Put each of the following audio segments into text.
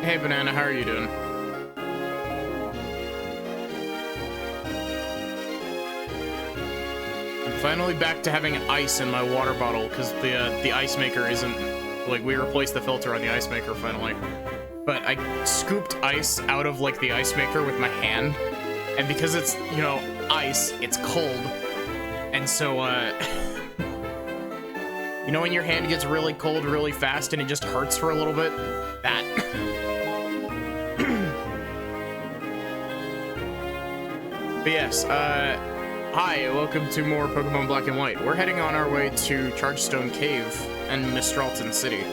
Hey, Banana, how are you doing? I'm finally back to having ice in my water bottle because the ice maker isn't, like, we replaced the filter on the ice maker finally. But I scooped ice out of, like, the ice maker with my hand, and because it's, you know, ice, it's cold, and so, you know when your hand gets really cold really fast and it just hurts for a little bit? That. But yes, hi, welcome to more Pokemon Black and White. We're heading on our way to Chargestone Cave and Mistralton City.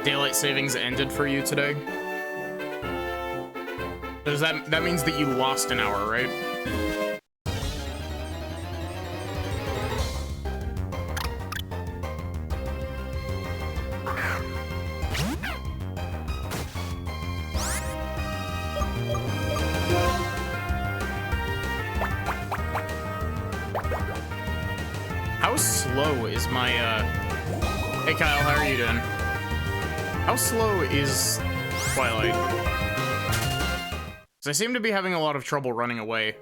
Daylight savings ended for you today? Does that means that you lost an hour, right? How slow is my Hey Kyle, how are you doing? How slow is Twilight? I seem to be having a lot of trouble running away.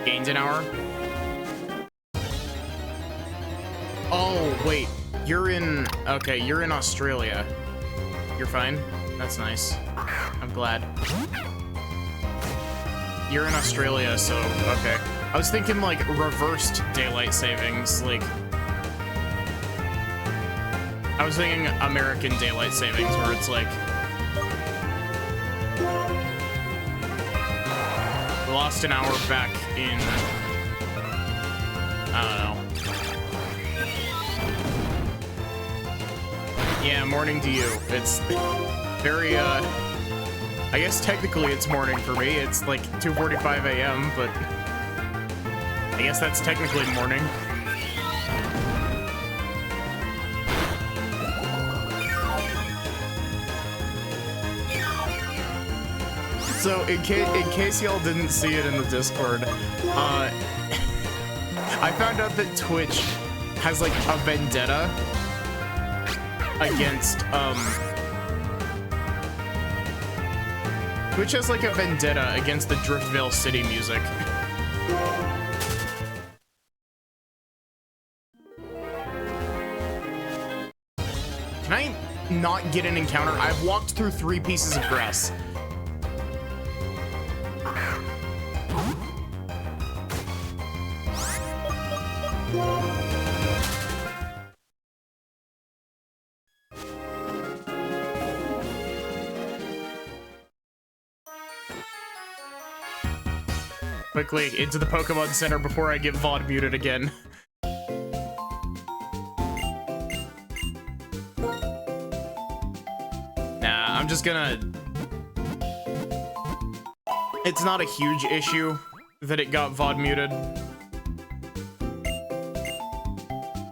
Gained an hour? Oh, wait. You're in... Okay, you're in Australia. You're fine? That's nice. I'm glad. You're in Australia, so... Okay. I was thinking, like, reversed daylight savings, like... I was thinking American daylight savings, where it's like... Lost an hour back in, I don't know. Yeah, morning to you. It's very, I guess technically it's morning for me. It's like 2:45 a.m., but I guess that's technically morning. So, in case y'all didn't see it in the Discord, I found out that Twitch has, like, a vendetta against, Twitch has, like, a vendetta against the Driftvale City music. Can I not get an encounter? I've walked through 3 pieces of grass. Quickly, into the Pokemon Center before I get VOD muted again. Nah, I'm just gonna... It's not a huge issue that it got VOD muted.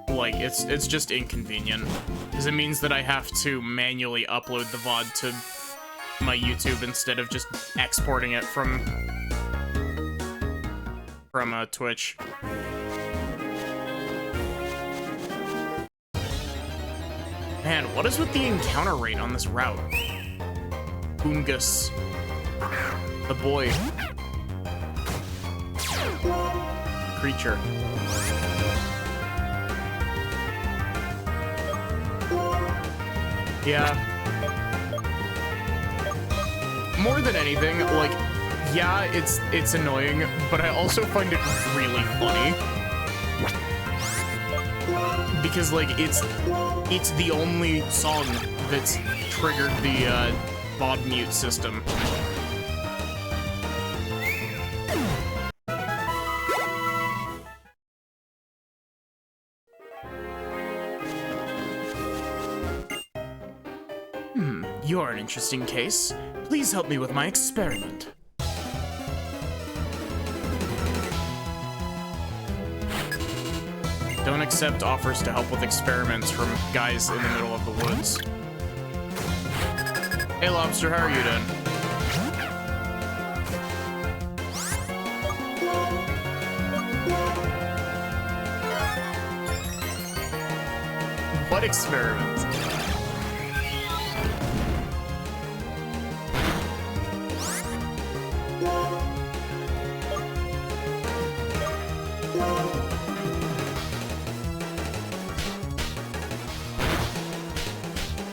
Like, it's just inconvenient. Because it means that I have to manually upload the VOD to my YouTube instead of just exporting it from Twitch. Man, what is with the encounter rate on this route? Bungus. The boy. Creature. Yeah. More than anything, like, yeah, it's annoying, but I also find it really funny. Because, like, it's the only song that's triggered the VOD mute system. You're an interesting case. Please help me with my experiment. Don't accept offers to help with experiments from guys in the middle of the woods. Hey, Lobster, how are you doing? What experiments?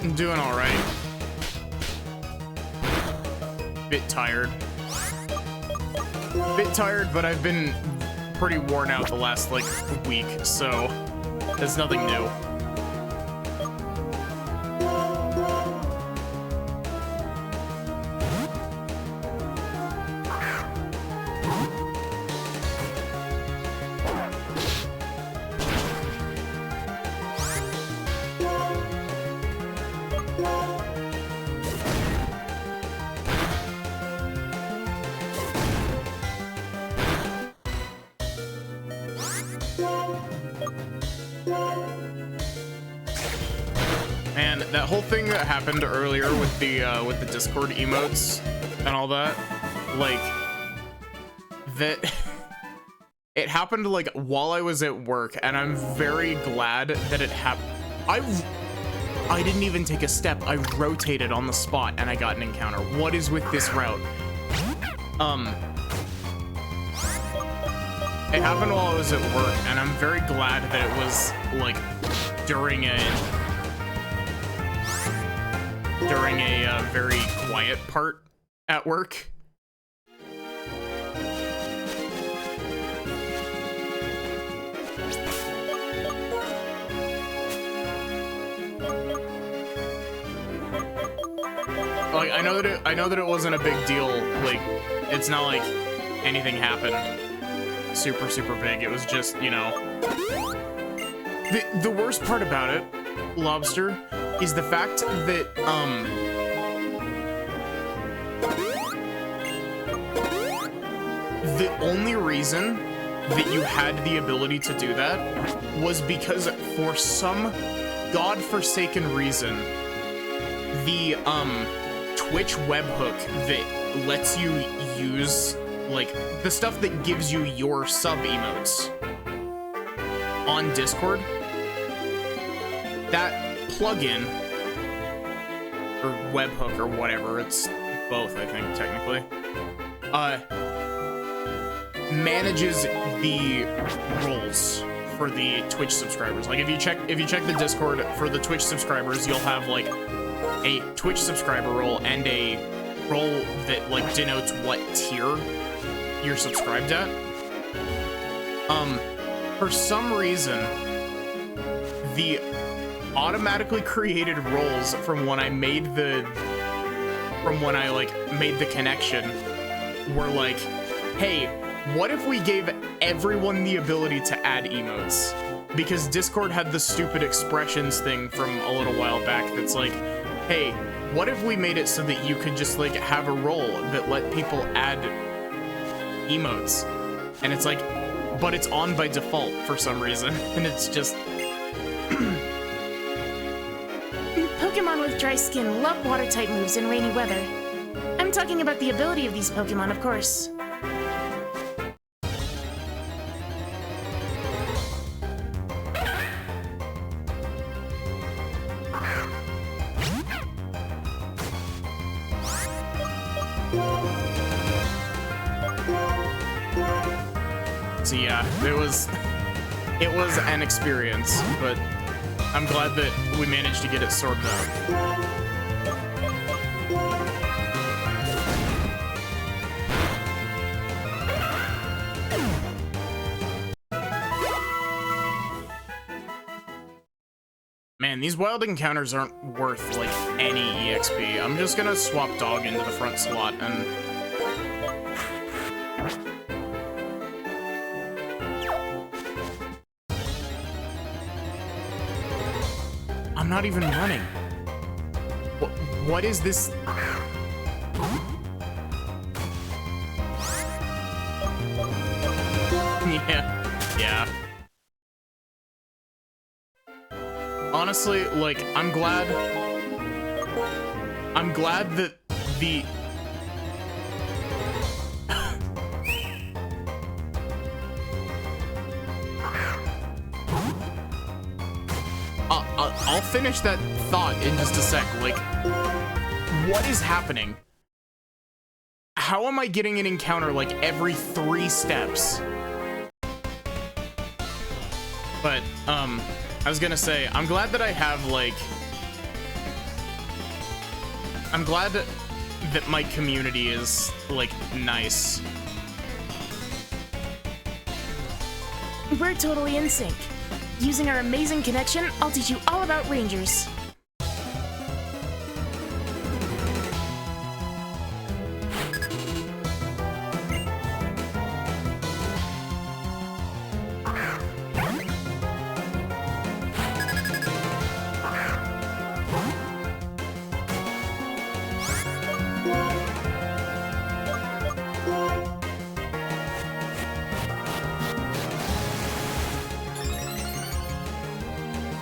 I'm doing all right. Bit tired. Bit tired, but I've been pretty worn out the last, like, week, so there's nothing new. Man, that whole thing that happened earlier with the Discord emotes and all that, like, that it happened like while I was at work, and I'm very glad that it happened. I didn't even take a step. I rotated on the spot and I got an encounter. What is with this route? It happened while I was at work, and I'm very glad that it was like during a very quiet part at work. Like, I know that it wasn't a big deal. Like, it's not like anything happened super big. It was just, you know, the worst part about it, Lobster, is the fact that the only reason that you had the ability to do that was because for some godforsaken reason, the Twitch webhook that lets you use, like, the stuff that gives you your sub emotes on Discord, that plugin, or webhook, or whatever, it's both, I think, technically, manages the roles for the Twitch subscribers. Like, if you check the Discord for the Twitch subscribers, you'll have, like, a Twitch subscriber role and a role that, like, denotes what tier you're subscribed at. For some reason, the automatically created roles from when I made the connection were like, hey, what if we gave everyone the ability to add emotes? Because Discord had the stupid expressions thing from a little while back that's like, hey, what if we made it so that you could just, like, have a role that let people add emotes? And it's like, but it's on by default for some reason, and it's just... Pokemon with dry skin love water-type moves in rainy weather. I'm talking about the ability of these Pokemon, of course. So yeah, it was an experience, but I'm glad that we managed to get it sorted out. Man, these wild encounters aren't worth, like, any EXP. I'm just gonna swap Dog into the front slot and... I'm not even running. What is this? Yeah. honestly, like, I'm glad that the... I'll finish that thought in just a sec. Like, what is happening? How am I getting an encounter, like, every 3 steps? But, I was gonna say, I'm glad that I have, like... I'm glad that my community is, like, nice. We're totally in sync. Using our amazing connection, I'll teach you all about rangers.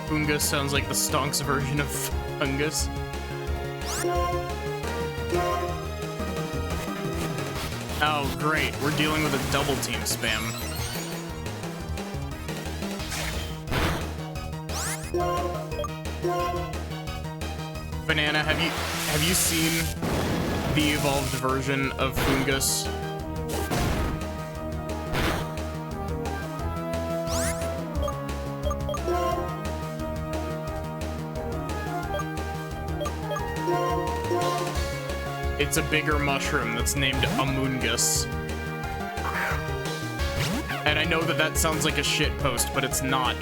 Fungus sounds like the Stonks version of Fungus. Oh, great. We're dealing with a double team spam. Banana, have you seen the evolved version of Fungus? It's a bigger mushroom that's named Amoongus. And I know that that sounds like a shit post, but it's not.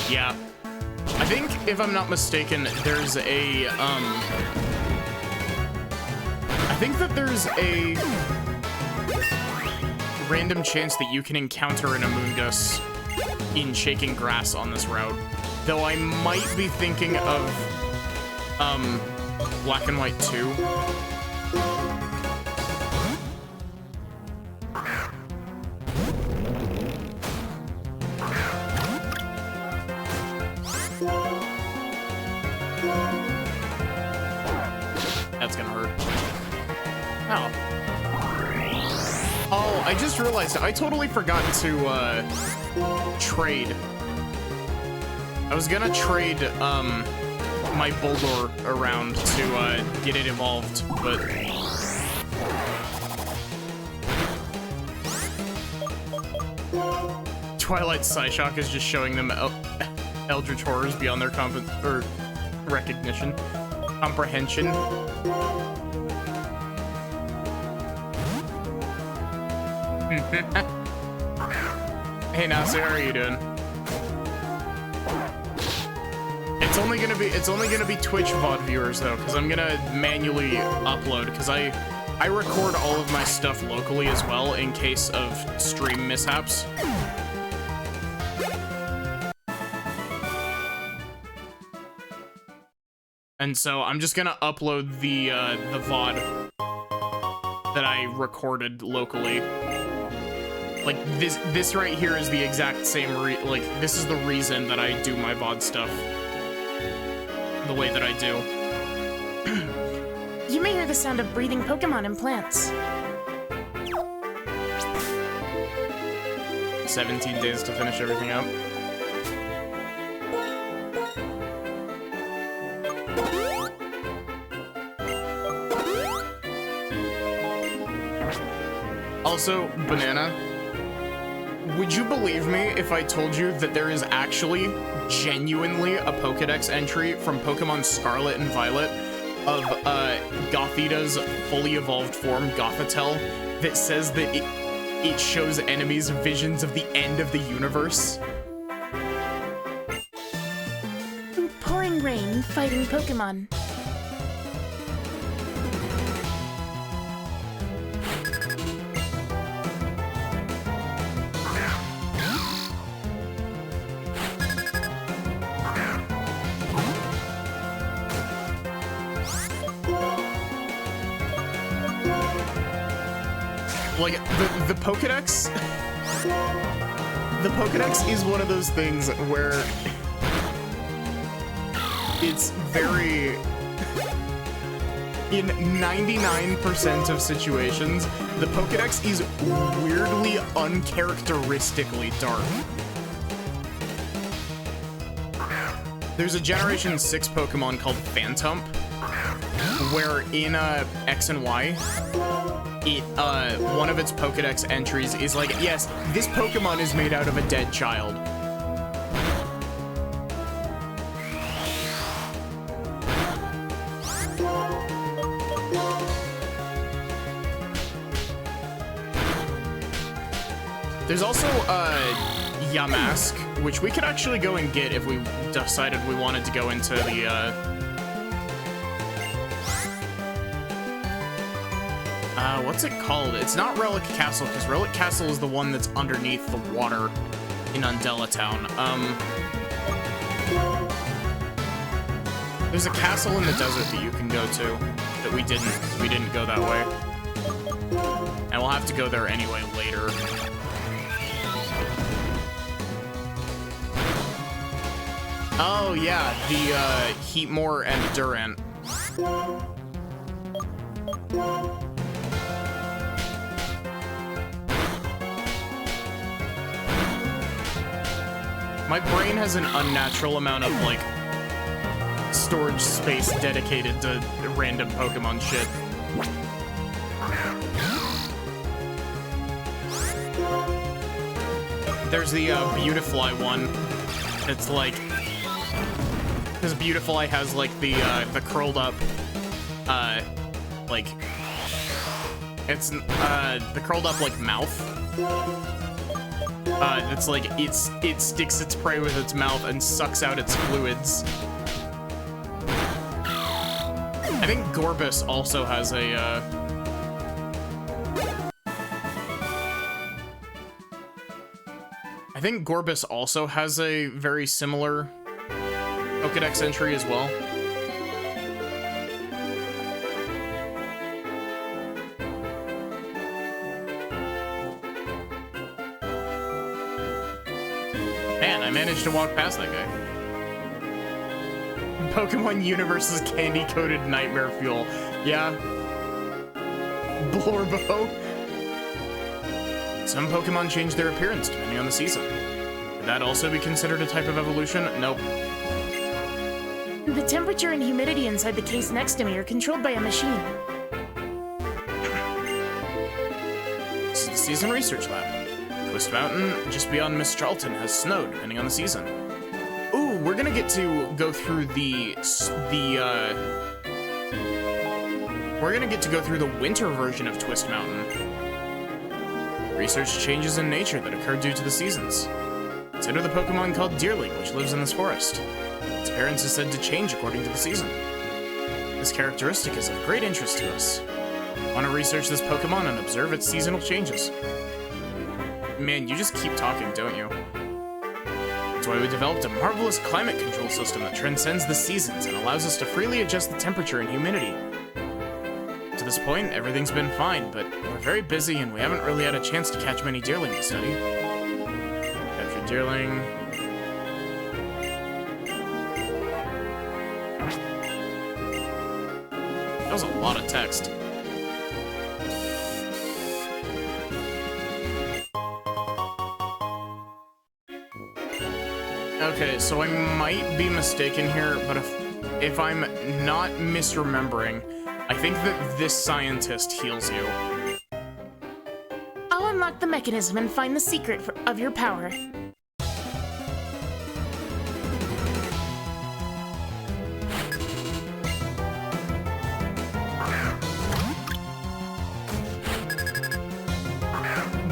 Yeah. I think, if I'm not mistaken, there's a, I think that there's a random chance that you can encounter an Amoongus in Shaking Grass on this route. Though I might be thinking of, Black and White 2. That's gonna hurt. Ow. Oh, I just realized I totally forgot to trade. I was gonna trade my Bulldor around to get it evolved, but Twilight Psyshock is just showing them Eldritch Horrors beyond their recognition, comprehension. Hey Nasser, how are you doing? It's only gonna be Twitch VOD viewers though, because I'm gonna manually upload, because I record all of my stuff locally as well in case of stream mishaps. And so I'm just gonna upload the VOD that I recorded locally. Like, this right here is the exact same like, this is the reason that I do my VOD stuff the way that I do. You may hear the sound of breathing Pokemon and plants. 17 days to finish everything up. Also, Banana, would you believe me if I told you that there is actually genuinely a Pokedex entry from Pokemon Scarlet and Violet of Gothita's fully evolved form, Gothitelle, that says that it shows enemies visions of the end of the universe? Pouring rain, fighting Pokemon. like, the Pokedex... The Pokedex is one of those things where it's very... In 99% of situations, the Pokedex is weirdly uncharacteristically dark. There's a Generation 6 Pokemon called Phantump, where in X and Y, one of its Pokedex entries is like, yes, this Pokemon is made out of a dead child. There's also Yamask, which we could actually go and get if we decided we wanted to go into the what's it called? It's not Relic Castle, because Relic Castle is the one that's underneath the water in Undella Town. There's a castle in the desert that you can go to that we didn't go that way. And we'll have to go there anyway later. Oh yeah, the Heatmore and Durant. My brain has an unnatural amount of, like, storage space dedicated to random Pokemon shit. There's the Beautifly one. It's like, because Beautifly has like the curled up, like, it's the curled up like mouth. It's like it sticks its prey with its mouth and sucks out its fluids. I think Gorbis also has a I think Gorbis also has a very similar Pokedex entry as well. Man, I managed to walk past that guy. Pokemon Universe's candy-coated nightmare fuel. Yeah. Blorbo. Some Pokemon change their appearance depending on the season. Would that also be considered a type of evolution? Nope. The temperature and humidity inside the case next to me are controlled by a machine. This is the Season Research Lab. Twist Mountain, just beyond Miss Charlton, has snowed, depending on the season. Ooh, we're gonna get to go through the winter version of Twist Mountain. Research changes in nature that occur due to the seasons. Consider the Pokemon called Deerling, which lives in this forest. Its appearance is said to change according to the season. This characteristic is of great interest to us. Want to research this Pokemon and observe its seasonal changes. Man, you just keep talking, don't you? That's why we developed a marvelous climate control system that transcends the seasons and allows us to freely adjust the temperature and humidity. To this point, everything's been fine, but we're very busy and we haven't really had a chance to catch many Deerling to study. Capture Deerling. That was a lot of text. Okay, so I might be mistaken here, but if I'm not misremembering, I think that this scientist heals you. I'll unlock the mechanism and find the secret of your power.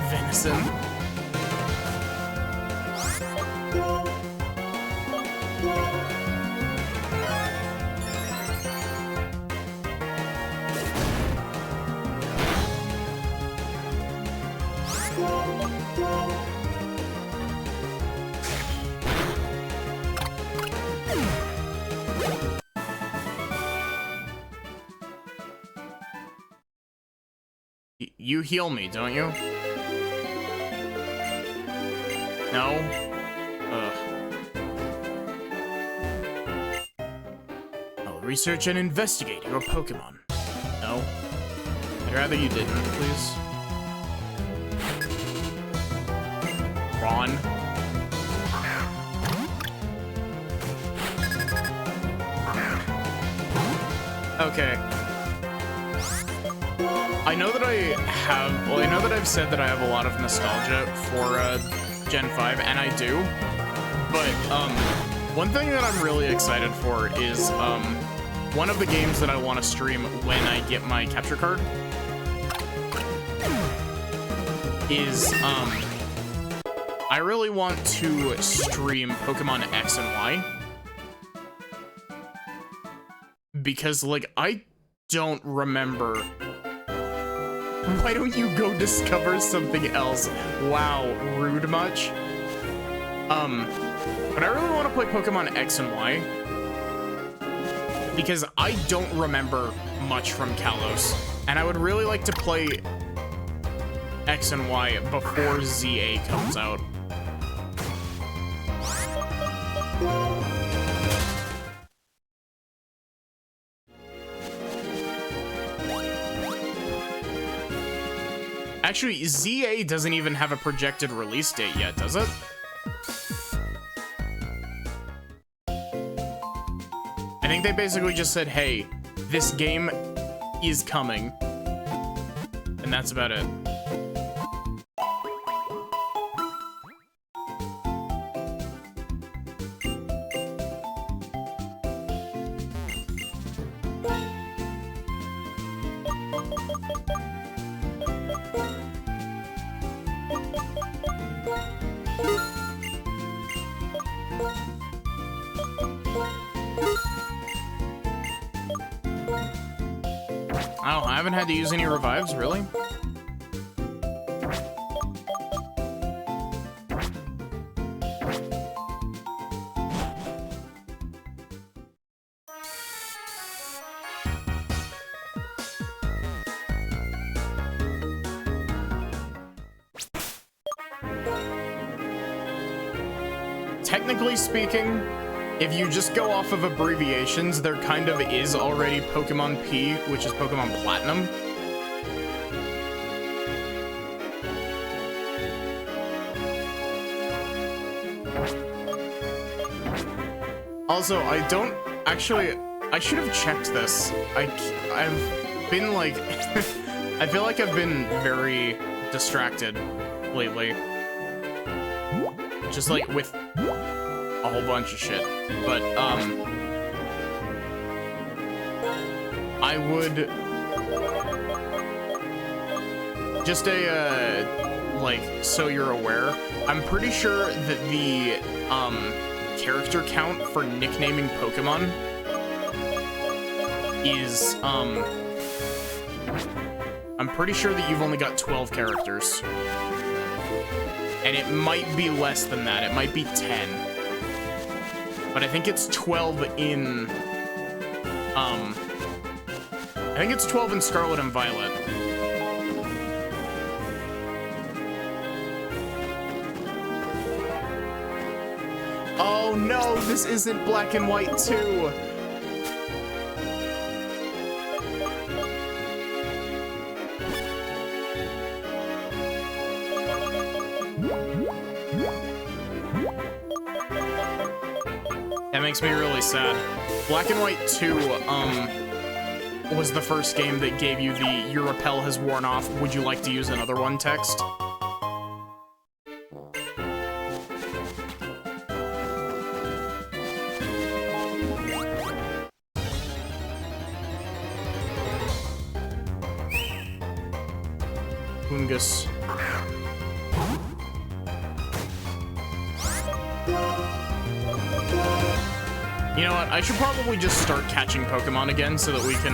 Venison. You heal me, don't you? No? Ugh. I'll research and investigate your Pokemon. No? I'd rather you didn't, please. Ron. Okay. I know that I've said that I have a lot of nostalgia for Gen 5, and I do. But one thing that I'm really excited for is one of the games that I want to stream when I get my capture card is I really want to stream Pokemon X and Y. Because, like, I don't remember. Why don't you go discover something else? Wow, rude much. But I really want to play Pokemon X and Y. Because I don't remember much from Kalos. And I would really like to play X and Y before ZA comes out. Actually, ZA doesn't even have a projected release date yet, does it? I think they basically just said, hey, this game is coming. And that's about it. Oh, I haven't had to use any revives, really? Technically speaking, if you just go off of abbreviations, there kind of is already Pokemon P, which is Pokemon Platinum. Also, I don't actually. I should have checked this. I've been like, I feel like I've been very distracted lately. Just like with a whole bunch of shit, but I would just like, so you're aware, I'm pretty sure that the character count for nicknaming Pokemon is I'm pretty sure that you've only got 12 characters. And it might be less than that. It might be 10. But I think it's 12 in... I think it's 12 in Scarlet and Violet. Oh no, this isn't Black and White 2! That makes me really sad. Black and White 2, was the first game that gave you the "Your repel has worn off, would you like to use another one" text. Fungus. You know what? I should probably just start catching Pokemon again so that we can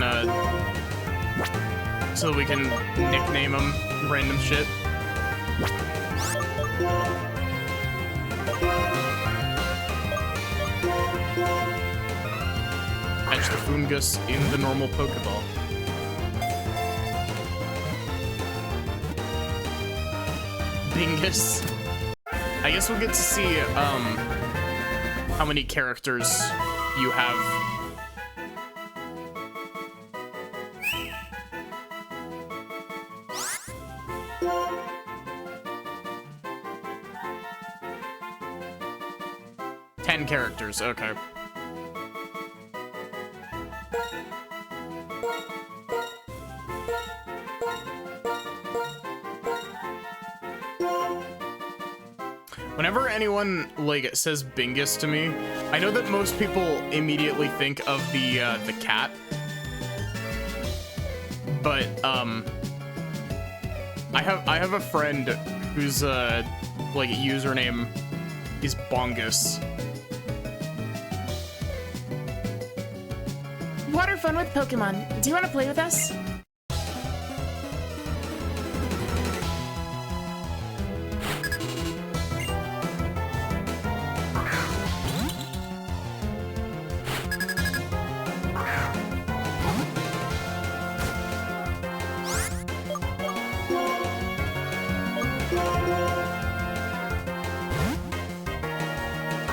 nickname them random shit. Catch the Fungus in the normal Pokeball. Bingus. I guess we'll get to see how many characters you have. Characters, okay. Whenever anyone like says Bingus to me, I know that most people immediately think of the cat, but I have a friend whose like username is Bongus. Water fun with Pokemon. Do you want to play with us?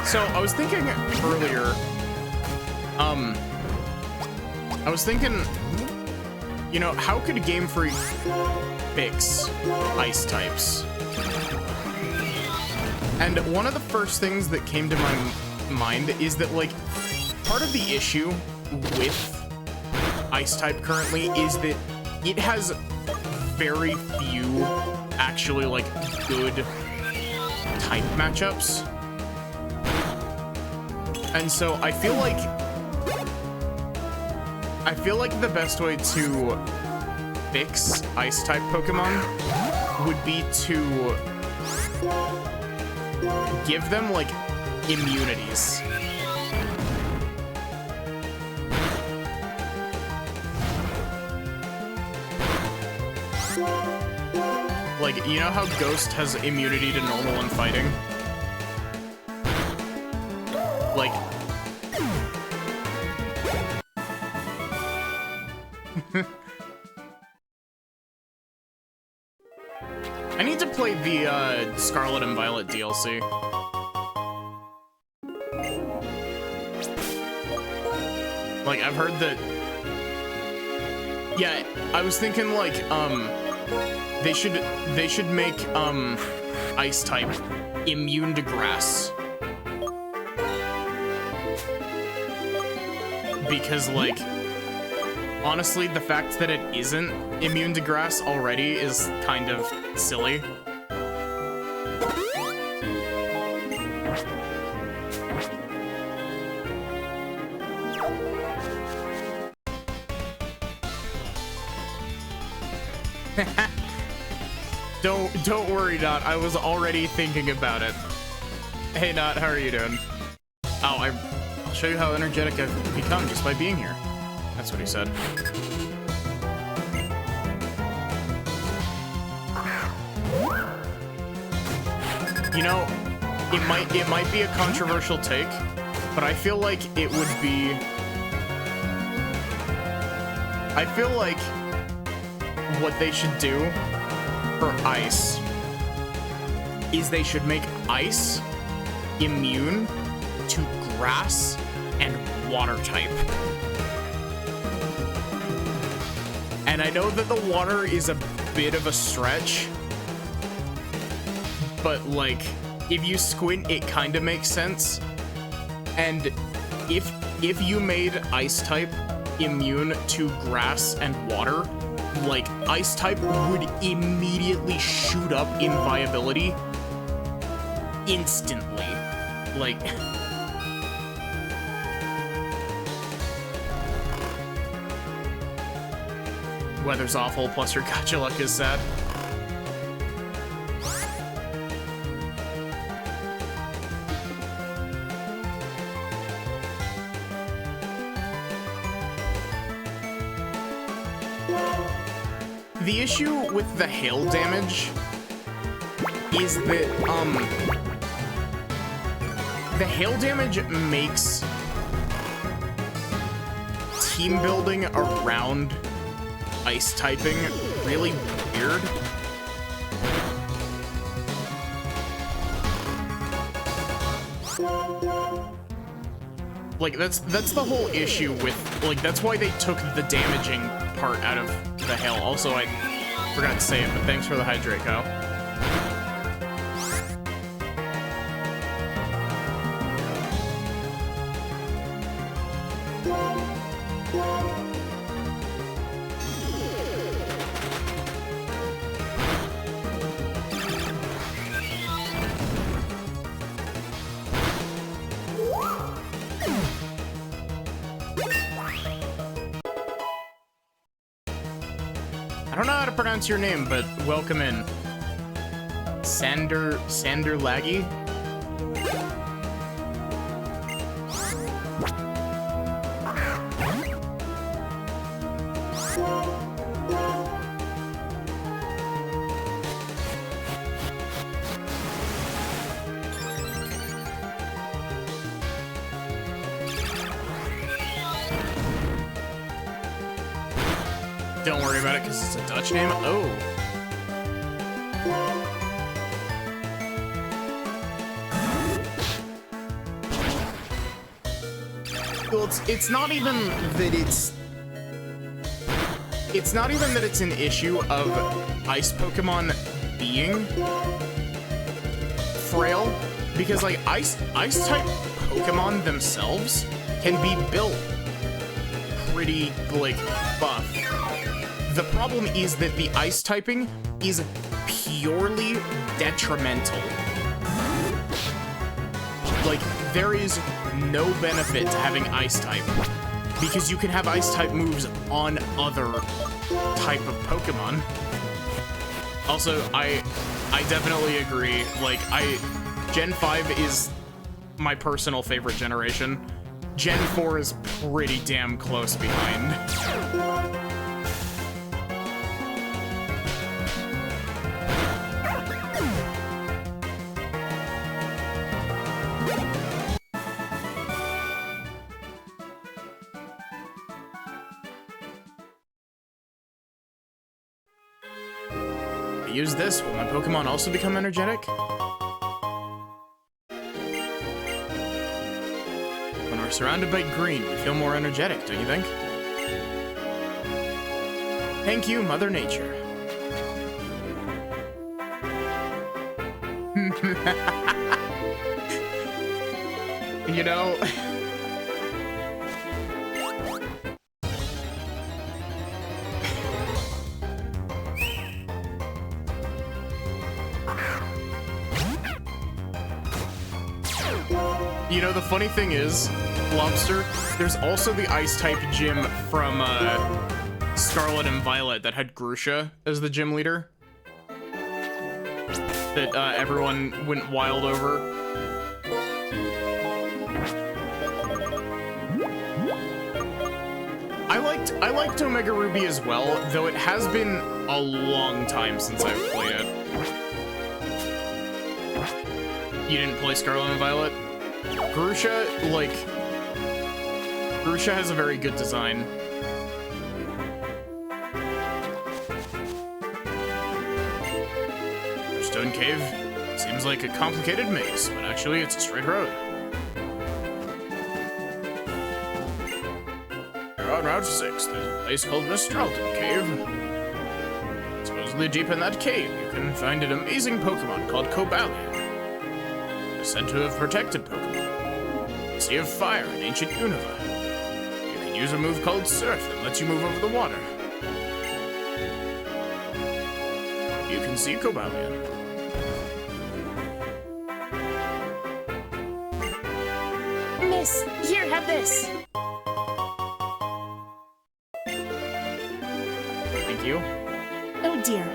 So I was thinking earlier, I was thinking, you know, how could Game Freak fix ice types? And one of the first things that came to my mind is that, like, part of the issue with ice type currently is that it has very few actually, like, good type matchups. And so I feel like the best way to fix ice type Pokemon would be to give them like immunities. Like, you know how Ghost has immunity to normal and fighting? Like, I need to play the Scarlet and Violet DLC. Like, I've heard that. Yeah, I was thinking like they should make ice type immune to grass. Because, like, honestly, the fact that it isn't immune to grass already is kind of silly. Don't worry, Dot. I was already thinking about it. Hey, Dot, how are you doing? Oh, I'll show you how energetic I've become just by being here. That's what he said. You know, it might be a controversial take, but I feel like it would be. I feel like what they should do for ice is they should make ice immune to grass and water type. And I know that the water is a bit of a stretch, but like, if you squint, it kind of makes sense. And if you made ice type immune to grass and water, like, ice type would immediately shoot up in viability instantly. Like, weather's awful, plus your gacha luck is sad. The issue with the hail damage is that, the hail damage makes team building around ice typing really weird. Like, that's the whole issue with, like, that's why they took the damaging part out of the hail. Also, I forgot to say it, but thanks for the hydrate, Kyle. I don't know how to pronounce your name, but welcome in. Sander Laggy? Don't worry about it, because it's a Dutch name. Oh. Well, it's not even that it's not even that it's an issue of ice Pokemon being frail, because like ice type Pokemon themselves can be built pretty like buff. The problem is that the ice typing is purely detrimental. Like, there is no benefit to having ice type, because you can have ice type moves on other type of Pokemon. Also, I definitely agree. Like, Gen 5 is my personal favorite generation. Gen 4 is pretty damn close behind. Use this. Will my Pokemon also become energetic? When we're surrounded by green, we feel more energetic, don't you think? Thank you, Mother Nature. You know... You know, the funny thing is, Lobster, there's also the Ice-type gym from Scarlet and Violet that had Grusha as the gym leader. That everyone went wild over. I liked Omega Ruby as well, though it has been a long time since I've played it. You didn't play Scarlet and Violet? Grusha, like... Grusha has a very good design. Stone Cave seems like a complicated maze, but actually it's a straight road. You're on Route 6. There's a place called Mistralton Cave. Supposedly deep in that cave, you can find an amazing Pokemon called Cobalion. Said to have protected Pokemon. Sea of Fire in ancient Unova. You can use a move called Surf that lets you move over the water. You can see Cobalion. Miss, here, have this. Thank you. Oh dear,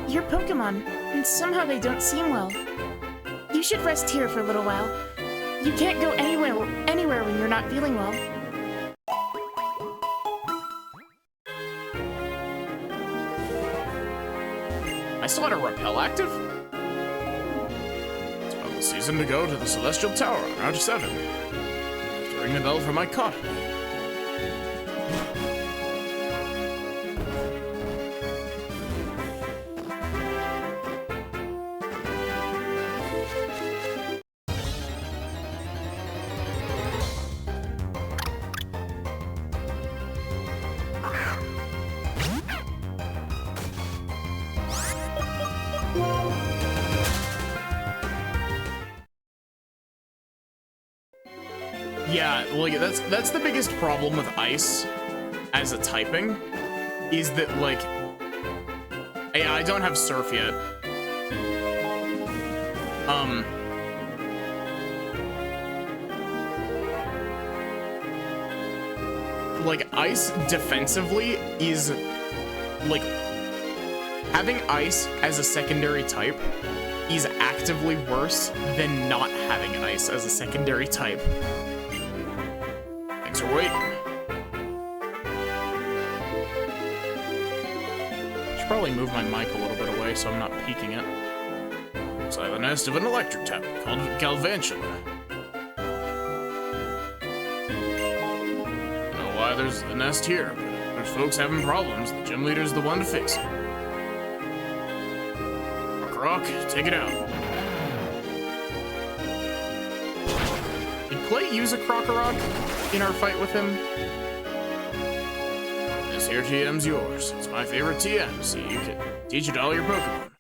your Pokemon, and somehow they don't seem well. You should rest here for a little while. You can't go anywhere when you're not feeling well. I still had a Repel active? It's about the season to go to the Celestial Tower on Route 7. I have to ring the bell for my cotton. Yeah, like that's the biggest problem with ice as a typing, is that like I don't have surf yet. Like ice defensively is like having ice as a secondary type is actively worse than not having ice as a secondary type. Thanks for waiting. Should probably move my mic a little bit away so I'm not peeking it. Looks like the nest of an electric tap called Galvantula. I don't know why there's a nest here, but if there's folks having problems, the gym leader's the one to fix it. Rock, take it out. Did Clay use a Krokorok in our fight with him? This here TM's yours. It's my favorite TM, so you can teach it to all your Pokemon.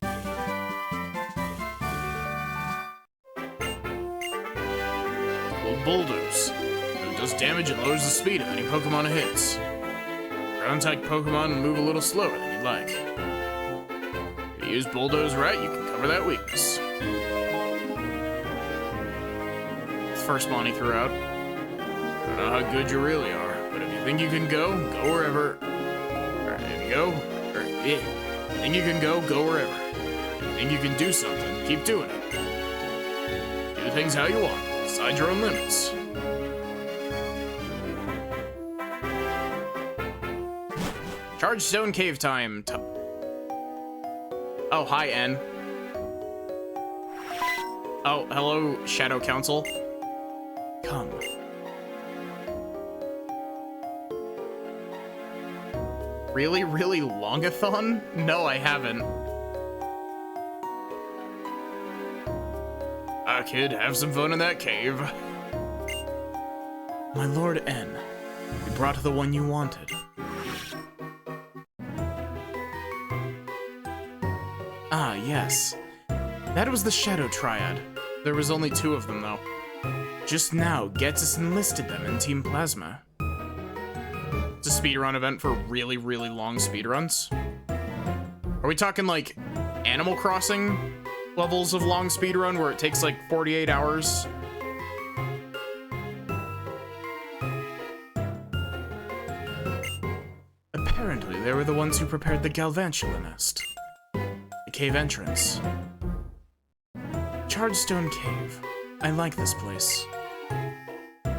Called Bulldoze. It does damage and lowers the speed of any Pokemon it hits. Ground-type Pokemon move a little slower than you'd like. If you use Bulldoze right, you can cover that weakness. First one he threw out. I don't know how good you really are, but if you think you can go wherever. Or if you go, or yeah. If you think you can go wherever. If you think you can do something, keep doing it. Do things how you want, inside your own limits. Charge Stone Cave time. Oh, hi, N. Oh, hello, Shadow Council. Come. Really, really longathon? No, I haven't. Kid, have some fun in that cave. My Lord N, you brought the one you wanted. Ah, yes. That was the Shadow Triad. There was only 2 of them, though. Just now, Ghetsis enlisted them in Team Plasma. It's a speedrun event for really, really long speedruns. Are we talking, like, Animal Crossing levels of long speedrun where it takes, like, 48 hours? Apparently, they were the ones who prepared the Galvantula nest. The cave entrance. Chargestone Cave. I like this place.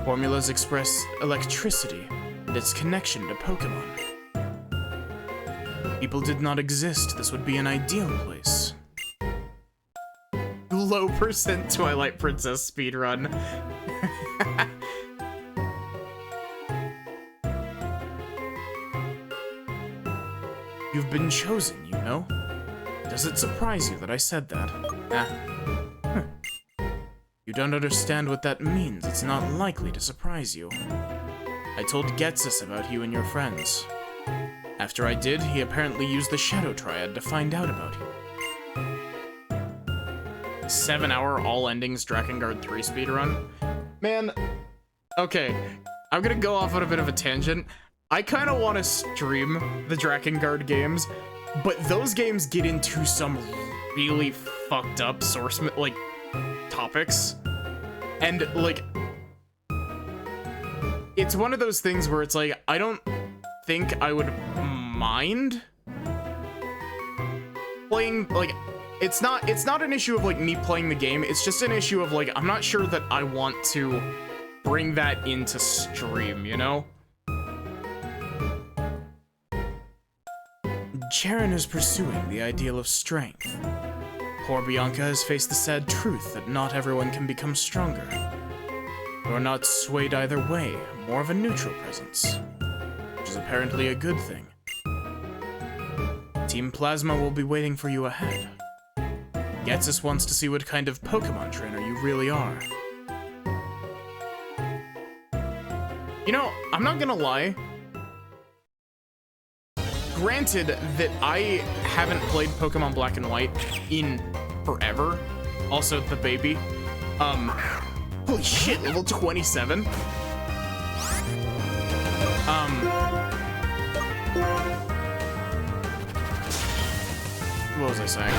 Formulas express electricity and its connection to Pokemon. People did not exist, this would be an ideal place. Low percent Twilight Princess speedrun. You've been chosen, you know? Does it surprise you that I said that? You don't understand what that means. It's not likely to surprise you. I told Ghetsis about you and your friends. After I did, he apparently used the Shadow Triad to find out about you. 7-hour all endings Drakengard 3 speedrun? Man, okay, I'm gonna go off on a bit of a tangent. I kind of want to stream the Drakengard games, but those games get into some really fucked up source, like, topics. And, like, it's one of those things where it's like, I don't think I would mind playing, like, it's not an issue of, like, me playing the game, it's just an issue of, like, I'm not sure that I want to bring that into stream, you know? Cheren is pursuing the ideal of strength. Poor Bianca has faced the sad truth that not everyone can become stronger. You're not swayed either way, more of a neutral presence, which is apparently a good thing. Team Plasma will be waiting for you ahead. Ghetsis wants to see what kind of Pokemon trainer you really are. You know, I'm not gonna lie. Granted that I haven't played Pokemon Black and White in forever. Also, the baby. Holy shit, level 27? What was I saying?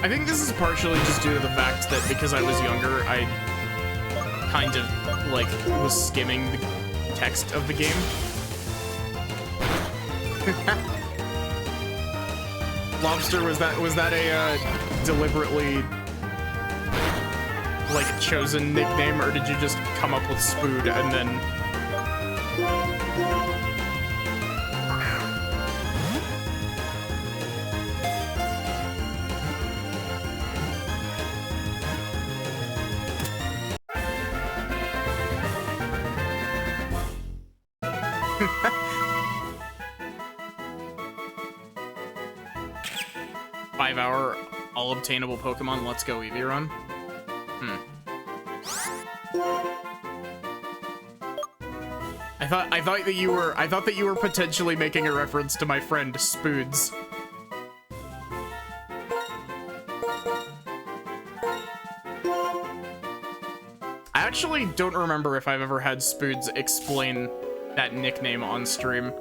I think this is partially just due to the fact that because I was younger, I kind of, like, was skimming the text of the game. Lobster, was that a, deliberately, like, chosen nickname, or did you just come up with Spood and then... 5-hour all obtainable Pokemon. Let's go, Eevee run. I thought that you were potentially making a reference to my friend Spoods. I actually don't remember if I've ever had Spoods explain that nickname on stream.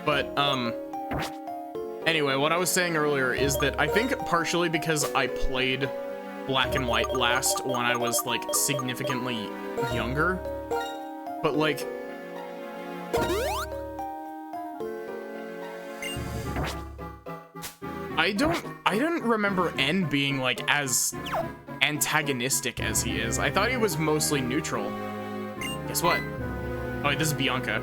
But, anyway, what I was saying earlier is that I think partially because I played Black and White last when I was, like, significantly younger, but, like, I don't remember N being, like, as antagonistic as he is. I thought he was mostly neutral. Guess what? Oh, wait, this is Bianca.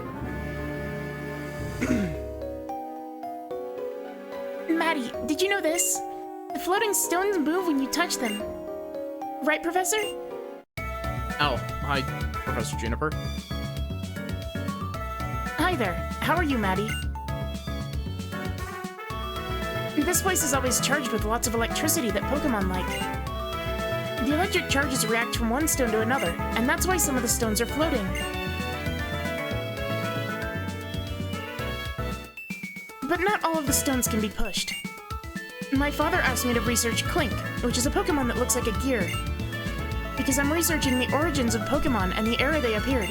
Maddie, did you know this? The floating stones move when you touch them. Right, Professor? Oh, hi, Professor Juniper. Hi there. How are you, Maddie? This place is always charged with lots of electricity that Pokemon like. The electric charges react from one stone to another, and that's why some of the stones are floating. But not all of the stones can be pushed. My father asked me to research Clink, which is a Pokemon that looks like a gear, because I'm researching the origins of Pokemon and the era they appeared.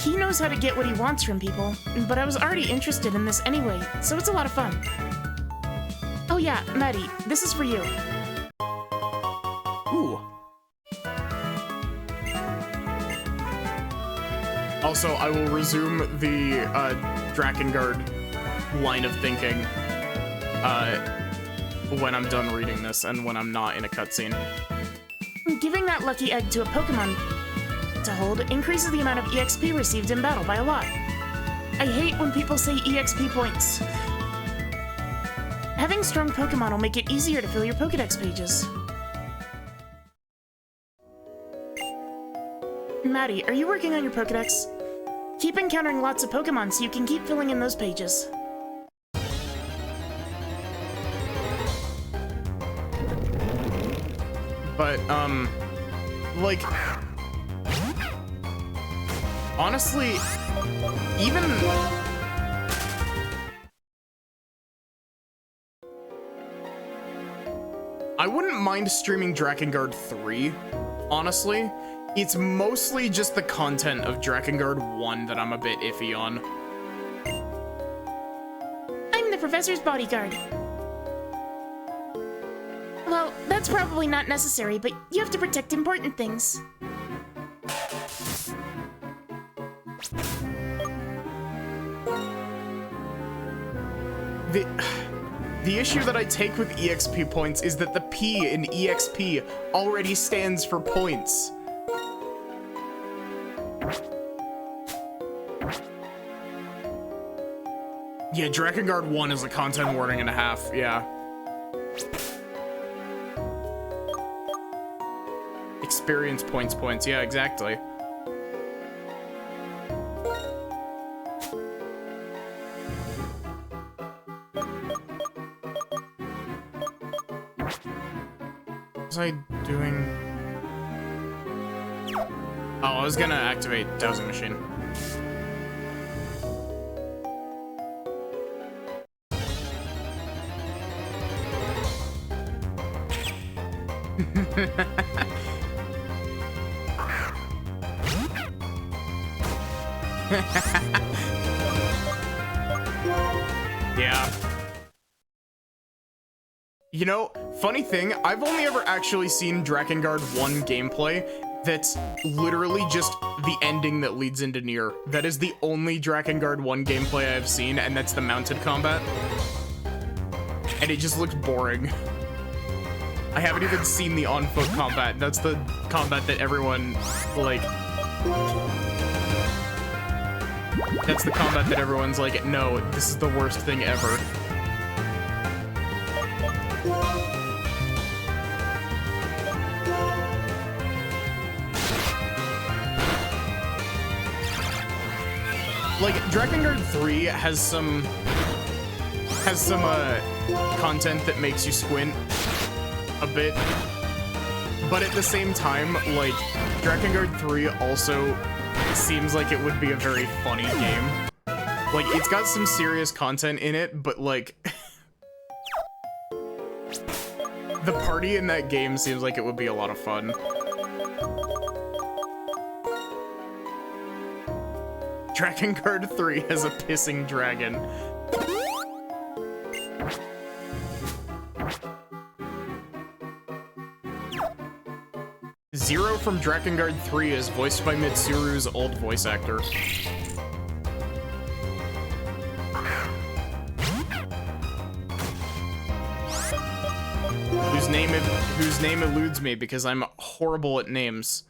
He knows how to get what he wants from people, but I was already interested in this anyway, so it's a lot of fun. Oh yeah, Maddie, this is for you. Ooh. Also, I will resume the Drakengard line of thinking when I'm done reading this and when I'm not in a cutscene. Giving that lucky egg to a Pokemon to hold increases the amount of EXP received in battle by a lot. I hate when people say EXP points. Having strong Pokemon will make it easier to fill your Pokedex pages. Maddie, are you working on your Pokedex? Keep encountering lots of Pokemon so you can keep filling in those pages. But, like, honestly, even... I wouldn't mind streaming Drakengard 3, honestly. It's mostly just the content of Drakengard 1 that I'm a bit iffy on. I'm the professor's bodyguard. Well, that's probably not necessary, but you have to protect important things. The issue that I take with EXP points is that the P in EXP already stands for points. Yeah, Drakengard 1 is a content warning and a half, yeah. Experience points, yeah, exactly. What was I doing? Oh, I was gonna activate Dowsing Machine. Yeah. You know, funny thing, I've only ever actually seen Drakengard 1 gameplay that's literally just the ending that leads into Nier. That is the only Drakengard 1 gameplay I've seen, and that's the mounted combat. And it just looks boring. I haven't even seen the on-foot combat. That's the combat that everyone, like... That's the combat that everyone's like, no, this is the worst thing ever. Like, Drakengard 3 has some content that makes you squint a bit, but at the same time, like, Drakengard 3 also seems like it would be a very funny game. Like, it's got some serious content in it, but like, the party in that game seems like it would be a lot of fun. Drakengard 3 has a pissing dragon. Zero from Drakengard 3 is voiced by Mitsuru's old voice actor. Whose name eludes me because I'm horrible at names.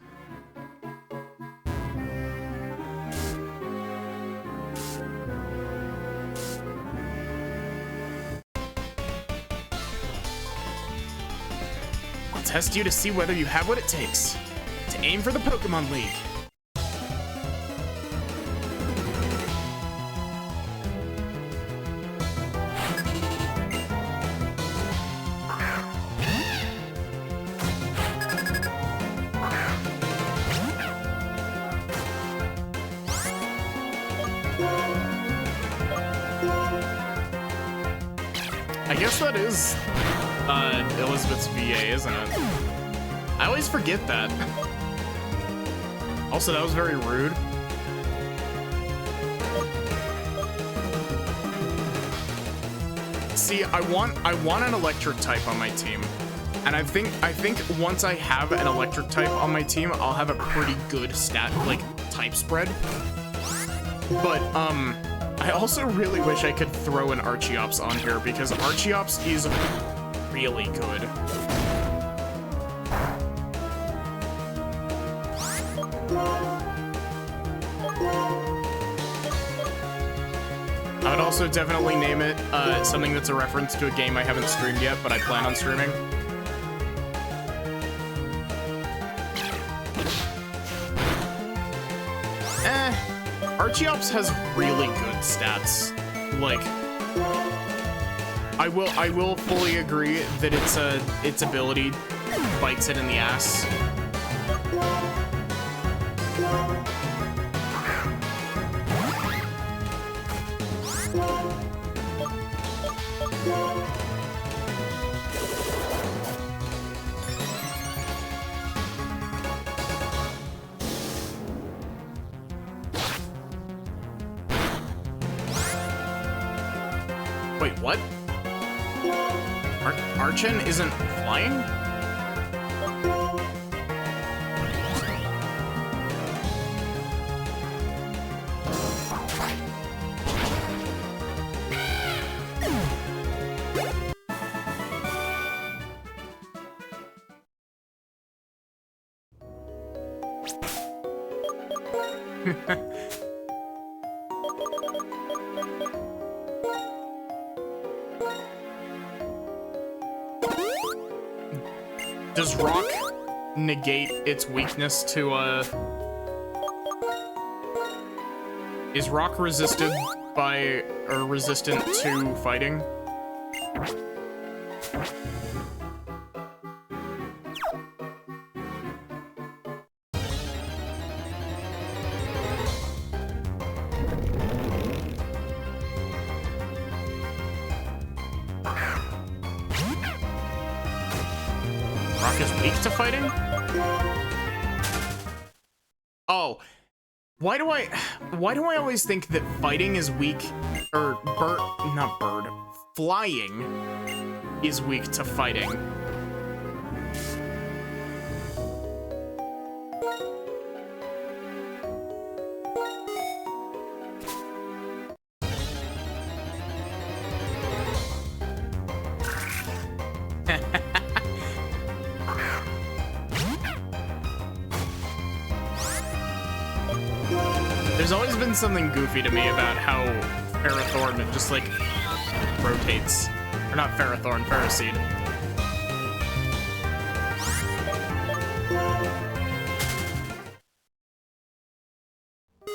I'll test you to see whether you have what it takes to aim for the Pokemon League. I guess that is Elizabeth's VA, isn't it? I always forget that. Also, that was very rude. See, I want an electric type on my team. And I think once I have an electric type on my team, I'll have a pretty good type spread. But I also really wish I could throw an Archeops on here because Archeops is really good. I would also definitely name it something that's a reference to a game I haven't streamed yet, but I plan on streaming. Archeops has really good stats. Like, I will fully agree that its ability bites it in the ass. Wait, what? Archen isn't flying? Does rock negate its weakness to, is rock resisted by, or resistant to fighting? Rock is weak to fighting? Oh, Why do I always think that fighting is weak, or flying is weak to fighting? There's always been something goofy to me about how Ferrothorn just like rotates. Or not Ferrothorn, Ferroseed.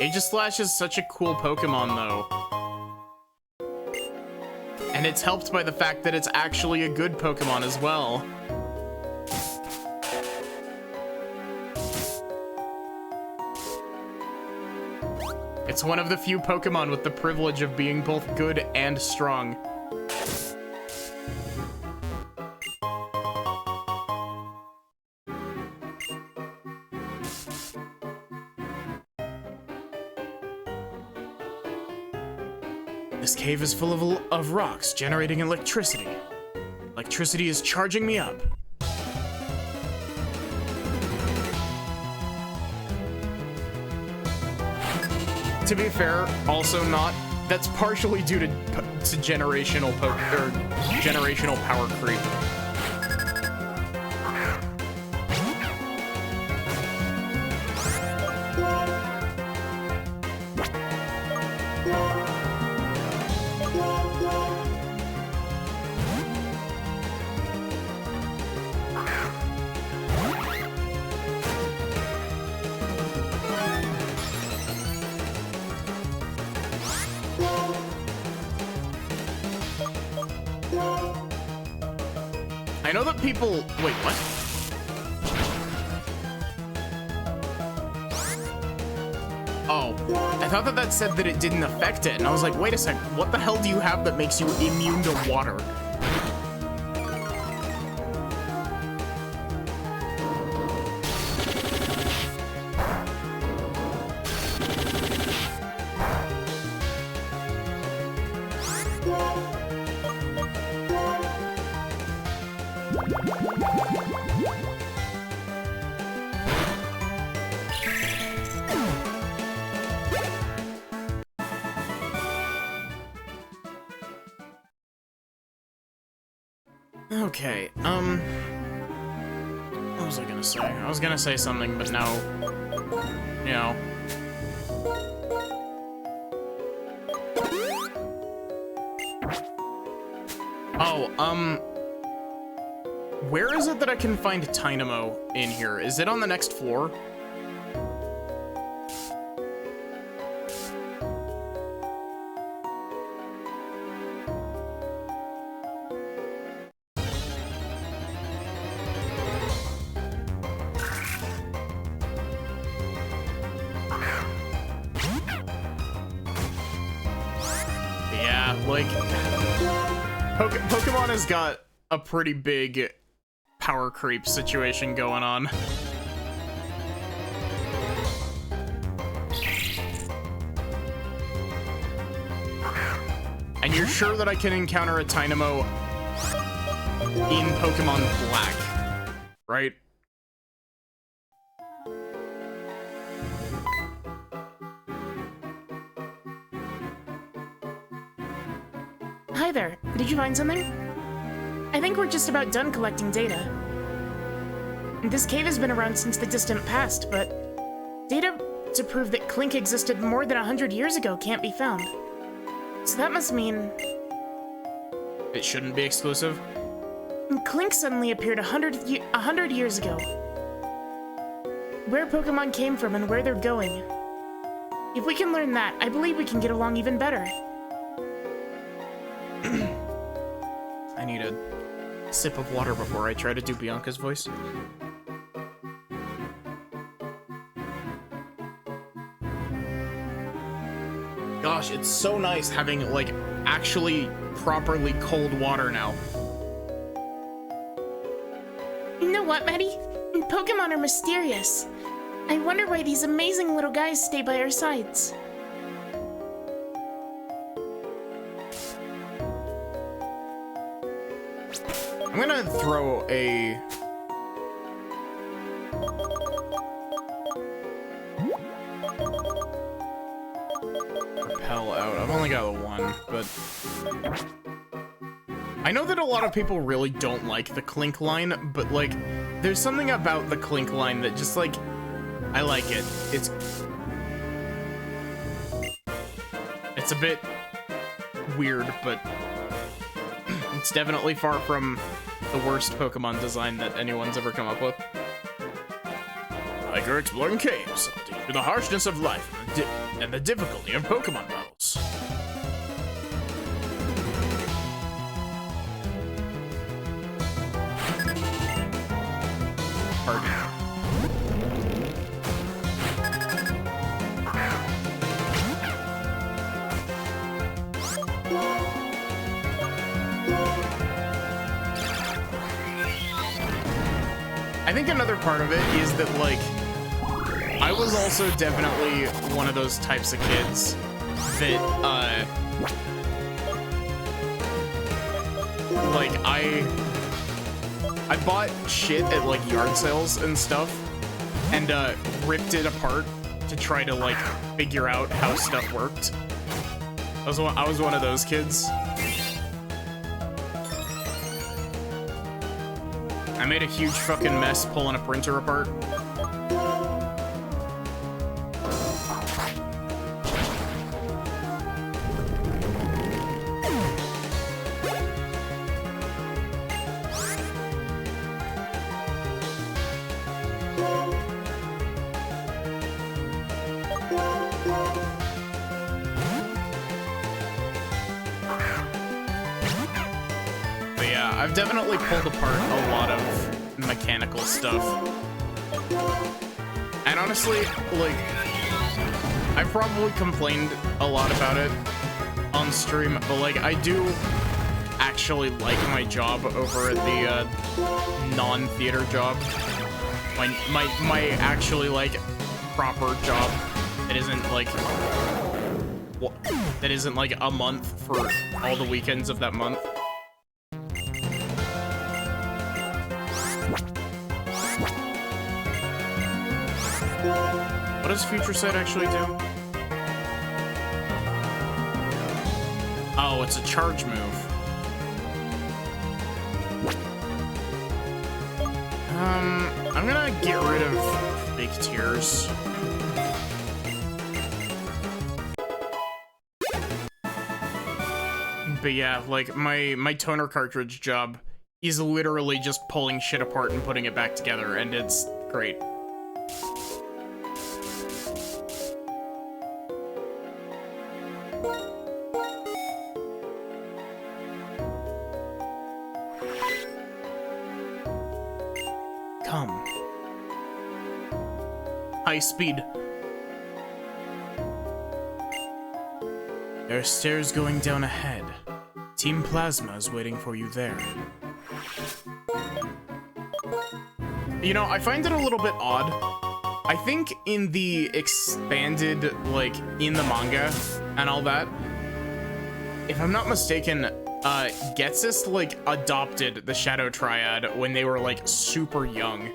Aegislash is such a cool Pokemon though. And it's helped by the fact that it's actually a good Pokemon as well. It's one of the few Pokemon with the privilege of being both good and strong. This cave is full of rocks generating electricity. Electricity is charging me up. To be fair, also not. That's partially due to generational generational power creep. I know that people... Wait, what? Oh, I thought that said that it didn't affect it, and I was like, wait a sec, what the hell do you have that makes you immune to water? Okay, what was I gonna say? I was gonna say something, but no. You know. Oh, where is it that I can find Tynamo in here? Is it on the next floor? Pokemon has got a pretty big power creep situation going on. And you're sure that I can encounter a Tynamo in Pokemon Black, right? Hi there. Did you find something? I think we're just about done collecting data. This cave has been around since the distant past, but data to prove that Clink existed more than 100 years ago can't be found. So that must mean... It shouldn't be exclusive? Clink suddenly appeared 100 years ago. Where Pokemon came from and where they're going. If we can learn that, I believe we can get along even better. I need a sip of water before I try to do Bianca's voice. Gosh, it's so nice having, like, actually properly cold water now. You know what, Maddie? Pokemon are mysterious. I wonder why these amazing little guys stay by our sides. I'm gonna throw a... Repel out. I've only got one, but... I know that a lot of people really don't like the Clink line, but, like, there's something about the Clink line that just, like, I like it. It's a bit weird, but it's definitely far from the worst Pokemon design that anyone's ever come up with. Like you're exploring caves, digging through the harshness of life and the difficulty of Pokemon battles. Hard. I think another part of it is that, like, I was also definitely one of those types of kids that, like, I bought shit at, like, yard sales and stuff, and, ripped it apart to try to, like, figure out how stuff worked. I was one of those kids. I made a huge fucking mess pulling a printer apart. But yeah, I've definitely pulled apart a lot of mechanical stuff. And honestly, like, I probably complained a lot about it on stream, but like, I do actually like my job over at the non-theater job. My actually, like, proper job that isn't like a month for all the weekends of that month. What does Future Sight actually do? Oh, it's a charge move. I'm gonna get rid of Big Tears. But yeah, like, my toner cartridge job is literally just pulling shit apart and putting it back together, and it's great. Come. High speed. There are stairs going down ahead. Team Plasma is waiting for you there. You know, I find it a little bit odd. I think in the expanded, like, in the manga and all that, if I'm not mistaken, Getsis, like, adopted the Shadow Triad when they were, like, super young.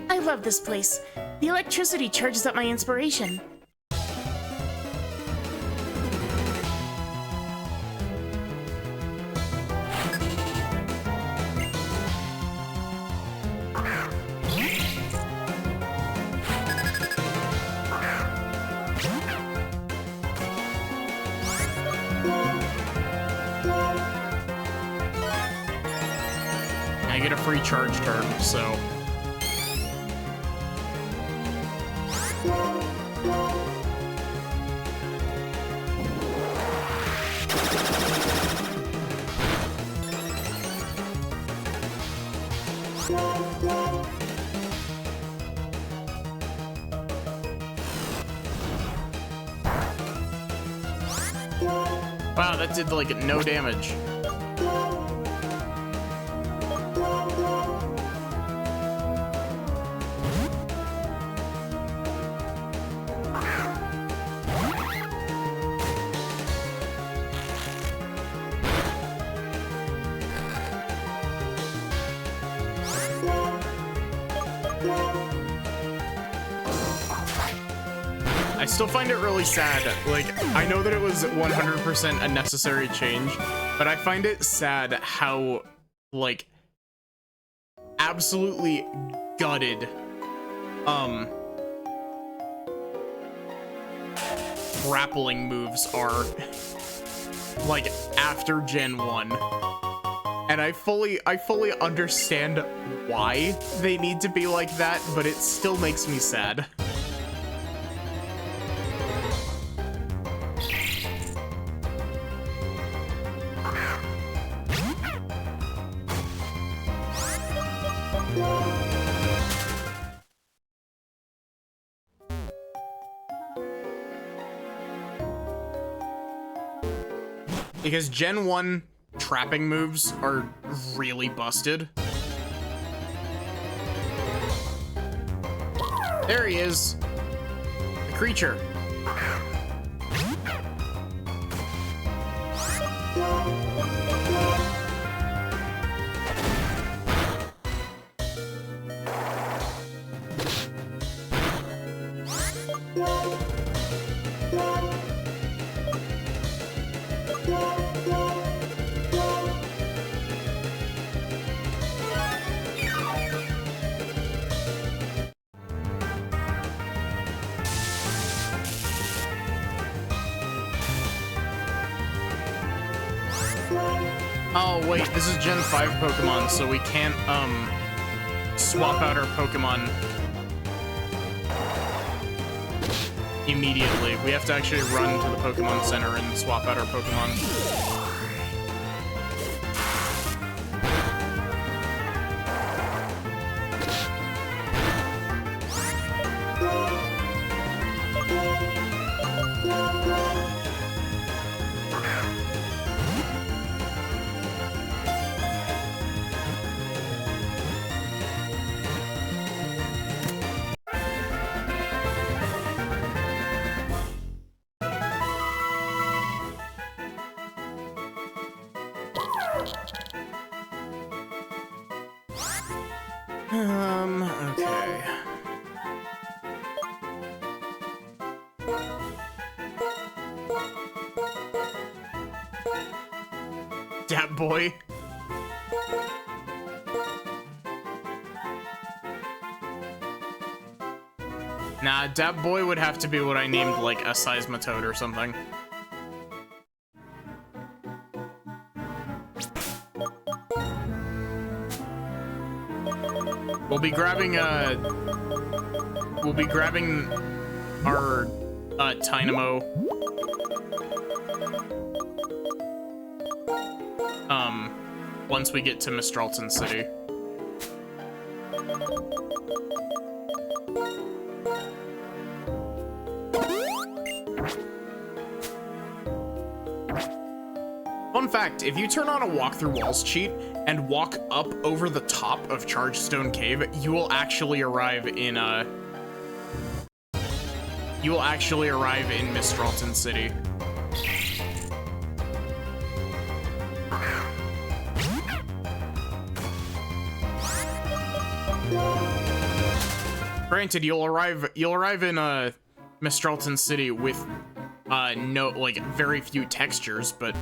I love this place. The electricity charges up my inspiration. I get a free charge turn, so... Wow, that did, like, no damage. still find it really sad. Like, I know that it was 100% a necessary change, but I find it sad how, like, absolutely gutted, grappling moves are, like, after Gen 1. And I fully understand why they need to be like that, but it still makes me sad. Because Gen 1 trapping moves are really busted. There he is. The creature. Oh wait, this is Gen 5 Pokemon, so we can't swap out our Pokemon immediately. We have to actually run to the Pokemon Center and swap out our Pokemon. Okay. Dat boy. Nah, Dat boy would have to be what I named, like, a Seismitoad or something. We'll be grabbing our Tynamo once we get to Mistralton City. Fun fact, if you turn on a walk through walls cheat and walk up over the top of Chargestone Cave, you will actually arrive in Mistralton City. Granted, you'll arrive in Mistralton City with very few textures, but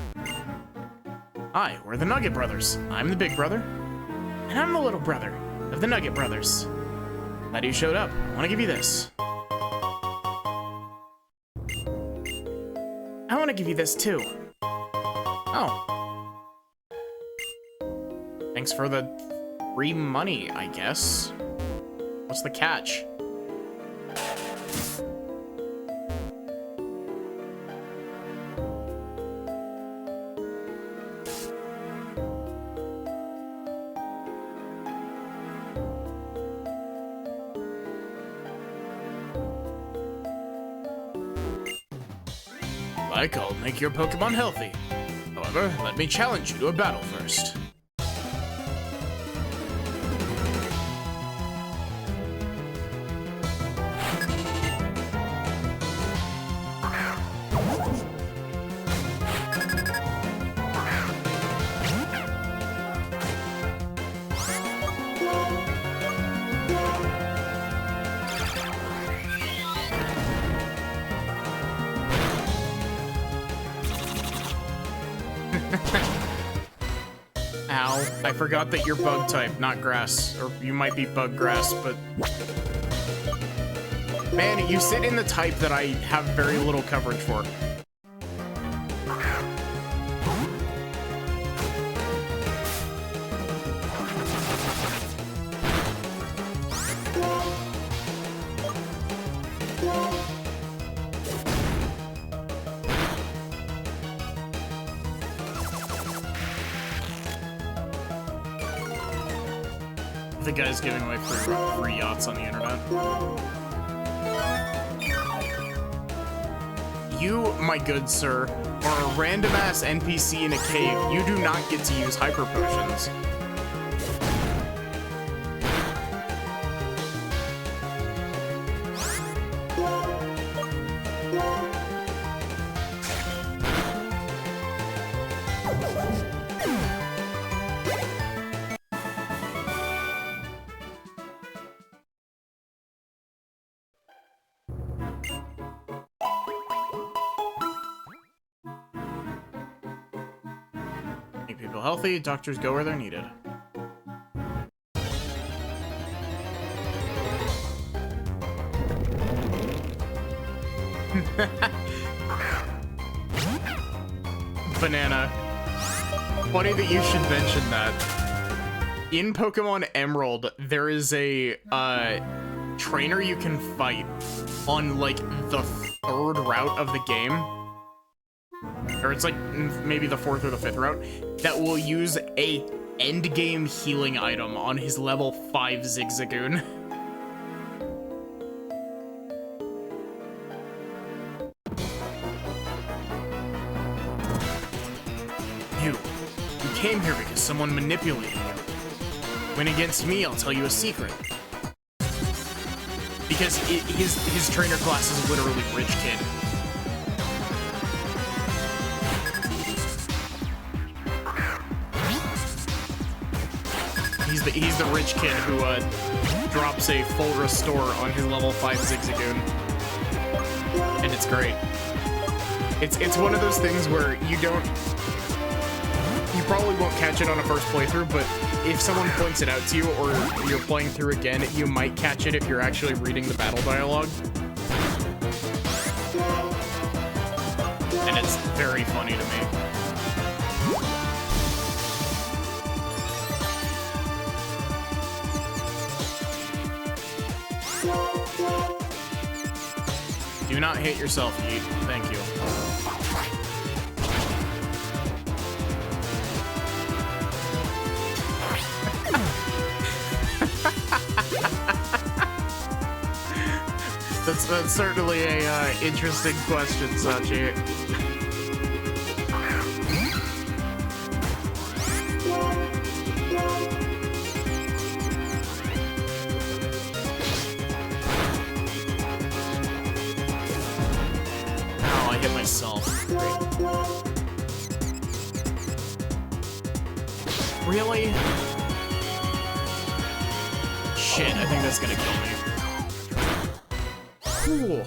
hi, we're the Nugget Brothers. I'm the big brother. And I'm the little brother of the Nugget Brothers. Glad you showed up. I want to give you this. I want to give you this too. Oh. Thanks for the free money, I guess. What's the catch? Like, I'll make your Pokemon healthy. However, let me challenge you to a battle first. Ow. I forgot that you're bug type, not grass. Or you might be bug grass, but... Man, you sit in the type that I have very little coverage for. The guy's giving away free yachts on the internet. You, my good sir, are a random-ass NPC in a cave. You do not get to use hyper potions. Make people healthy, doctors go where they're needed. Banana. Funny that you should mention that. In Pokemon Emerald, there is a trainer you can fight on like the third route of the game. Or it's like maybe the fourth or the fifth route, that will use a endgame healing item on his level 5 Zigzagoon. You came here because someone manipulated you. When against me, I'll tell you a secret. Because his trainer class is literally Rich Kid. He's the rich kid who drops a full restore on his level 5 Zigzagoon. And it's great. It's one of those things where you probably won't catch it on a first playthrough, but if someone points it out to you or you're playing through again, you might catch it if you're actually reading the battle dialogue. And it's very funny to me. Do not hate yourself, Yeet. Thank you. That's certainly a interesting question, Sachi. Really? Shit, I think that's gonna kill me. Cool.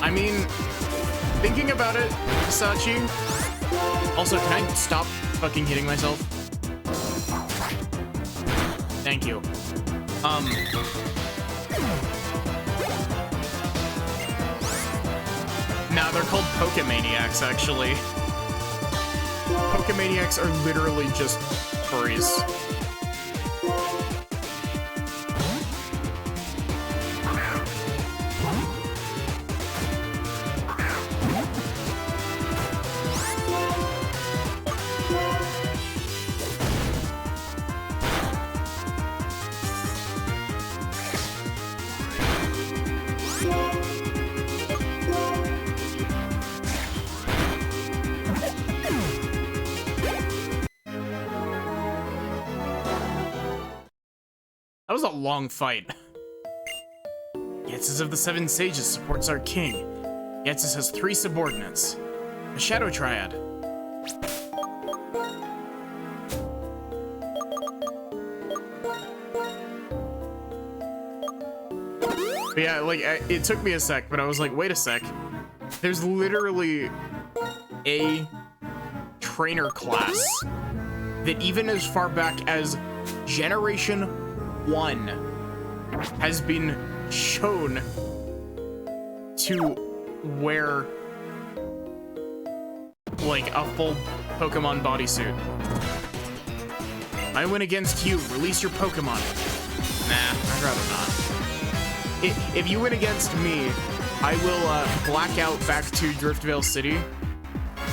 I mean, thinking about it, Sachi. Also, can I stop fucking hitting myself? Thank you. Nah, they're called Pokemaniacs, actually. Pokemaniacs are literally just furries. That was a long fight. Yetis of the Seven Sages supports our king. Yetis has 3 subordinates. The Shadow Triad. But yeah, like, it took me a sec, but I was like, wait a sec. There's literally a trainer class that even as far back as Generation 1 has been shown to wear like a full Pokemon bodysuit. I win against you. Release your Pokemon. Nah, I'd rather not. If you win against me, I will black out back to Driftvale City.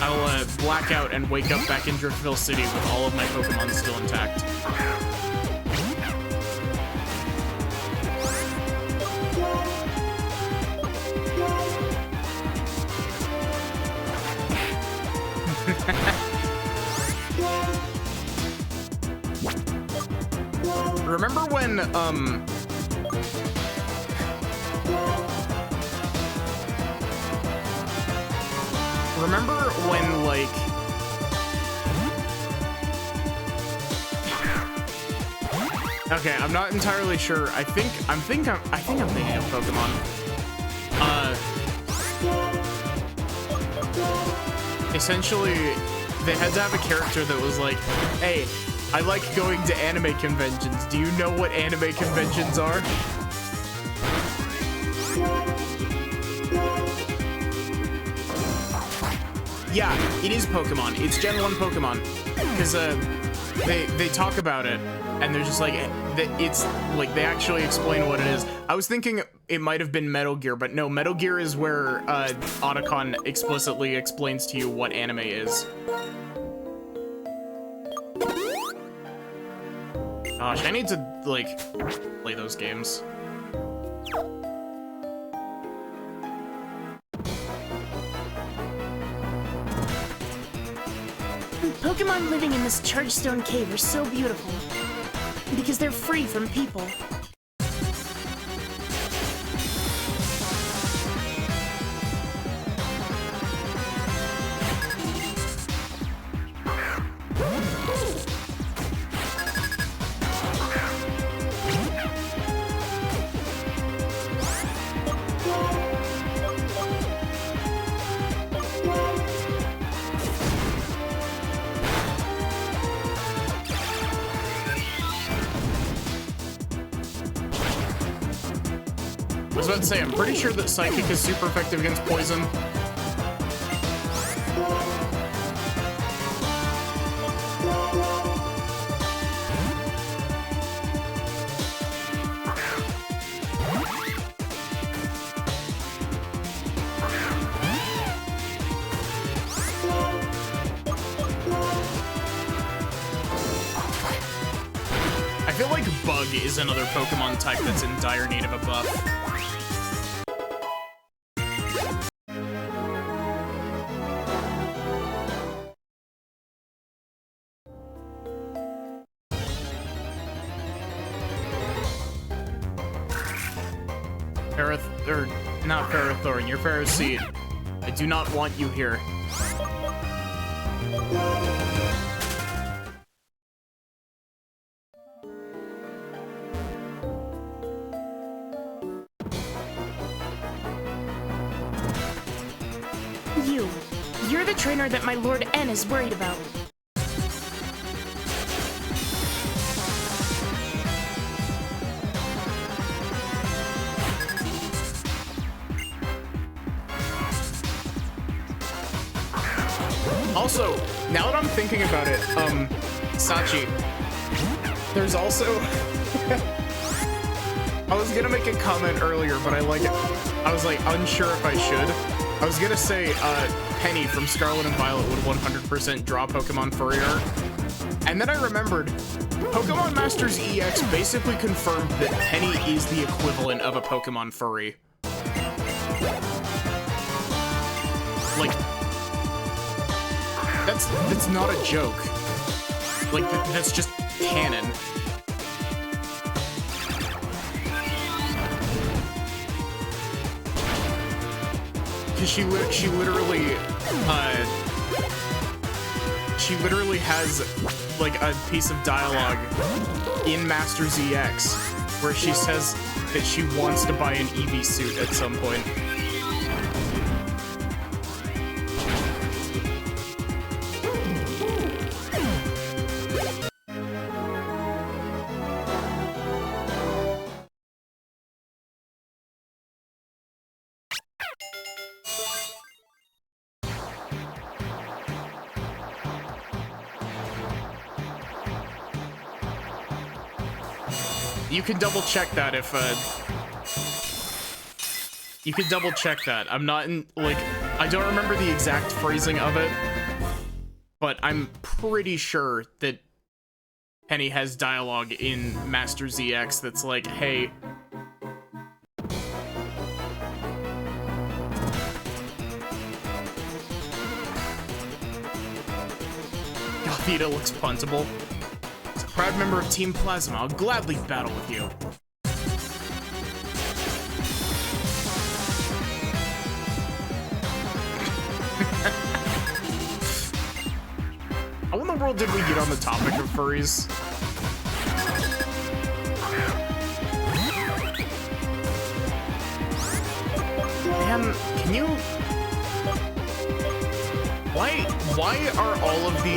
I'll black out and wake up back in Driftvale City with all of my Pokemon still intact. Remember when, like, okay, I'm not entirely sure. I think I'm thinking of Pokemon. Essentially, they had to have a character that was like, hey, I like going to anime conventions. Do you know what anime conventions are? Yeah, it is Pokemon. It's Gen 1 Pokemon. Because they talk about it, and they're just like, it's like, they actually explain what it is. I was thinking it might have been Metal Gear, but no, Metal Gear is where Otacon explicitly explains to you what anime is. Gosh, I need to, like, play those games. Pokemon living in this Chargestone Cave are so beautiful. Because they're free from people. I was about to say, I'm pretty sure that Psychic is super effective against poison. I feel like Bug is another Pokemon type that's in dire need of a buff. Not Ferrothorn, you're Ferroseed. I do not want you here. You're the trainer that my Lord N is worried about. Also, now that I'm thinking about it, Sachi, there's also... I was gonna make a comment earlier, but I was like unsure if I should. I was gonna say, Penny from Scarlet and Violet would 100% draw Pokemon Furrier. And then I remembered, Pokemon Masters EX basically confirmed that Penny is the equivalent of a Pokemon Furry. Like, that's not a joke. Like, that's just canon. because she literally has like a piece of dialogue in Master ZX where she says that she wants to buy an Eevee suit at some point. You can double check that if, you can double check that. I'm not in, like, I don't remember the exact phrasing of it, but I'm pretty sure that Penny has dialogue in Master ZX that's like, hey, Gothita looks puntable. Proud member of Team Plasma, I'll gladly battle with you. How in the world did we get on the topic of furries? Man, can you... Why are all of the,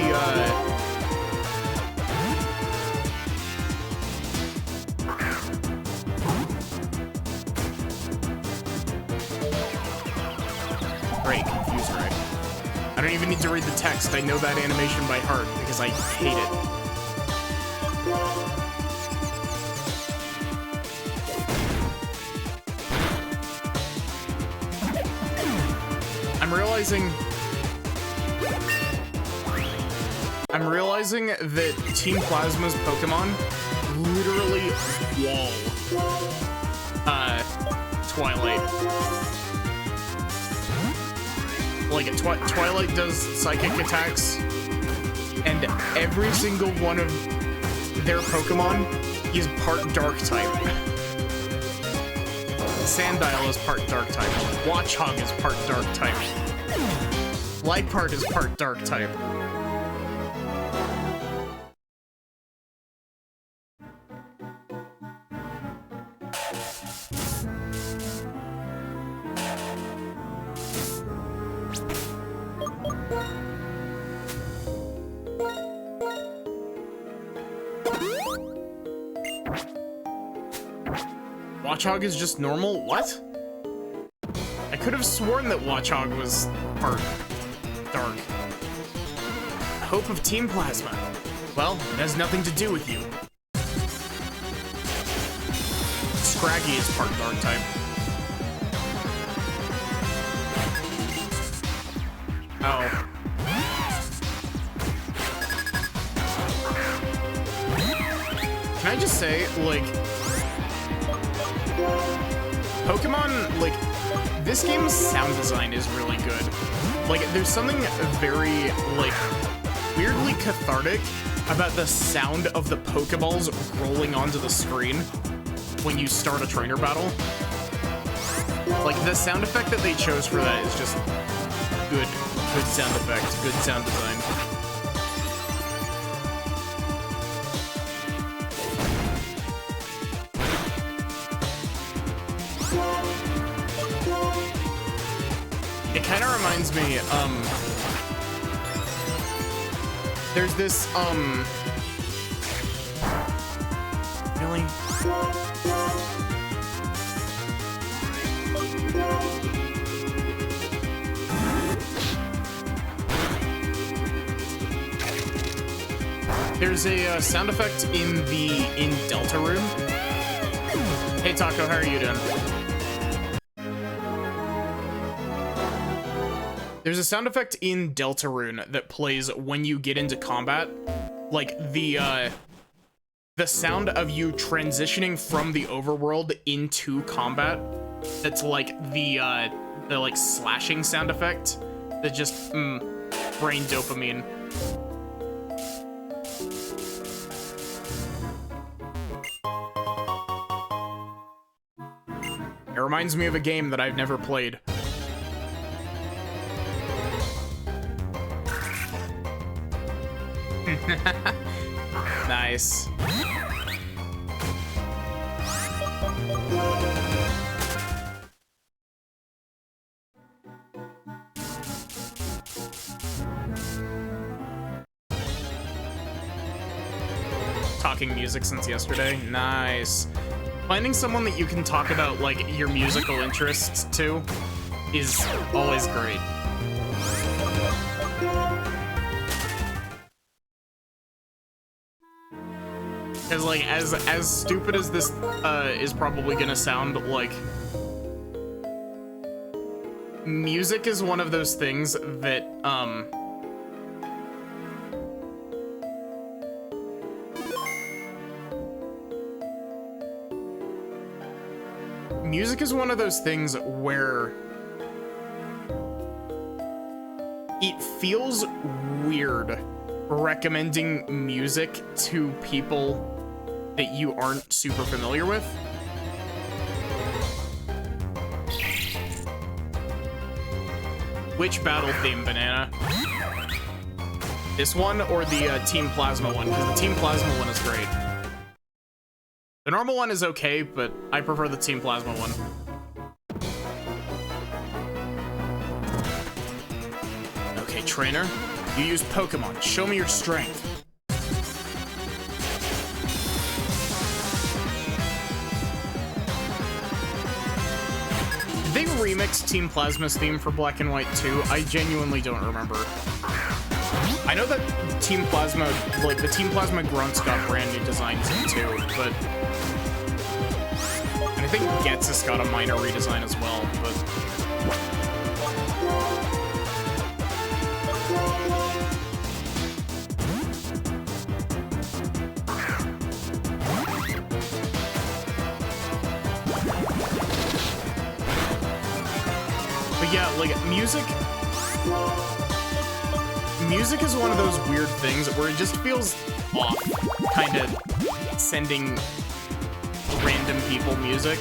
Great, confused Ray. I don't even need to read the text. I know that animation by heart because I hate it. I'm realizing that Team Plasma's Pokemon literally wall Twilight. Like, Twilight does psychic attacks, and every single one of their Pokemon is part Dark type. Sandile is part Dark type. Watchog is part Dark type. Liepard is part Dark type. Watchog is just normal? What? I could have sworn that Watchog was part Dark. Hope of Team Plasma. Well, it has nothing to do with you. Scraggy is part Dark type. Oh. Can I just say, like, Pokemon, like, this game's sound design is really good. Like, there's something very, like, weirdly cathartic about the sound of the Pokeballs rolling onto the screen when you start a trainer battle. Like, the sound effect that they chose for that is just good. Good sound effect, good sound design. It kind of reminds me, there's this, really? There's a sound effect in Deltarune. Hey Taco, how are you doing? There's a sound effect in Deltarune that plays when you get into combat, like the sound of you transitioning from the overworld into combat. That's like the like slashing sound effect that just brain dopamine. It reminds me of a game that I've never played. Nice. Talking music since yesterday. Nice. Finding someone that you can talk about, like, your musical interests to is always great. Because, like, as stupid as this is probably gonna sound, like, music is one of those things that, music is one of those things where it feels weird recommending music to people that you aren't super familiar with. Which battle theme, Banana? This one or the Team Plasma one? Because the Team Plasma one is great. The normal one is okay, but I prefer the Team Plasma one. Okay, trainer. You use Pokemon. Show me your strength. Did they remix Team Plasma's theme for Black and White 2? I genuinely don't remember. I know that Team Plasma, like, the Team Plasma grunts got brand new designs in 2, but... And I think Ghetsis got a minor redesign as well, but... But yeah, like, music is one of those weird things where it just feels off, kind of sending random people music.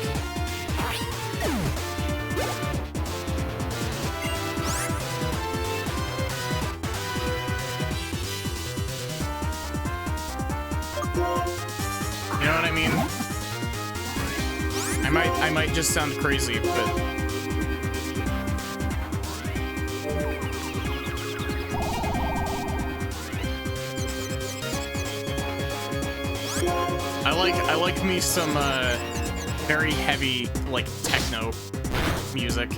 You know what I mean? I might just sound crazy, but I like me some very heavy, like, techno music.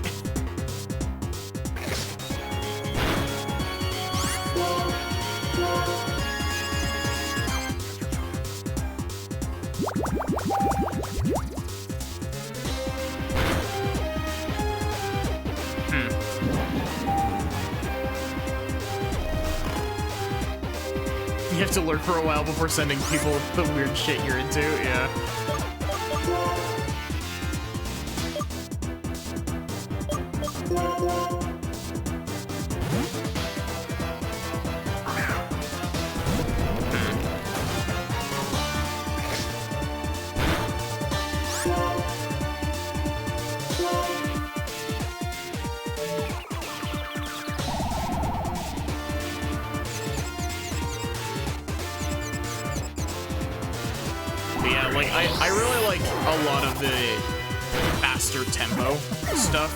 You have to lurk for a while before sending people the weird shit you're into, yeah. I really like a lot of the faster tempo stuff.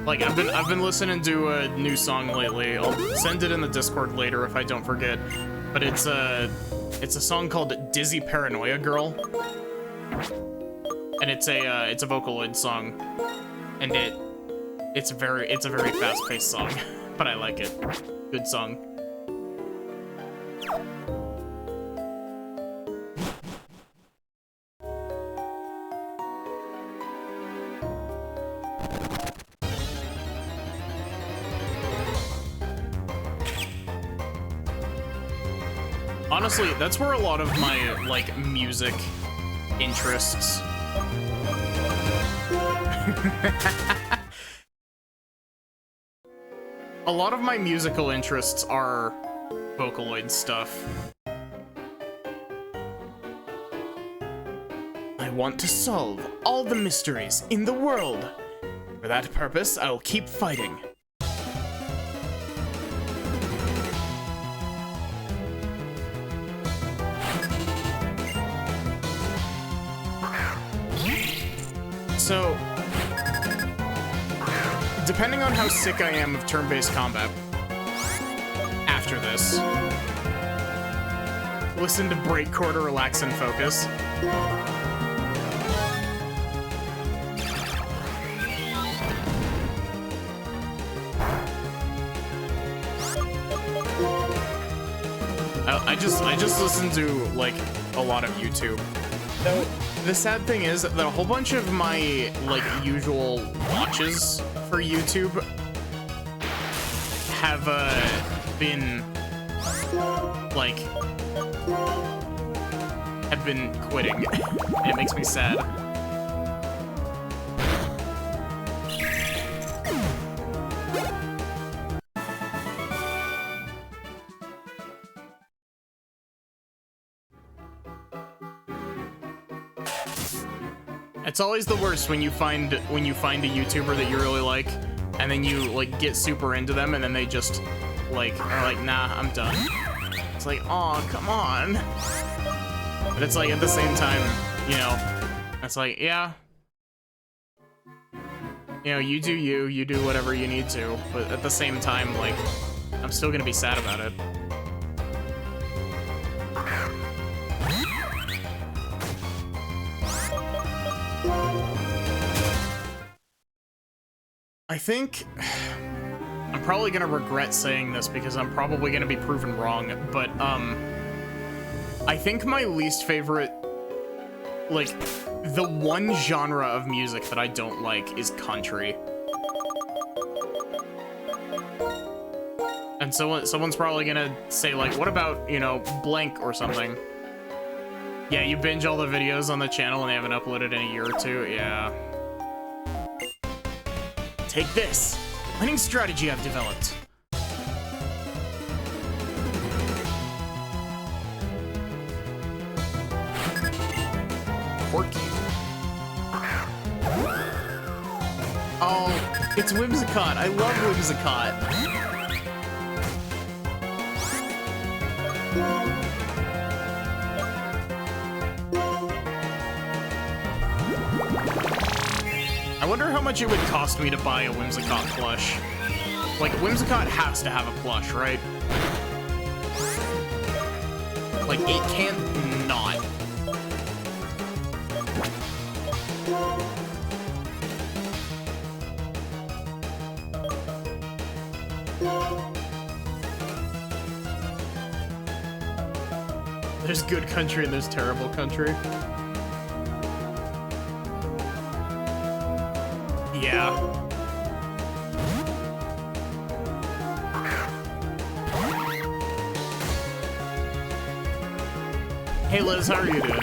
Like, I've been listening to a new song lately. I'll send it in the Discord later if I don't forget. But it's a song called Dizzy Paranoia Girl. And it's a Vocaloid song. And it's a very fast-paced song, but I like it. Good song. Honestly, that's where a lot of my, like, music interests. a lot of my musical interests are Vocaloid stuff. I want to solve all the mysteries in the world. For that purpose, I will keep fighting. So, depending on how sick I am of turn-based combat, after this, listen to Breakcore to relax and focus. I just listen to, like, a lot of YouTube. So, the sad thing is that a whole bunch of my, like, usual watches for YouTube have, been, like, have been quitting. It makes me sad. It's always the worst when you find a YouTuber that you really like, and then you like get super into them, and then they just like are like, nah, I'm done. It's like, oh, come on. But it's like at the same time, you know, it's like, yeah, you know, you do whatever you need to, but at the same time, like, I'm still gonna be sad about it. I think I'm probably gonna regret saying this because I'm probably gonna be proven wrong, but I think my least favorite, like, the one genre of music that I don't like is country. And someone's probably gonna say, like, what about, you know, blank or something? Yeah, you binge all the videos on the channel and they haven't uploaded in a year or two? Yeah. Take this! The winning strategy I've developed. Porky. Oh, it's Whimsicott. I love Whimsicott. I wonder how much it would cost me to buy a Whimsicott plush. Like, Whimsicott has to have a plush, right? Like, it can't not. There's good country and there's terrible country. Yeah. Hey Liz, how are you doing?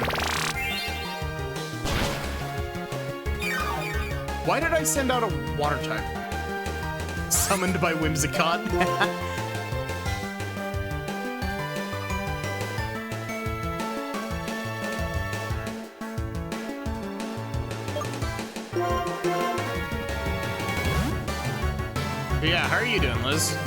Why did I send out a water type? Summoned by Whimsicott? Yeah, how are you doing, Liz?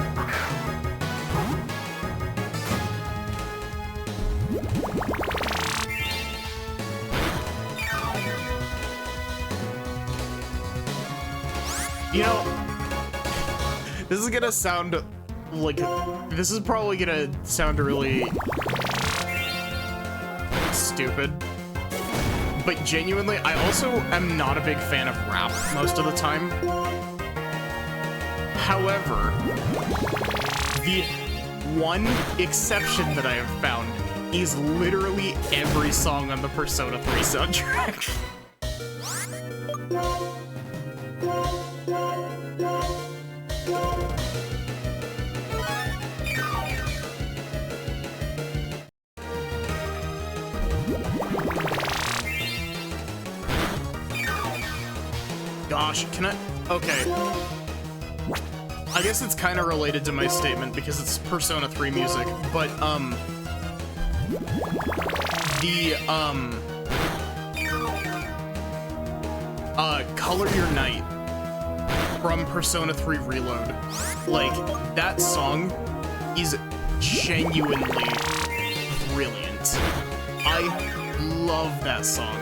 You know, this is gonna sound like, this is probably gonna sound really stupid, but genuinely, I also am not a big fan of rap most of the time. However, the one exception that I have found is literally every song on the Persona 3 soundtrack. Gosh, can I? Okay. I guess it's kind of related to my statement because it's Persona 3 music, but, Color Your Night from Persona 3 Reload. Like, that song is genuinely brilliant. I love that song.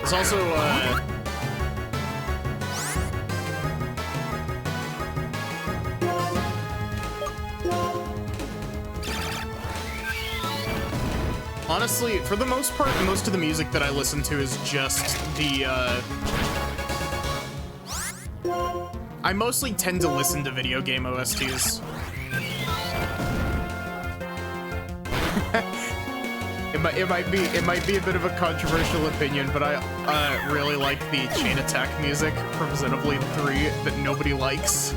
It's also, honestly, for the most part, most of the music that I listen to is just the, I mostly tend to listen to video game OSTs. It might be a bit of a controversial opinion, but I really like the Chain Attack music from Xenoblade 3 that nobody likes.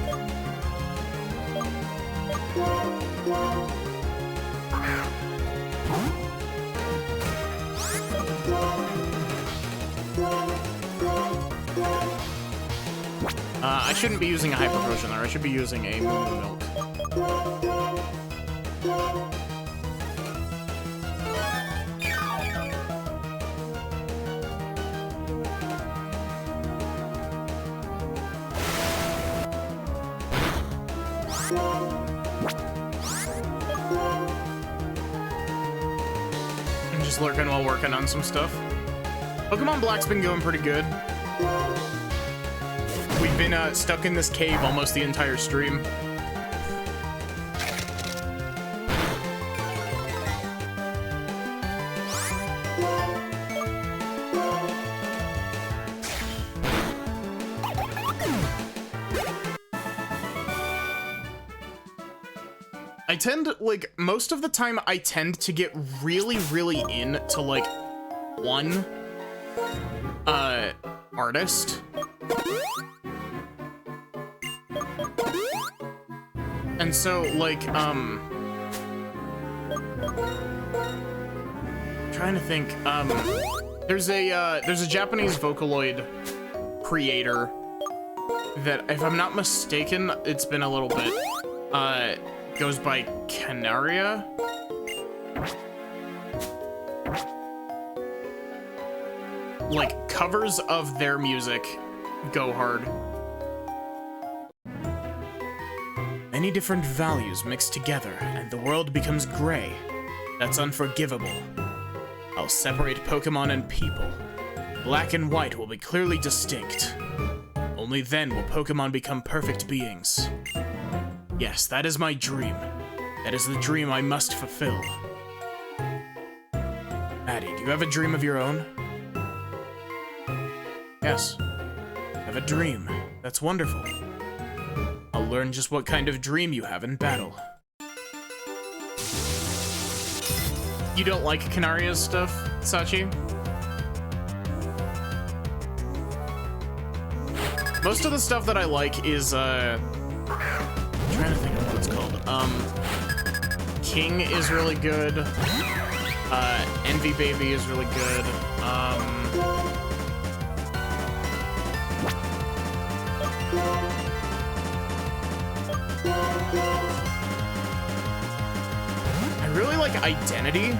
I shouldn't be using a Hyper Potion there. I should be using a Moo Milk. I'm just lurking while working on some stuff. Pokemon Black's been going pretty good. We've been stuck in this cave almost the entire stream. I tend, like, most of the time I tend to get really, really into, like, one, artist. And so, like, trying to think, there's a Japanese Vocaloid creator that, if I'm not mistaken, it's been a little bit, goes by Canaria. Like, covers of their music go hard. Many different values mixed together, and the world becomes gray. That's unforgivable. I'll separate Pokemon and people. Black and white will be clearly distinct. Only then will Pokemon become perfect beings. Yes, that is my dream. That is the dream I must fulfill. Maddie, do you have a dream of your own? Yes. I have a dream. That's wonderful. I'll learn just what kind of dream you have in battle. You don't like Canaria's stuff, Sachi? Most of the stuff that I like is, I'm trying to think of what it's called. King is really good. Envy Baby is really good. I really like Identity.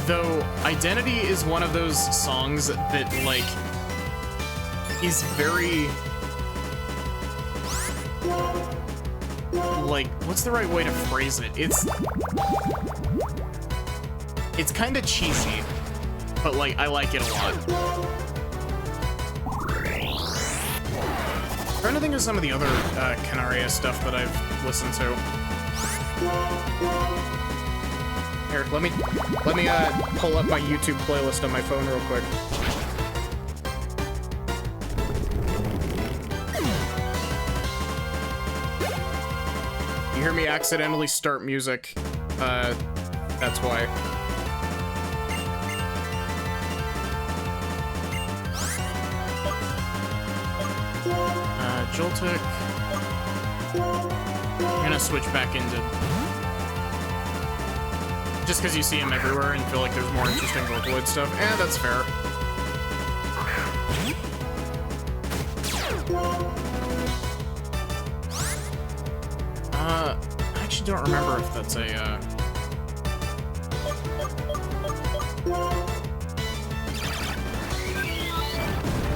Though, Identity is one of those songs that, like, is very... like, what's the right way to phrase it? It's kind of cheesy, but, like, I like it a lot. I'm trying to think of some of the other Canaria stuff that I've listened to. Here, let me pull up my YouTube playlist on my phone real quick. You hear me accidentally start music, that's why. Joltik. I'm gonna switch back into... Just because you see him everywhere and feel like there's more interesting Vocaloid stuff. That's fair. I actually don't remember if that's a,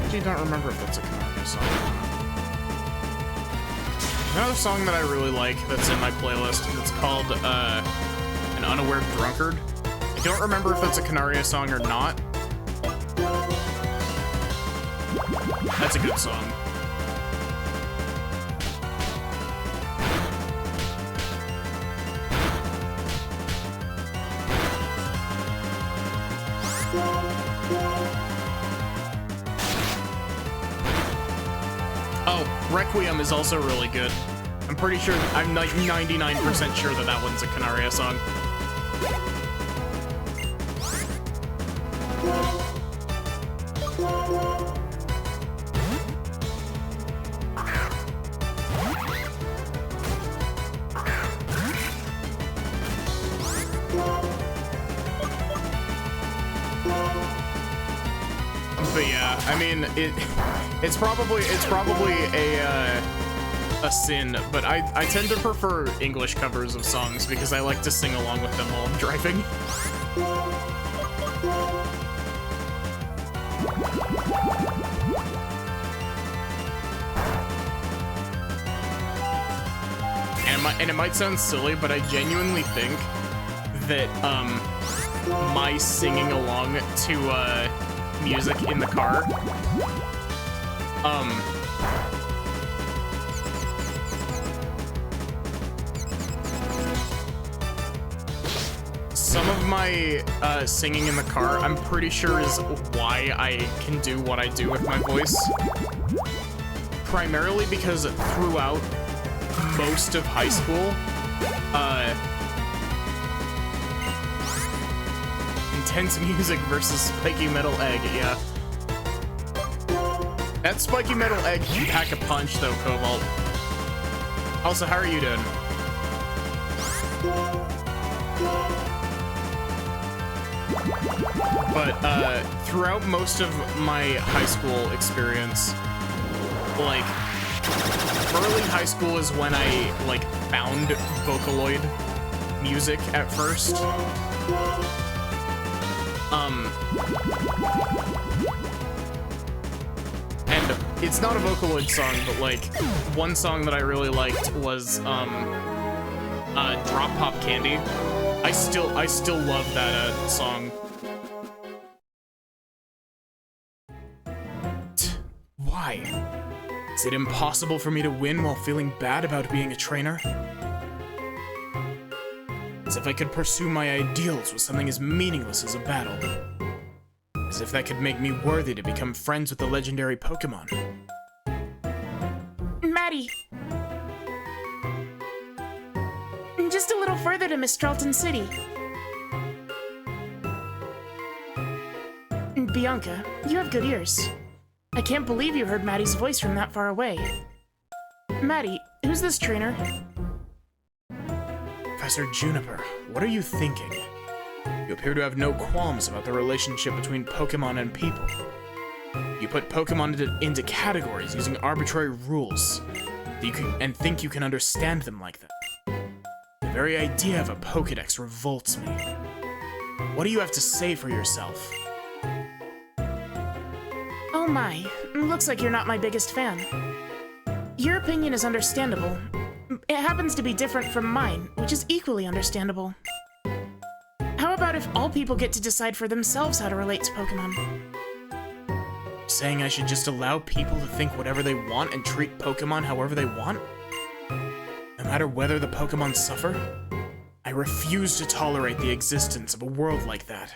I don't remember if that's a Kanaria song. Another song that I really like that's in my playlist, it's called, An Unaware Drunkard. I don't remember if that's a Kanaria song or not. That's a good song. Oh, Requiem is also really good. I'm pretty sure, I'm like 99% sure that that one's a Kanaria song. But yeah, I mean, it's probably a sin, but I tend to prefer English covers of songs because I like to sing along with them while I'm driving. And it might sound silly, but I genuinely think that my singing along to music in the car some of my singing in the car, I'm pretty sure is why I can do what I do with my voice. Primarily because throughout most of high school, intense music versus spiky metal egg, yeah. That spiky metal egg can pack a punch though, Cobalt. Also, how are you doing? But throughout most of my high school experience, like early high school is when I like found Vocaloid music at first. And it's not a Vocaloid song, but like one song that I really liked was Drop Pop Candy. I still love that song. Why? Is it impossible for me to win while feeling bad about being a trainer? As if I could pursue my ideals with something as meaningless as a battle. As if that could make me worthy to become friends with the legendary Pokemon. Maddie! Just a little further to Mistralton City. Bianca, you have good ears. I can't believe you heard Maddie's voice from that far away. Maddie, who's this trainer? Professor Juniper, what are you thinking? You appear to have no qualms about the relationship between Pokemon and people. You put Pokemon into categories using arbitrary rules, and think you can understand them like that. The very idea of a Pokédex revolts me. What do you have to say for yourself? Oh my, looks like you're not my biggest fan. Your opinion is understandable. It happens to be different from mine, which is equally understandable. How about if all people get to decide for themselves how to relate to Pokemon? Saying I should just allow people to think whatever they want and treat Pokemon however they want? No matter whether the Pokemon suffer? I refuse to tolerate the existence of a world like that.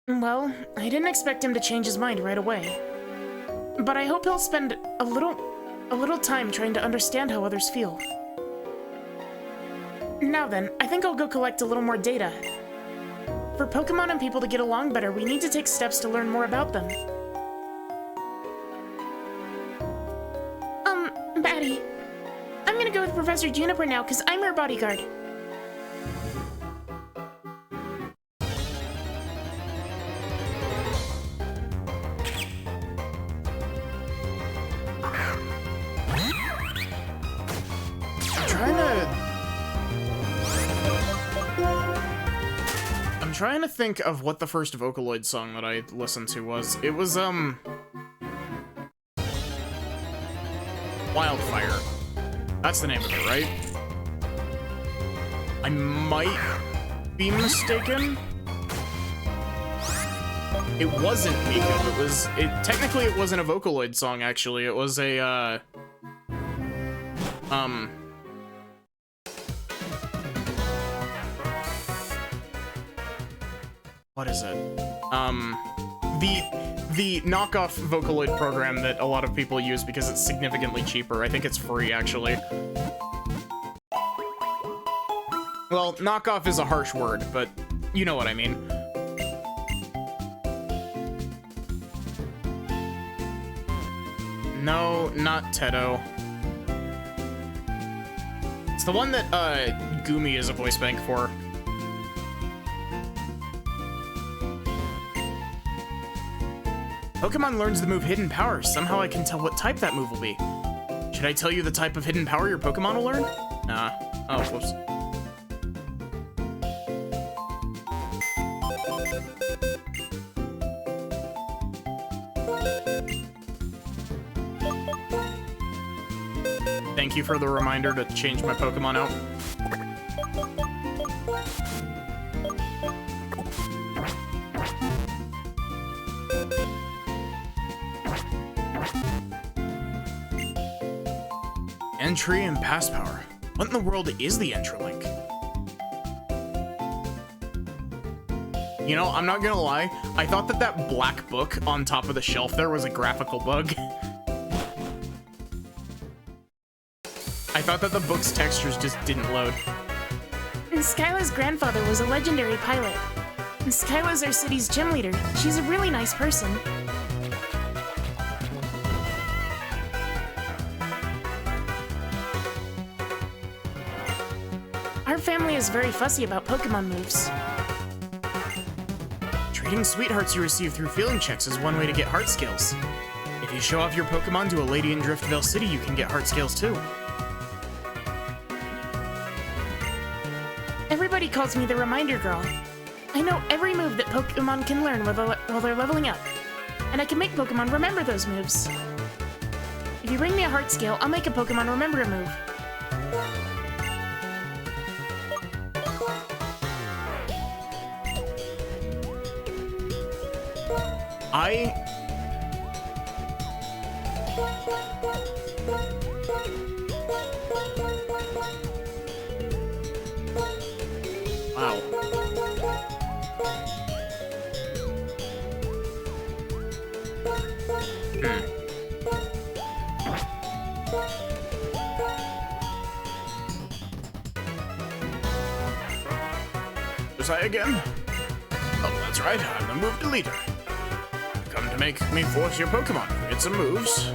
Well, I didn't expect him to change his mind right away. But I hope he'll spend a little time trying to understand how others feel. Now then, I think I'll go collect a little more data. For Pokemon and people to get along better, we need to take steps to learn more about them. Batty, I'm gonna go with Professor Juniper now, because I'm her bodyguard. I'm trying to think of what the first Vocaloid song that I listened to was. It was, Wildfire. That's the name of it, right? I might be mistaken. It wasn't Miku. Technically it wasn't a Vocaloid song, actually. It was a, what is it? The knockoff Vocaloid program that a lot of people use because it's significantly cheaper. I think it's free, actually. Well, knockoff is a harsh word, but you know what I mean. No, not Tedo. It's the one that, Gumi is a voice bank for. Pokemon learns the move Hidden Power. Somehow I can tell what type that move will be. Should I tell you the type of Hidden Power your Pokemon will learn? Nah. Oh, whoops. Thank you for the reminder to change my Pokemon out. Entry and Pass Power. What in the world is the Entralink? You know, I'm not gonna lie, I thought that black book on top of the shelf there was a graphical bug. I thought that the book's textures just didn't load. And Skyla's grandfather was a legendary pilot. And Skyla's our city's gym leader. She's a really nice person. Our family is very fussy about Pokemon moves. Trading sweethearts you receive through feeling checks is one way to get heart skills. If you show off your Pokemon to a lady in Driftvale City, you can get heart scales too. Everybody calls me the Reminder Girl. I know every move that Pokemon can learn while they're leveling up, and I can make Pokemon remember those moves. If you bring me a heart scale, I'll make a Pokemon remember a move. Wow. Was I again? Oh, that's right, I'm the move deleter. Come to make me force your Pokemon to create some moves.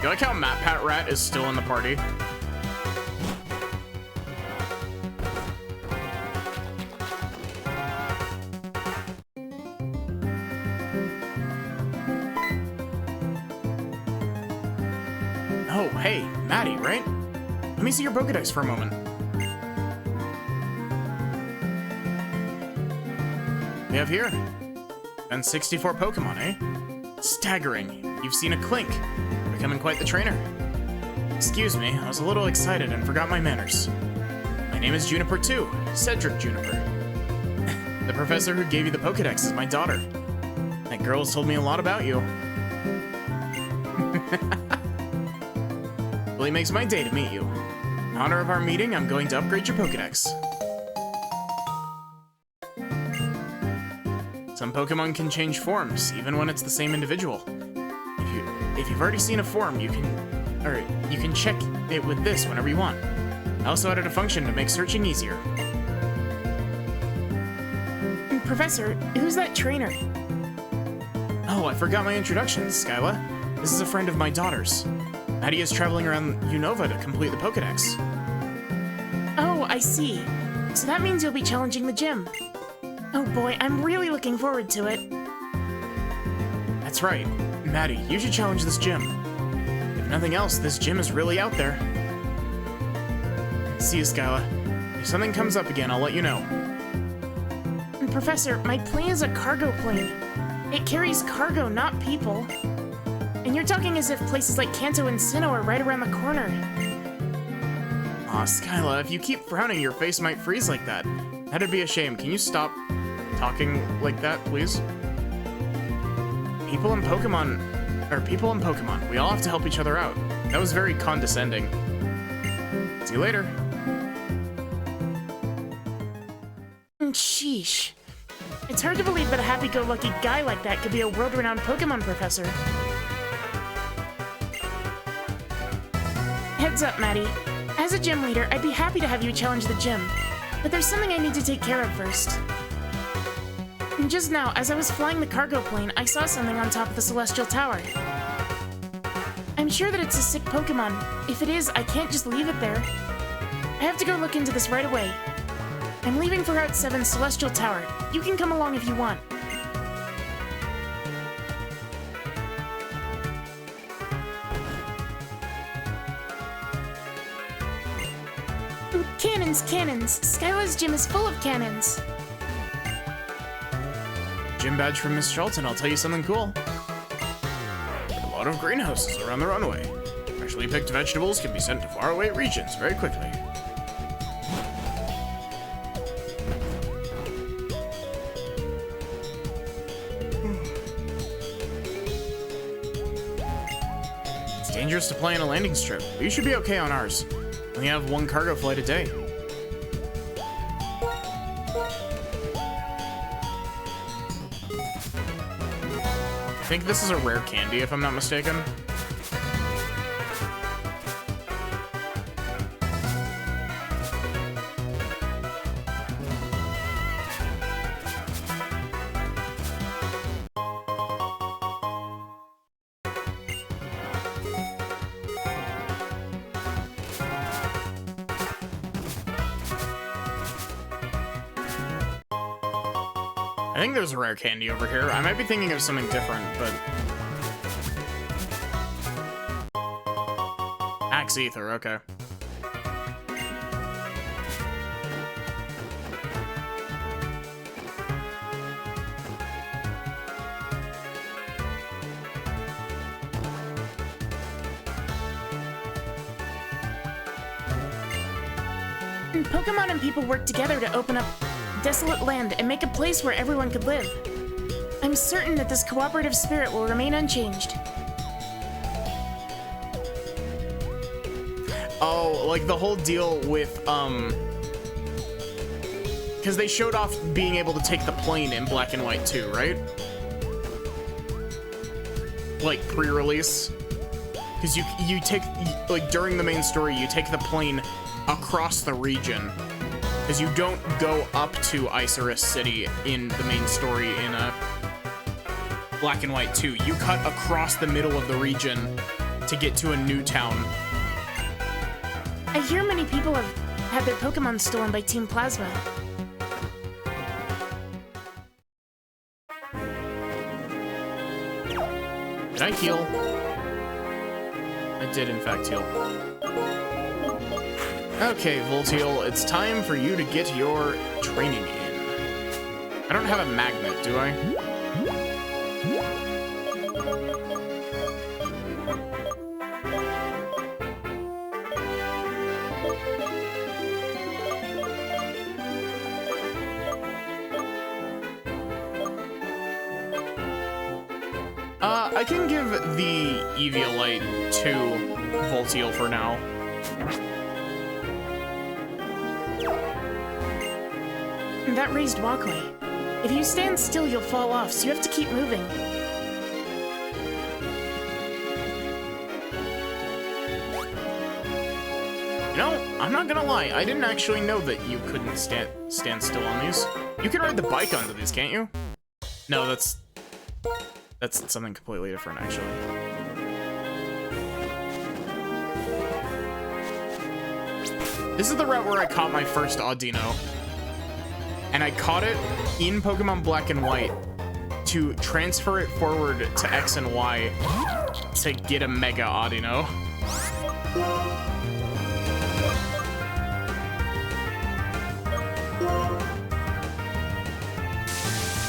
You like how MatPat Rat is still in the party? Oh, hey, Maddie, right? Let me see your Pokedex for a moment. We have here. And 64 Pokemon, eh? Staggering. You've seen a Clink. Becoming quite the trainer. Excuse me, I was a little excited and forgot my manners. My name is Juniper 2, Cedric Juniper. The professor who gave you the Pokedex is my daughter. That girl has told me a lot about you. Really makes my day to meet you. In honor of our meeting, I'm going to upgrade your Pokedex. Some Pokemon can change forms, even when it's the same individual. If you've already seen a form, you can check it with this whenever you want. I also added a function to make searching easier. Professor, who's that trainer? Oh, I forgot my introduction, Skyla. This is a friend of my daughter's. Maddie is traveling around Unova to complete the Pokedex. Oh, I see. So that means you'll be challenging the gym. Oh boy, I'm really looking forward to it. That's right. Maddie, you should challenge this gym. If nothing else, this gym is really out there. See you, Skyla. If something comes up again, I'll let you know. Professor, my plane is a cargo plane. It carries cargo, not people. And you're talking as if places like Kanto and Sinnoh are right around the corner. Aw, Skyla, if you keep frowning, your face might freeze like that. That'd be a shame. Can you stop talking like that, please? People in Pokemon, we all have to help each other out. That was very condescending. See you later. Sheesh. It's hard to believe that a happy-go-lucky guy like that could be a world-renowned Pokemon professor. Heads up, Maddie. As a gym leader, I'd be happy to have you challenge the gym, but there's something I need to take care of first. And just now, as I was flying the cargo plane, I saw something on top of the Celestial Tower. I'm sure that it's a sick Pokemon. If it is, I can't just leave it there. I have to go look into this right away. I'm leaving for Route 7's Celestial Tower. You can come along if you want. Ooh, cannons, cannons! Skyla's gym is full of cannons! Gym badge from Miss Charlton, I'll tell you something cool. A lot of greenhouses around the runway. Freshly picked vegetables can be sent to faraway regions very quickly. Dangerous to play on a landing strip, but you should be okay on ours. We only have one cargo flight a day. I think this is a rare candy, if I'm not mistaken. I think there's a rare candy over here. I might be thinking of something different, but... Axe Ether, okay. Pokemon and people work together to open up desolate land and make a place where everyone could live. I'm certain that this cooperative spirit will remain unchanged. Oh, like the whole deal with, because they showed off being able to take the plane in Black and White too, right? Like pre-release. Because you take, like during the main story, you take the plane across the region. Because you don't go up to Isurus City in the main story in Black and White 2. You cut across the middle of the region to get to a new town. I hear many people have had their Pokemon stolen by Team Plasma. Did I heal? I did in fact heal. Okay, Volteal, it's time for you to get your training in. I don't have a magnet, do I? I can give the Eviolite to Volteal for now. That raised walkway. If you stand still, you'll fall off, so you have to keep moving. You know, I'm not gonna lie, I didn't actually know that you couldn't stand still on these. You can ride the bike onto these, can't you? No, that's something completely different, actually. This is the route where I caught my first Audino. And I caught it in Pokemon Black and White to transfer it forward to X and Y to get a Mega Audino.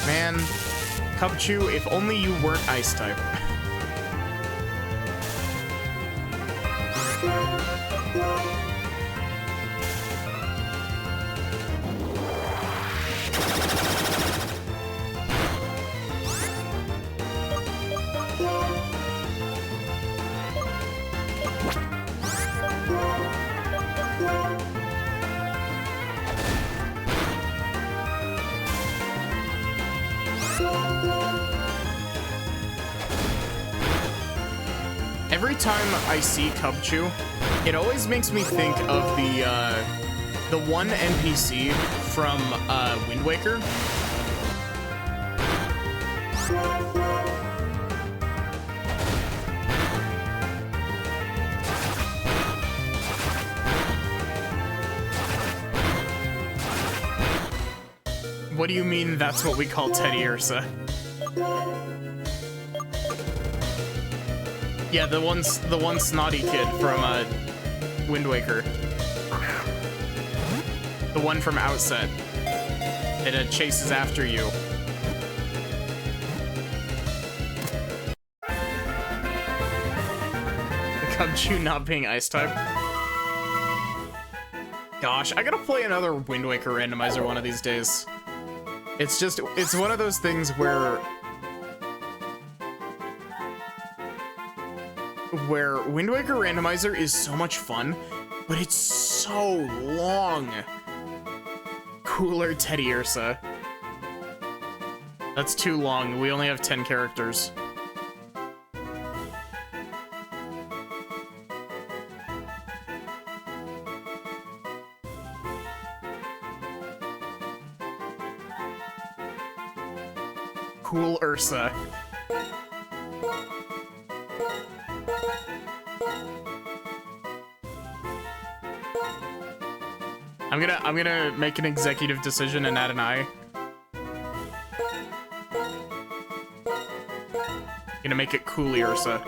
Man, Cubchoo, if only you weren't Ice-type. Every time I see Cubchoo, it always makes me think of the one NPC from Wind Waker. What do you mean that's what we call Teddiursa? Yeah, the one snotty kid from Wind Waker. The one from Outset. It chases after you. Cubchoo not being Ice-type. Gosh, I gotta play another Wind Waker randomizer one of these days. It's one of those things where Wind Waker randomizer is so much fun, but it's so long. Cooler Teddiursa. That's too long. We only have 10 characters. Cool Ursa. I'm gonna make an executive decision and add an I. Gonna make it Cooley Ursa.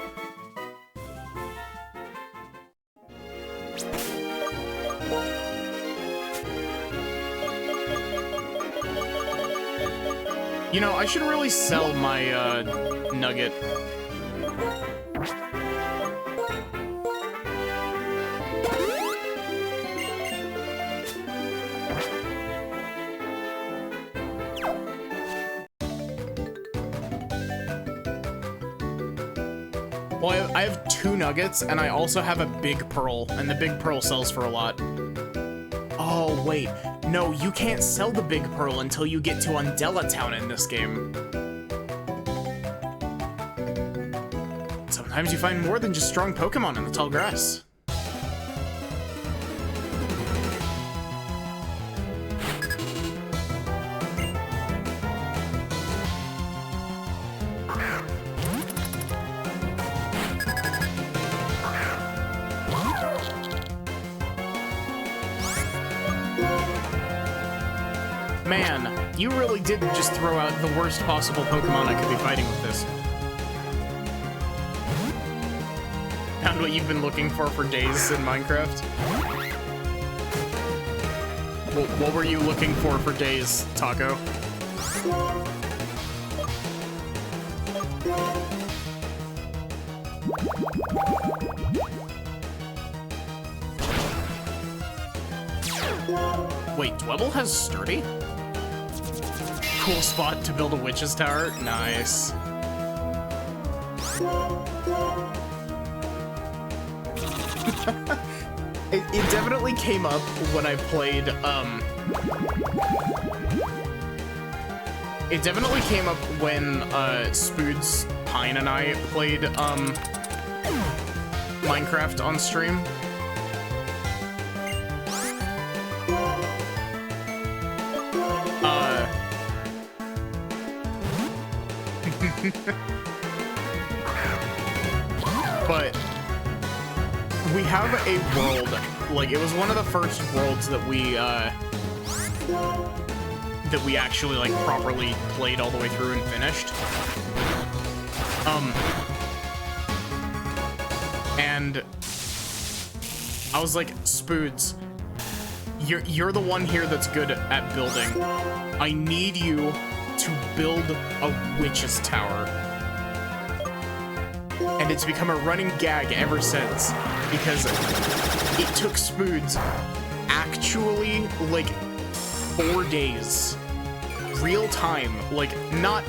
You know, I should really sell my nugget. Well, I have 2 nuggets, and I also have a big pearl, and the big pearl sells for a lot. Oh, wait. No, you can't sell the big pearl until you get to Undella Town in this game. Sometimes you find more than just strong Pokemon in the tall grass. Man, you really did just throw out the worst possible Pokemon I could be fighting with this. Found what you've been looking for days in Minecraft? What were you looking for days, Taco? Wait, Dwebble has Sturdy? Cool spot to build a witch's tower. Nice. It definitely came up when I played, It definitely came up when, Spoods, Pine, and I played, Minecraft on stream. But we have a world, like, it was one of the first worlds that we actually, like, properly played all the way through and finished. And I was like, Spoods, you're the one here that's good at building. I need you to build a witch's tower. And it's become a running gag ever since, because it took Spoods actually like 4 days, real time, like not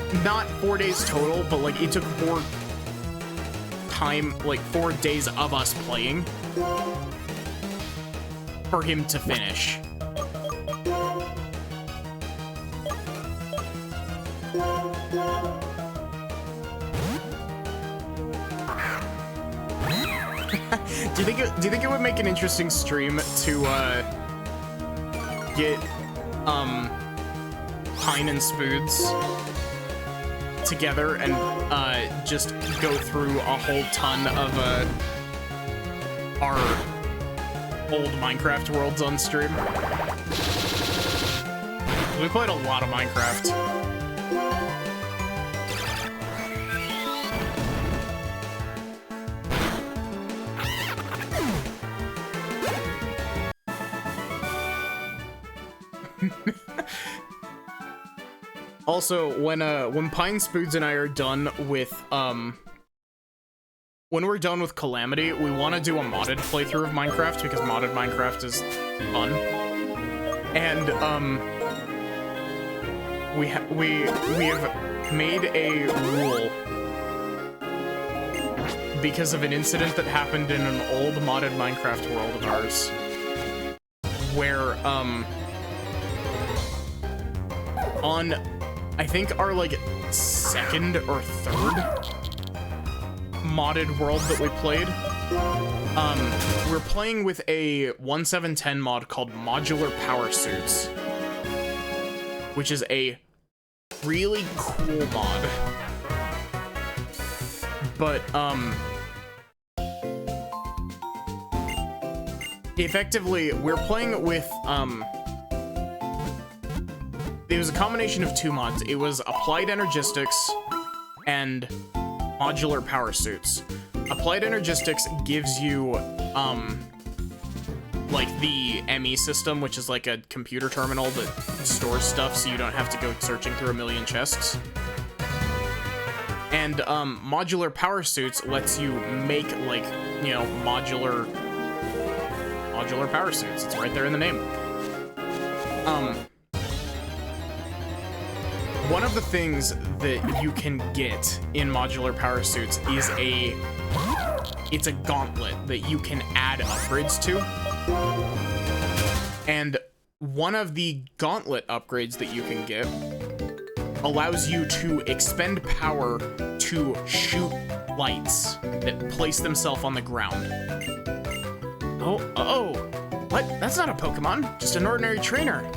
4 days total, but like it took 4 days of us playing for him to finish. Do you think it would make an interesting stream to get Pine and Spoods together and just go through a whole ton of our old Minecraft worlds on stream? We played a lot of Minecraft. Also, when Pine, Spoods, and I are done with when we're done with Calamity, we want to do a modded playthrough of Minecraft, because modded Minecraft is fun. And we have made a rule because of an incident that happened in an old modded Minecraft world of ours, where on I think our like second or third modded world that we played, we're playing with a 1710 mod called Modular Power Suits, which is a really cool mod. But effectively we're playing with it was a combination of 2 mods. It was Applied Energistics and Modular Power Suits. Applied Energistics gives you, like the ME system, which is like a computer terminal that stores stuff so you don't have to go searching through a million chests. And, Modular Power Suits lets you make, like, you know, modular power suits. It's right there in the name. One of the things that you can get in Modular Power Suits is it's a gauntlet that you can add upgrades to. And one of the gauntlet upgrades that you can get allows you to expend power to shoot lights that place themselves on the ground. Oh, what? That's not a Pokemon, just an ordinary trainer.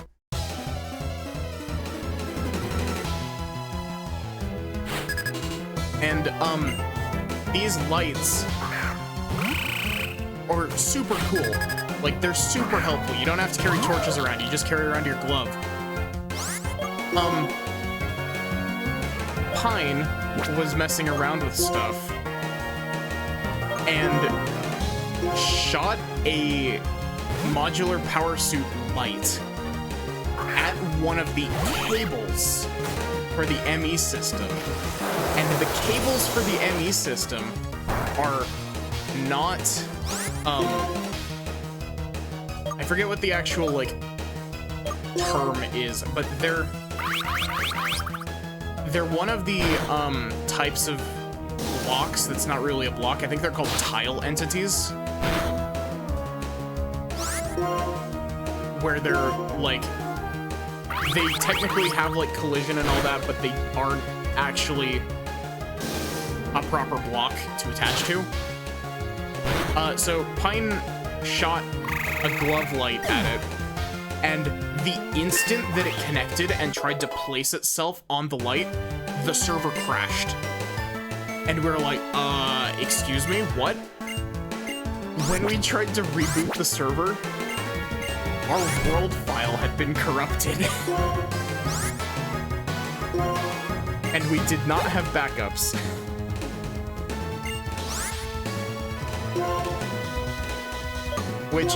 And, these lights are super cool. Like, they're super helpful. You don't have to carry torches around, you just carry around your glove. Pine was messing around with stuff and shot a Modular Power Suit light at one of the cables for the ME system. And the cables for the ME system are not, I forget what the actual, like, term is, but they're one of the, types of blocks that's not really a block. I think they're called tile entities. Where they're, like, they technically have, like, collision and all that, but they aren't actually a proper block to attach to. So Pine shot a glove light at it, and the instant that it connected and tried to place itself on the light, the server crashed. And we were like, excuse me, what? When we tried to reboot the server, our world file had been corrupted. And we did not have backups. Which,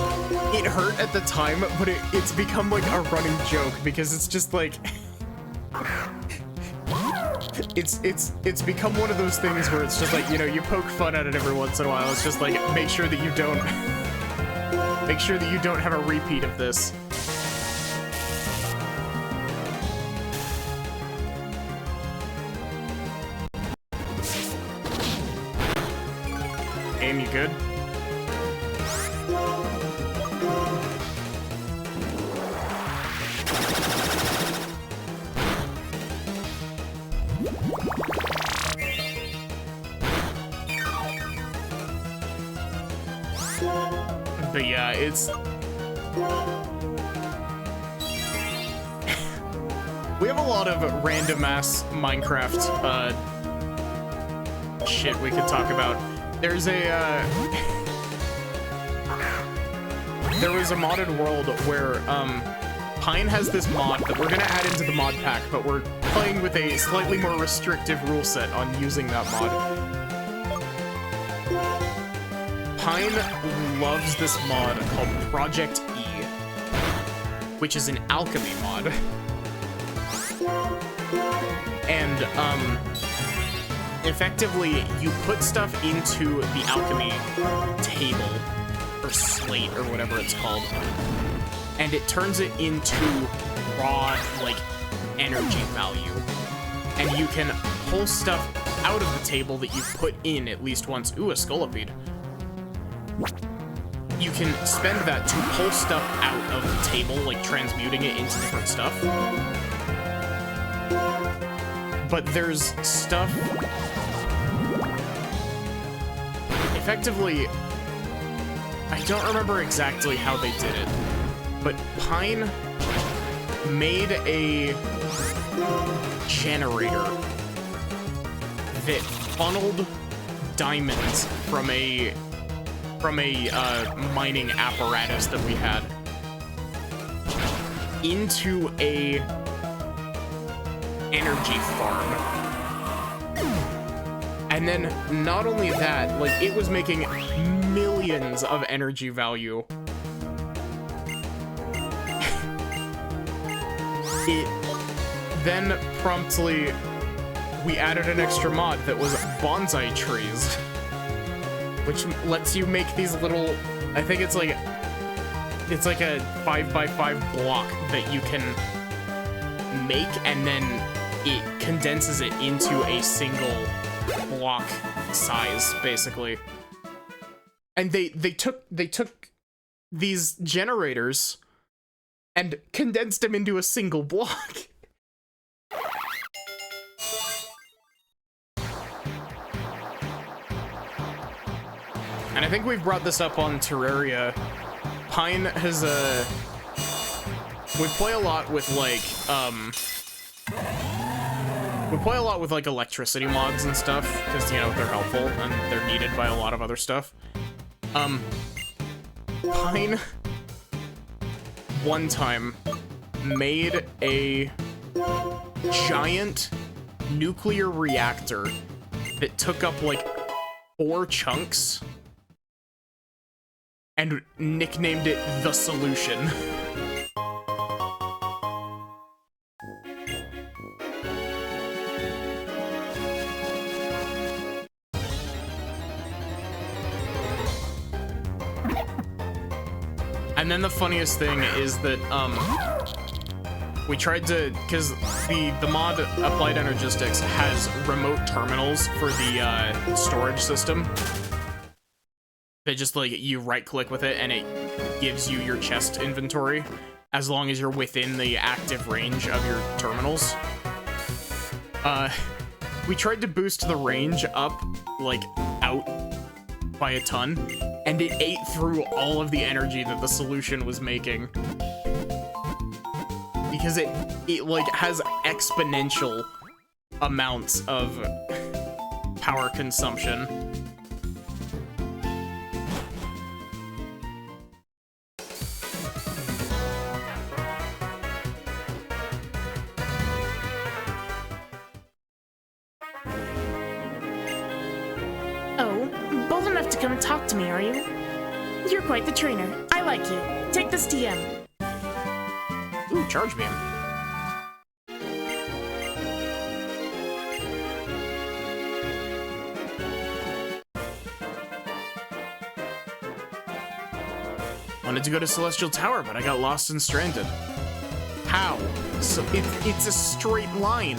it hurt at the time, but it's become like a running joke because it's just like... It's become one of those things where it's just like, you know, you poke fun at it every once in a while. It's just like, make sure that you don't have a repeat of this. Aim, you good? But yeah, it's... we have a lot of random-ass Minecraft, shit we could talk about. There's a, there was a modded world where, Pine has this mod that we're gonna add into the mod pack, but we're playing with a slightly more restrictive rule set on using that mod. Pine loves this mod called Project E, which is an alchemy mod. And, effectively, you put stuff into the alchemy table, or slate, or whatever it's called, and it turns it into raw, like, energy value. And you can pull stuff out of the table that you've put in at least once. Ooh, a Scolipede. You can spend that to pull stuff out of the table, like transmuting it into different stuff. But there's stuff... effectively, I don't remember exactly how they did it, but Pine made a generator that funneled diamonds from a mining apparatus that we had into a energy farm. And then not only that, like, it was making millions of energy value. It then promptly, we added an extra mod that was bonsai trees, which lets you make these little, I think it's like a 5x5 block that you can make, and then it condenses it into a single block size, basically. And they took these generators and condensed them into a single block. And I think we've brought this up on Terraria. Pine has we play a lot with like electricity mods and stuff, because, you know, they're helpful and they're needed by a lot of other stuff. Pine one time made a giant nuclear reactor that took up like 4 chunks and nicknamed it The Solution. And then the funniest thing is that, we tried to, because the mod Applied Energistics has remote terminals for the storage system. They just, like, you right-click with it and it gives you your chest inventory as long as you're within the active range of your terminals. We tried to boost the range up, like, out by a ton, and it ate through all of the energy that the Solution was making. Because it like, has exponential amounts of power consumption. Oh, bold enough to come talk to me, are you? You're quite the trainer. I like you. Take this TM. Ooh, charge beam. Wanted to go to Celestial Tower, but I got lost and stranded. How? So it's a straight line.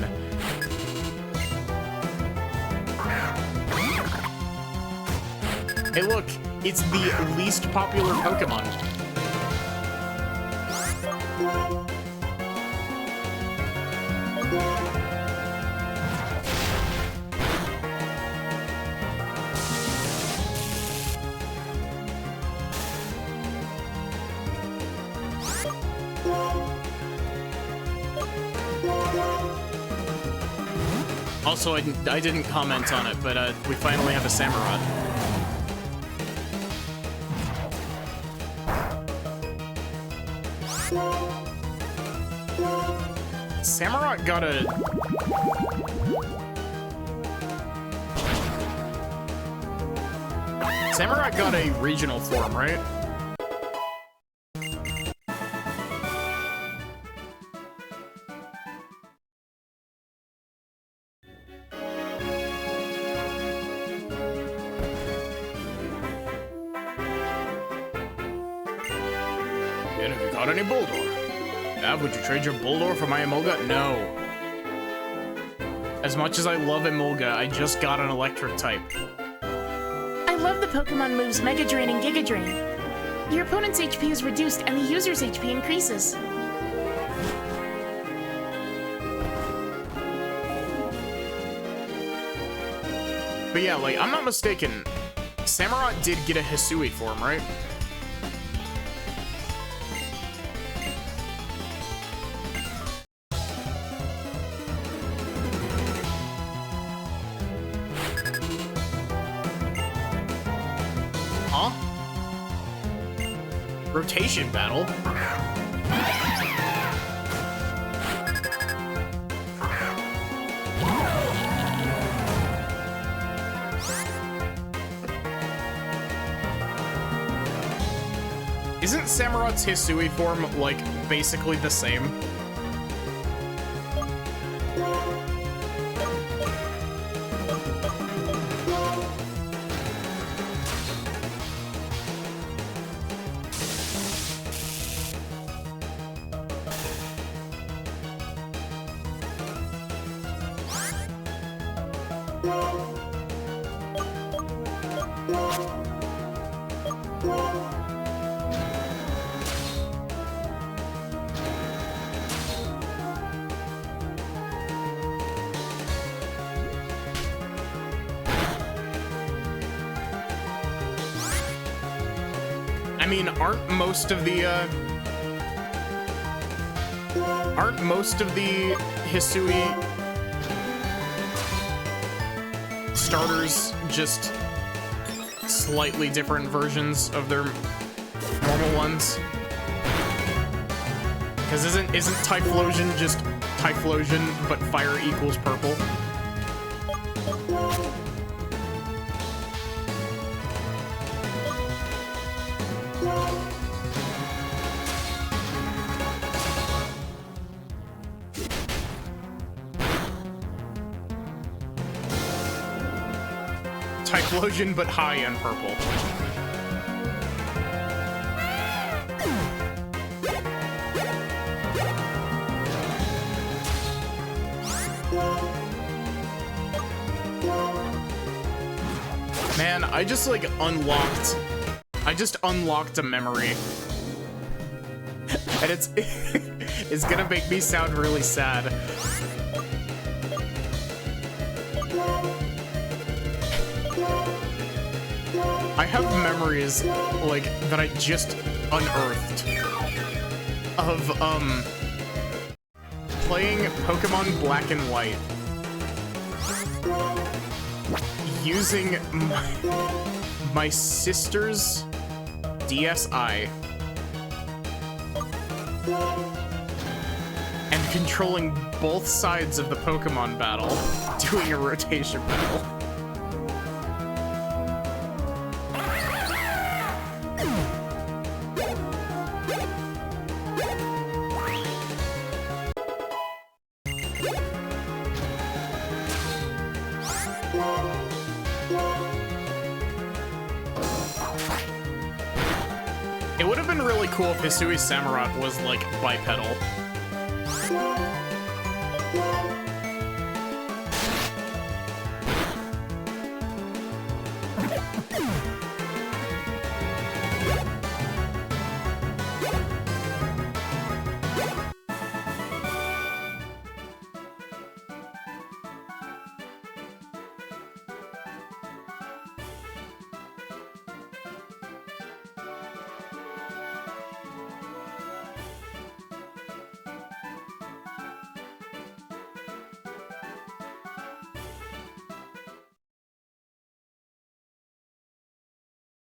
Hey, look, it's the least popular Pokemon. Also, I didn't comment on it, but we finally have a Samurott. Samurott got a... Samurott got a regional form, right? And have you got any Boldore? Nav, would you trade your Boldore for my Emolga? No. As much as I love Emolga, I just got an electric type. I love the Pokemon moves Mega Drain and Giga Drain. Your opponent's HP is reduced and the user's HP increases. But yeah, like, I'm not mistaken. Samurott did get a Hisui form, right? Huh? Rotation battle? Isn't Samurott's Hisui form, like, basically the same? I mean, aren't most of the Hisui starters just slightly different versions of their normal ones? Because isn't Typhlosion just Typhlosion, but fire equals purple? Typhlosion, but high and purple. Man, I just unlocked a memory. And it's gonna make me sound really sad. I have memories, like, that I just unearthed of, playing Pokemon Black and White using my sister's DSi and controlling both sides of the Pokemon battle, doing a rotation battle. It would have been really cool if Hisui Samurott was like bipedal.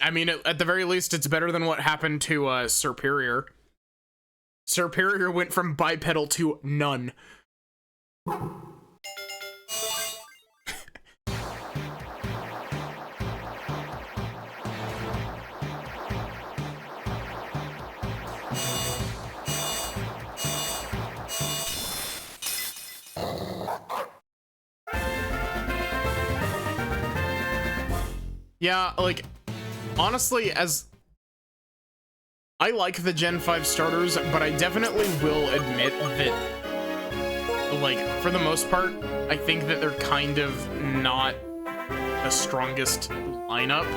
I mean, at the very least, it's better than what happened to Serperior. Serperior went from bipedal to none. Yeah, like, honestly, as I like the Gen 5 starters, but I definitely will admit that, like, for the most part, I think that they're kind of not the strongest lineup.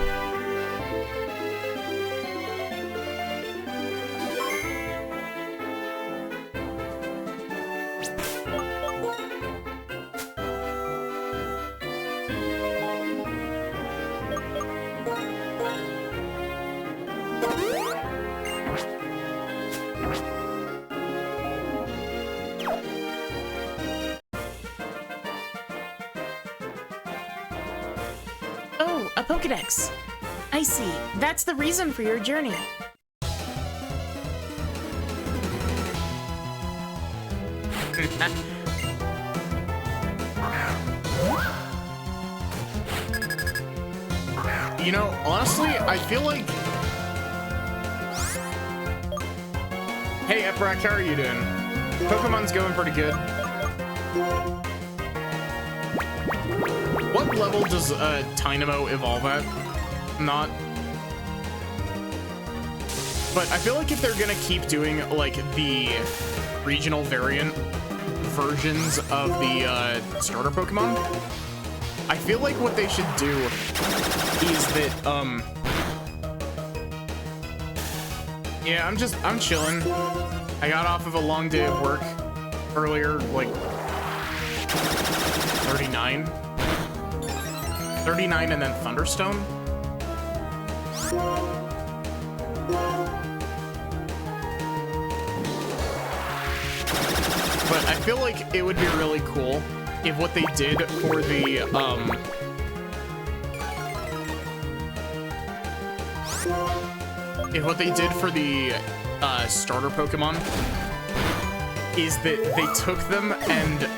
Oh, a Pokedex. I see. That's the reason for your journey. You know, honestly, I feel like... Hey, Eprak, how are you doing? Pokemon's going pretty good. What level does Tynamo evolve at? Not. But I feel like if they're gonna keep doing, like, the regional variant versions of the starter Pokemon, I feel like what they should do is that, yeah, I'm chilling. I got off of a long day of work earlier, like 39 and then Thunderstone. But I feel like it would be really cool if what they did for the, starter Pokemon is that they took them and,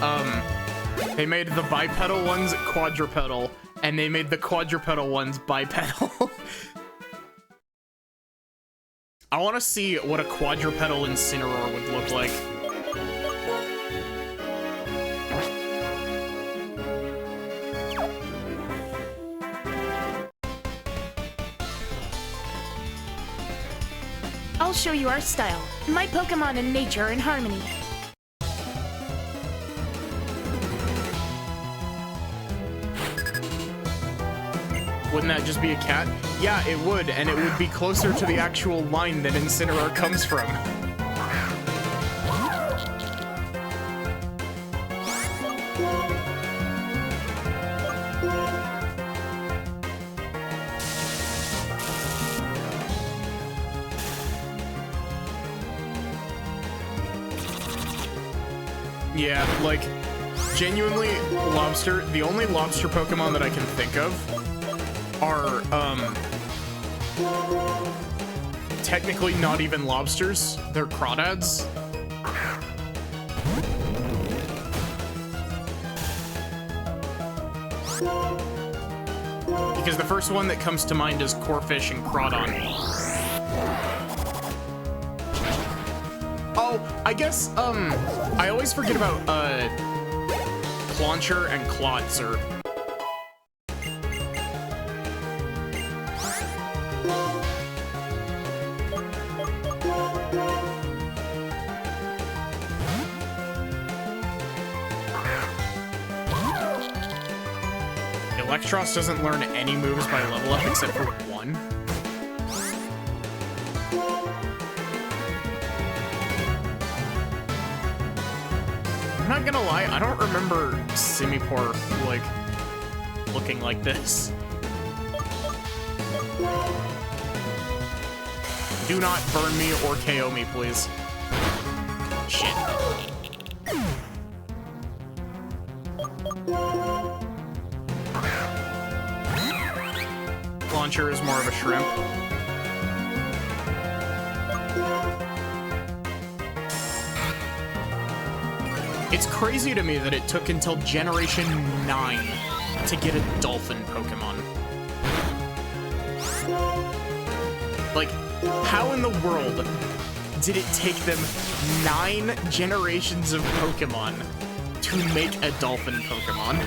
they made the bipedal ones quadrupedal, and they made the quadrupedal ones bipedal. I want to see what a quadrupedal Incineroar would look like. I'll show you our style. My Pokemon and nature are in harmony. Wouldn't that just be a cat? Yeah, it would, and it would be closer to the actual line that Incineroar comes from. Yeah, like, Genuinely, lobster, the only lobster Pokemon that I can think of are, technically not even lobsters. They're crawdads. Because the first one that comes to mind is Corphish and Crawdon. Oh, I guess, I always forget about, Clauncher and Clawitzer. Electros doesn't learn any moves by level up except for one. I'm not gonna lie, I don't remember Simipour, like, looking like this. Do not burn me or KO me, please. Shit. Launcher is more of a shrimp. It's crazy to me that it took until Generation 9 to get a dolphin Pokemon. Like, how in the world did it take them 9 generations of Pokemon to make a dolphin Pokemon?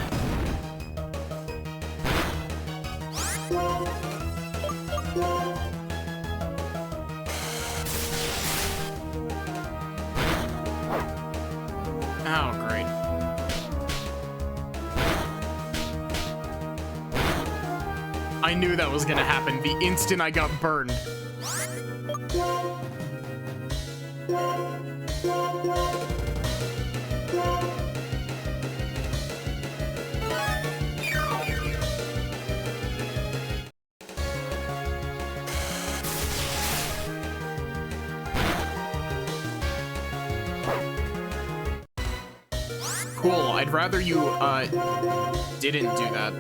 Oh, great. I knew that was gonna happen the instant I got burned. Cool, I'd rather you, didn't do that.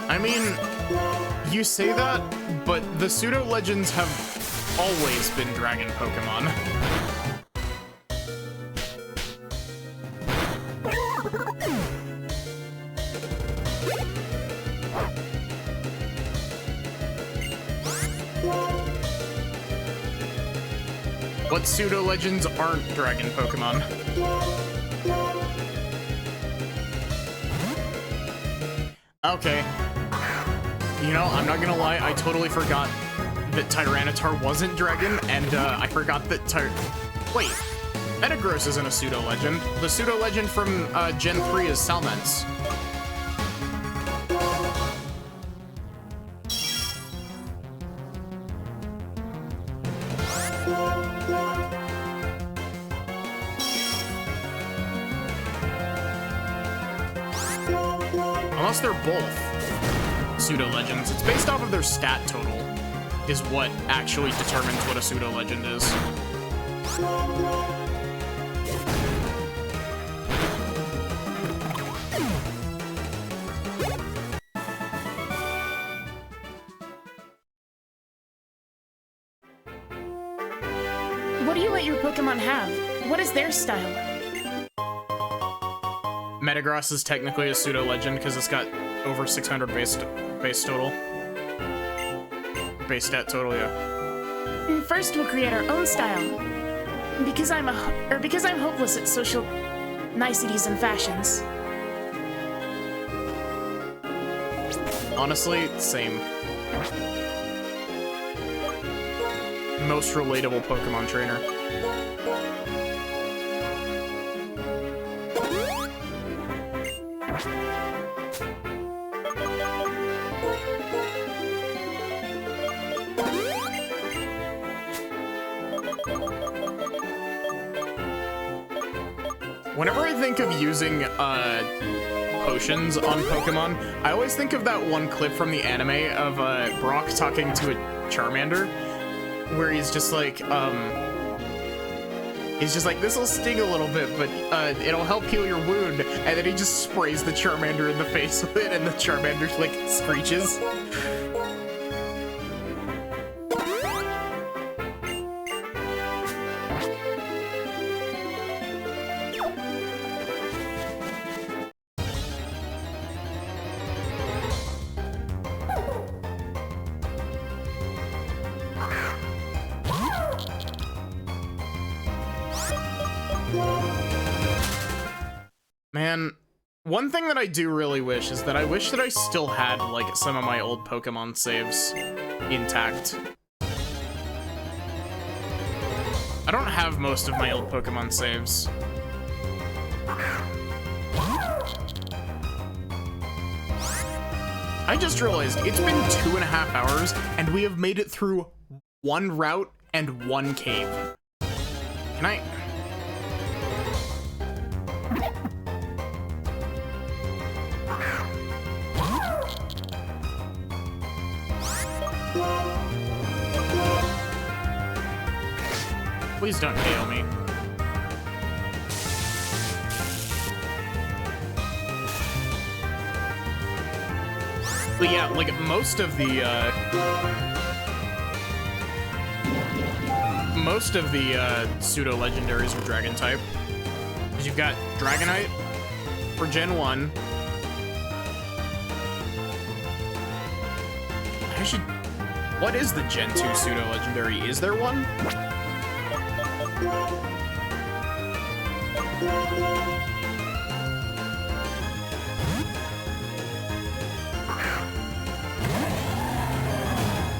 I mean, you say that, but the Pseudo Legends have always been Dragon Pokemon. What Pseudo Legends aren't Dragon Pokemon? Okay. You know, I'm not gonna lie, I totally forgot that Tyranitar wasn't Dragon, and I forgot that Wait, Metagross isn't a Pseudo Legend. The Pseudo Legend from Gen 3 is Salmence. Unless they're both Pseudo Legends. It's based off of their stat total, is what actually determines what a Pseudo Legend is. What do you let your Pokemon have? What is their style? Metagross is technically a Pseudo Legend because it's got over 600 base total. Base stat total, yeah. First, we'll create our own style. Because I'm hopeless at social niceties and fashions. Honestly, same. Most relatable Pokemon trainer. Whenever I think of using potions on Pokemon, I always think of that one clip from the anime of Brock talking to a Charmander, where he's just like, this'll sting a little bit, but it'll help heal your wound, and then he just sprays the Charmander in the face with it, and the Charmander like screeches. Man, one thing that I do really wish is that I wish that I still had, like, some of my old Pokemon saves intact. I don't have most of my old Pokemon saves. I just realized it's been 2.5 hours, and we have made it through one route and one cave. Can I... Please don't KO me. But yeah, like most of the pseudo legendaries are dragon type. Because you've got Dragonite for Gen 1. What is the Gen 2 pseudo legendary? Is there one?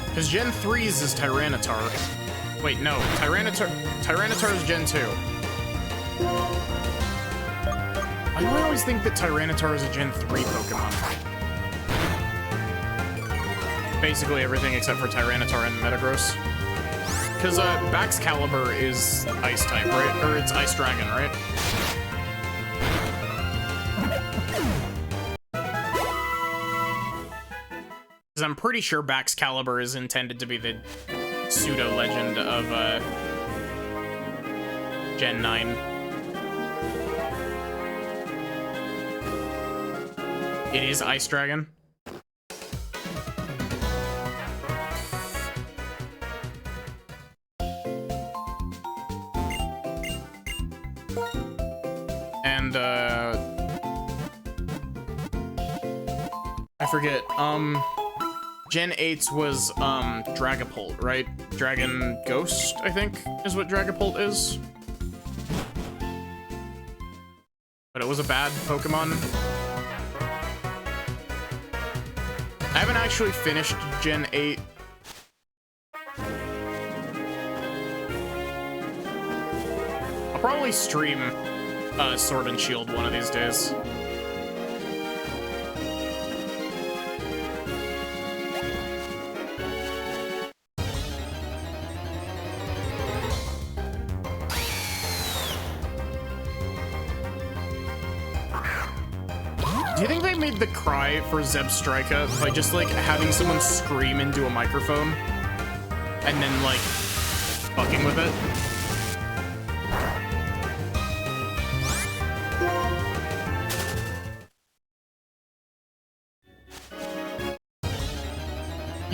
Because Gen 3's is Tyranitar. Wait, no. Tyranitar is Gen 2. Why do I always think that Tyranitar is a Gen 3 Pokemon? Basically everything except for Tyranitar and Metagross. Because Baxcalibur is Ice type, right? Or it's Ice Dragon, right? Because I'm pretty sure Baxcalibur is intended to be the pseudo-legend of Gen 9. It is Ice Dragon. And I forget, Gen 8's was Dragapult, right? Dragon Ghost, I think, is what Dragapult is. But it was a bad Pokemon. I haven't actually finished Gen 8. I'll probably stream Sword and Shield one of these days. Do you think they made the cry for Zebstrika by just like having someone scream into a microphone and then like fucking with it?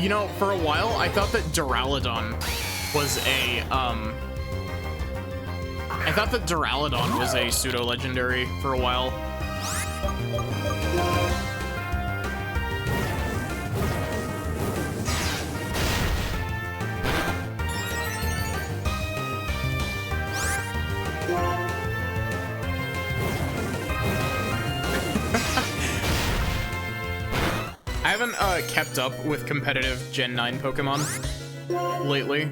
You know, for a while, I thought that Duraludon was a, I thought that Duraludon was a pseudo-legendary for a while. I haven't kept up with competitive Gen 9 Pokemon lately.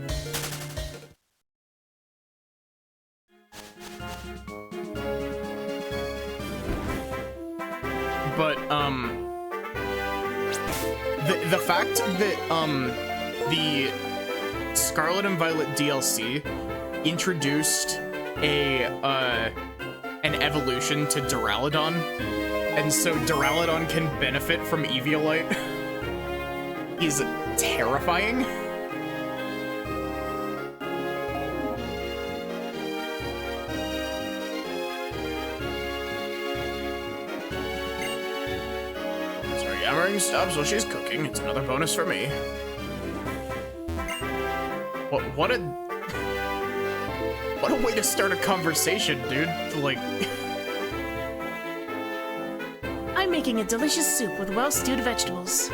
But the fact that the Scarlet and Violet DLC introduced an an evolution to Duraludon, and so Duraludon can benefit from Eviolite, is terrifying. Sorry, Yammering stops while she's cooking. It's another bonus for me. What a way to start a conversation, dude. Like... I'm making a delicious soup with well-stewed vegetables.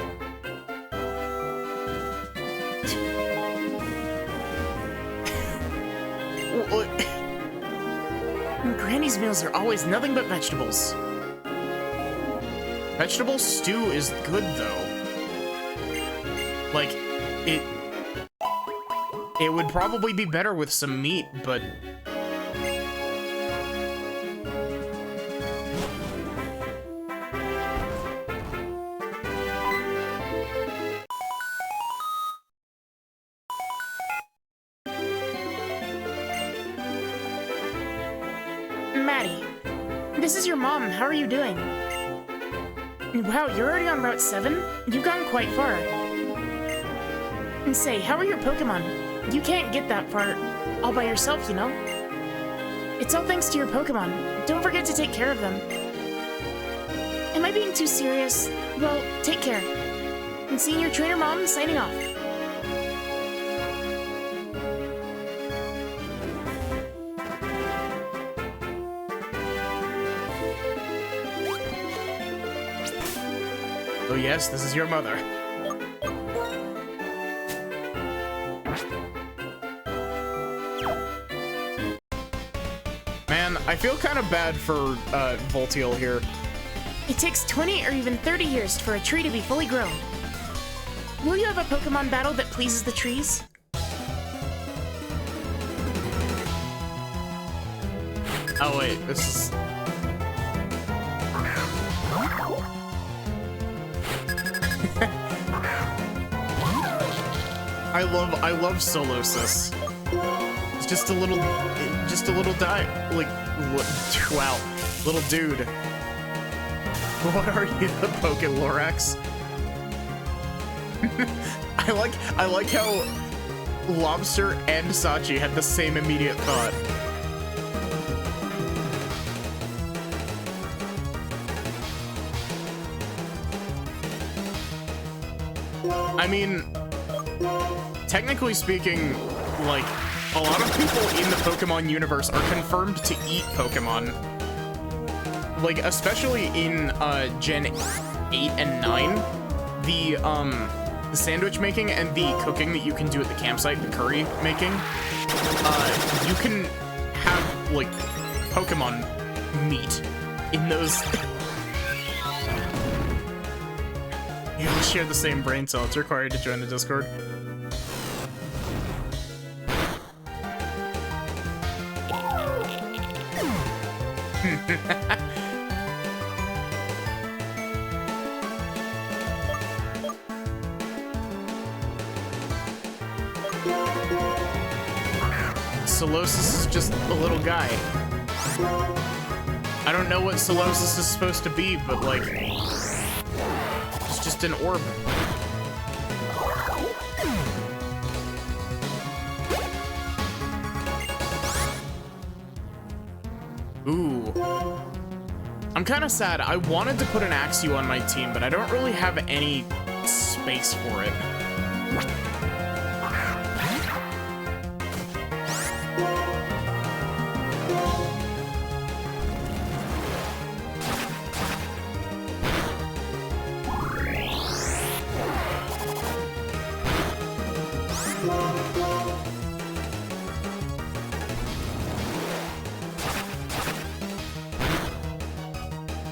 Granny's meals are always nothing but vegetables. Vegetable stew is good, though. Like, it would probably be better with some meat, but... Maddie, this is your mom. How are you doing? Wow, you're already on Route 7? You've gone quite far. And say, how are your Pokemon? You can't get that far all by yourself, you know? It's all thanks to your Pokemon. Don't forget to take care of them. Am I being too serious? Well, take care. And Senior Trainer Mom signing off. Oh yes, this is your mother. Man, I feel kind of bad for Voltiel here. It takes 20 or even 30 years for a tree to be fully grown. Will you have a Pokemon battle that pleases the trees? Oh wait, this is... I love Solosis. It's just a little wow, little dude. What are you, the Pokelorax? I like how Lobster and Sachi had the same immediate thought. I mean, technically speaking, like, a lot of people in the Pokemon universe are confirmed to eat Pokemon. Like, especially in Gen 8 and 9, the sandwich making and the cooking that you can do at the campsite, the curry making, you can have, like, Pokemon meat in those. You all share the same brain cell. It's required to join the Discord. Solosis is just a little guy. I don't know what Solosis is supposed to be, but like, it's just an orb. Ooh. I'm kind of sad. I wanted to put an Axew on my team, but I don't really have any space for it.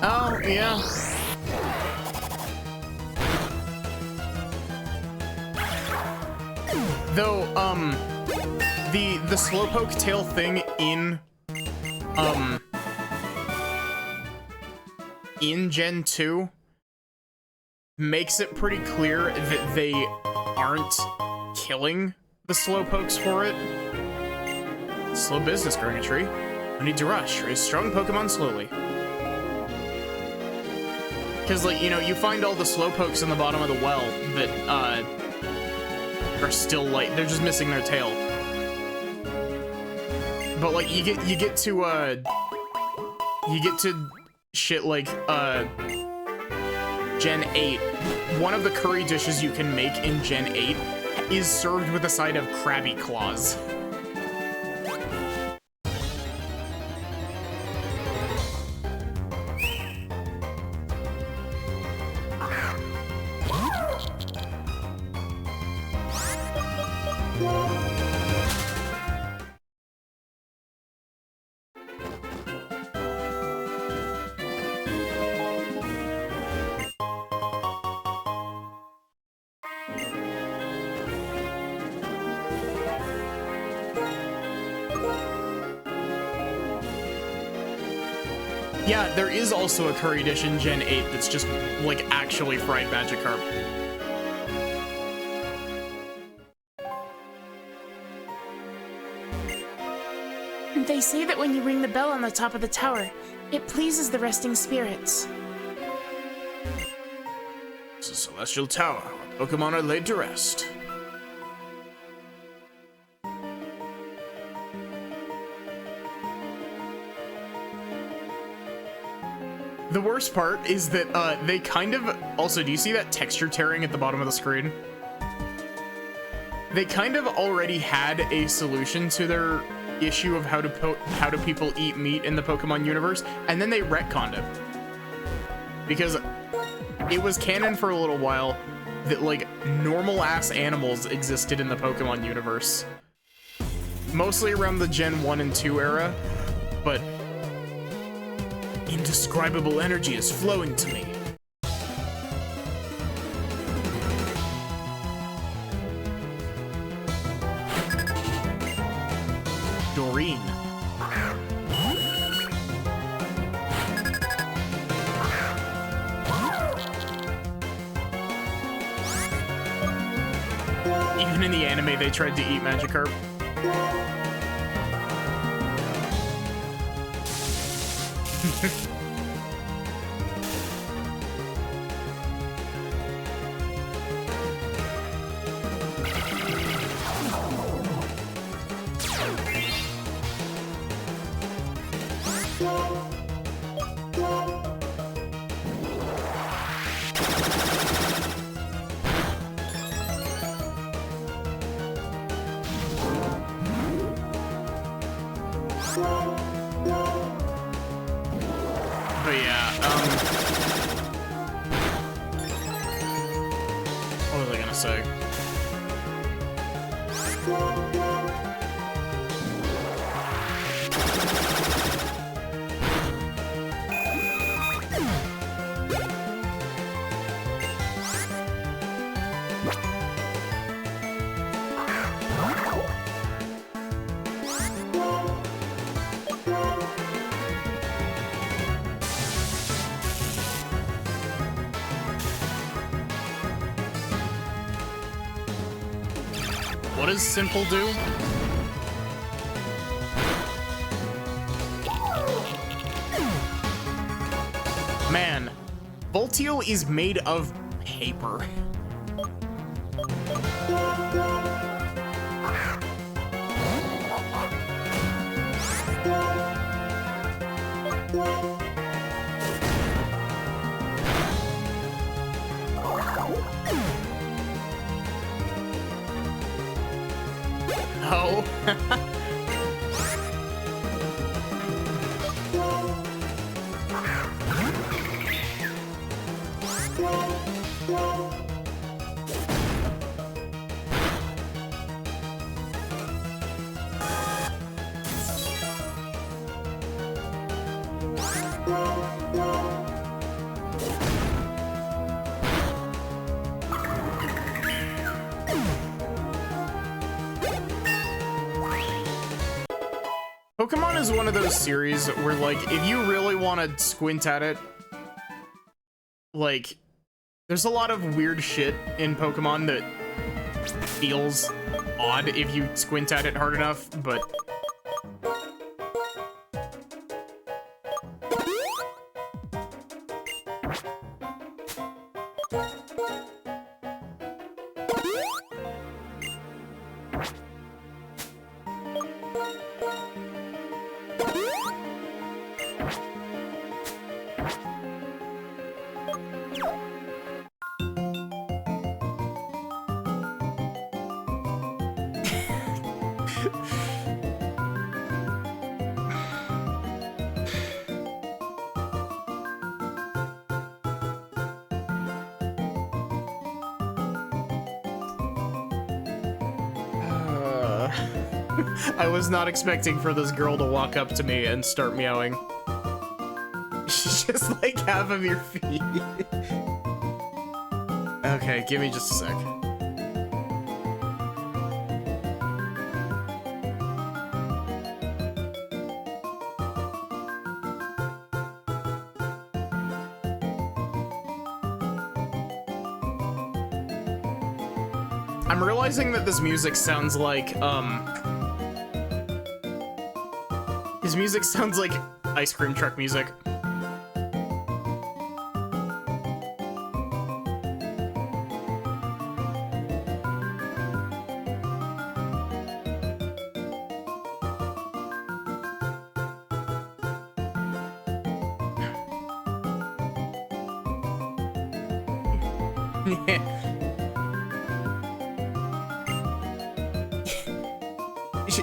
Oh, yeah. Though, the Slowpoke tail thing in Gen 2 makes it pretty clear that they aren't killing the Slowpokes for it. Slow business growing a tree. No need to rush. Raise strong Pokemon slowly. Because, like, you know, you find all the Slowpokes in the bottom of the well that, are still, like, they're just missing their tail. But, like, you get to shit like, Gen 8. One of the curry dishes you can make in Gen 8 is served with a side of Krabby Claws. Yeah, there is also a curry dish in Gen 8 that's just, like, actually fried Magikarp. They say that when you ring the bell on the top of the tower, it pleases the resting spirits. It's a celestial tower where Pokemon are laid to rest. The worst part is that they kind of also, do you see that texture tearing at the bottom of the screen? They kind of already had a solution to their issue of how do people eat meat in the Pokemon universe, and then they retconned it. Because it was canon for a little while that, like, normal ass animals existed in the Pokemon universe. Mostly around the Gen 1 and 2 era, but indescribable energy is flowing to me. Doreen. Even in the anime, they tried to eat Magikarp. But yeah, what was I gonna say? What does Simple do? Man, Voltio is made of paper. Oh. Pokemon is one of those series where, like, if you really want to squint at it, like, there's a lot of weird shit in Pokemon that feels odd if you squint at it hard enough, but I was not expecting for this girl to walk up to me and start meowing. She's just like half of your feet. Okay, give me just a sec. I'm realizing that this music sounds like, his music sounds like ice cream truck music.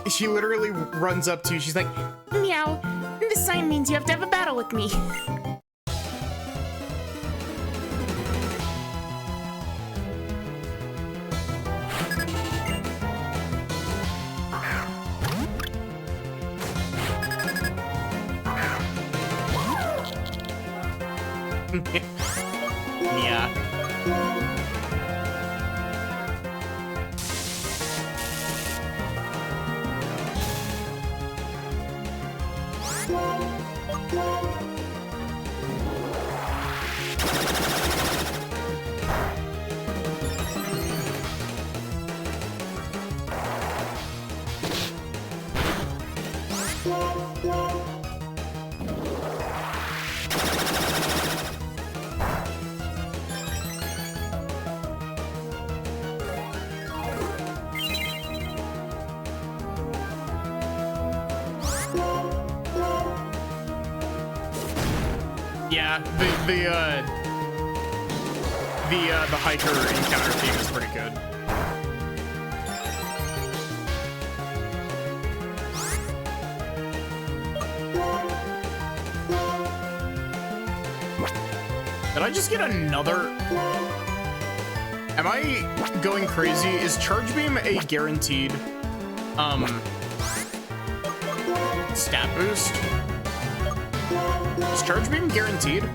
She literally runs up to you. She's like, Meow. This sign means you have to have a battle with me. yeah. Yeah, the hiker encounter theme is pretty good. Did I just get another? Am I going crazy? Is Charge Beam a guaranteed stat boost? Is Charge Beam guaranteed?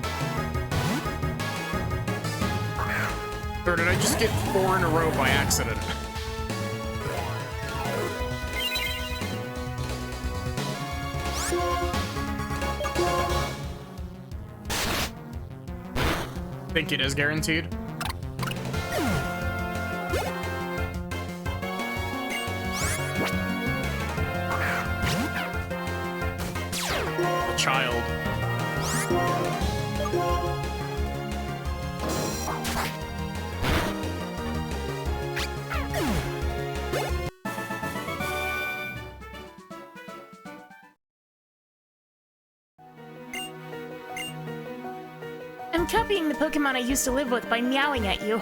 Or did I just get 4 in a row by accident? Think it is guaranteed? Child. I'm copying the Pokemon I used to live with by meowing at you.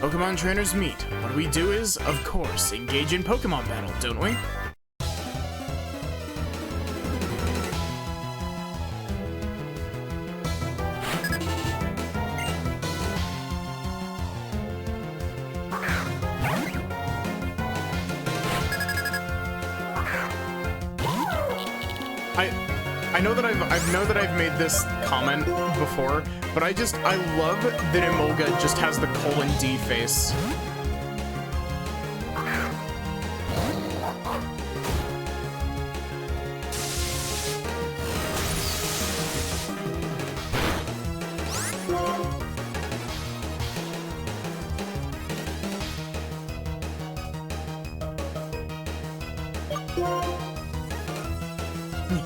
Pokemon trainers meet. What we do is, of course, engage in Pokemon battle, don't we? I know that I've made this comment before, but I love that Emolga just has the :D face.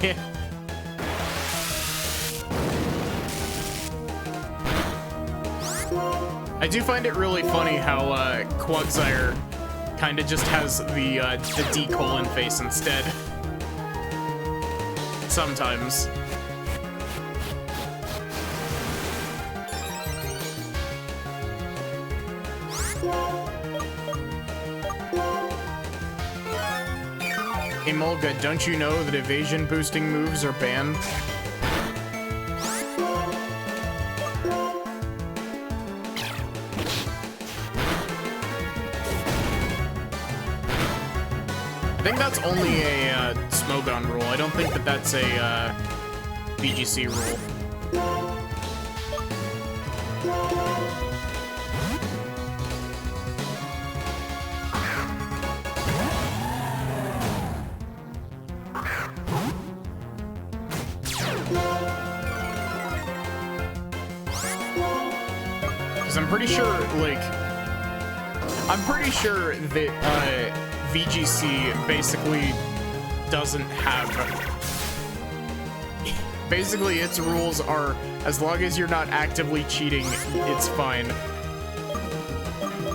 Yeah. I do find it really funny how Quagsire kind of just has the D colon face instead. Sometimes. Emolga, don't you know that evasion boosting moves are banned? I think that's only a Smogon rule. I don't think that that's a VGC rule. Because I'm pretty sure, like, I'm pretty sure that VGC basically doesn't have. Basically, its rules are as long as you're not actively cheating, it's fine.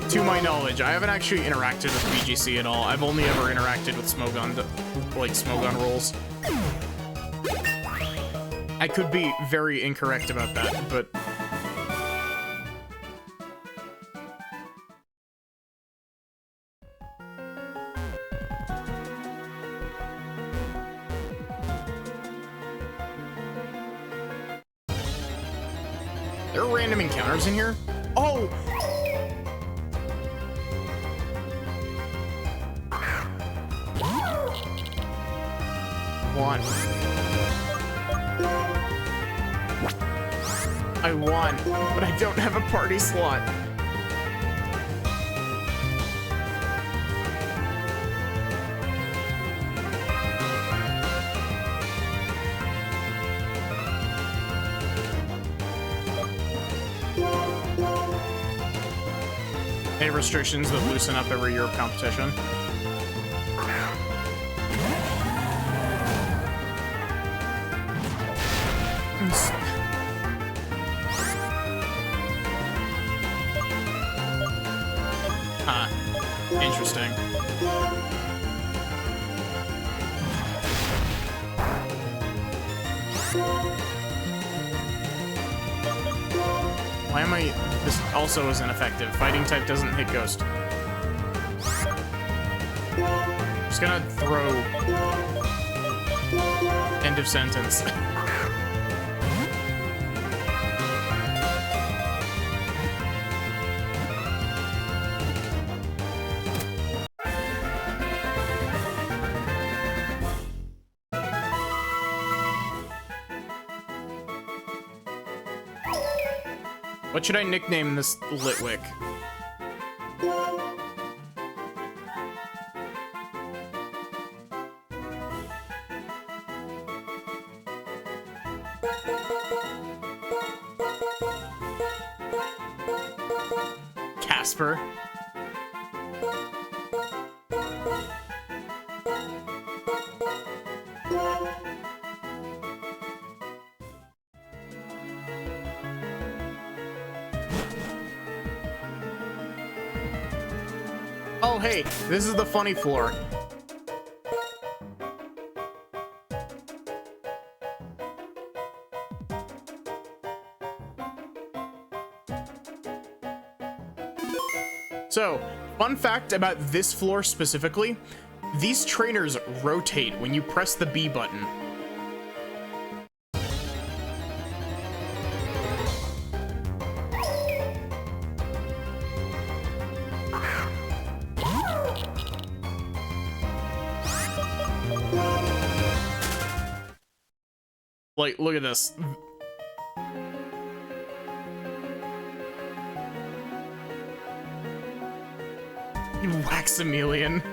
To my knowledge, I haven't actually interacted with VGC at all. I've only ever interacted with Smogon, like Smogon rules. I could be very incorrect about that, but. There are random encounters in here? Oh! Won. I won, but I don't have a party slot. Any restrictions that loosen up every year of competition? Huh. Interesting. Why am I... This also isn't effective. Fighting type doesn't hit Ghost. Just gonna throw... End of sentence. What should I nickname this Litwick? Casper. Oh, hey, this is the funny floor. So, fun fact about this floor specifically, these trainers rotate when you press the B button. Like, look at this. You Waxamelion.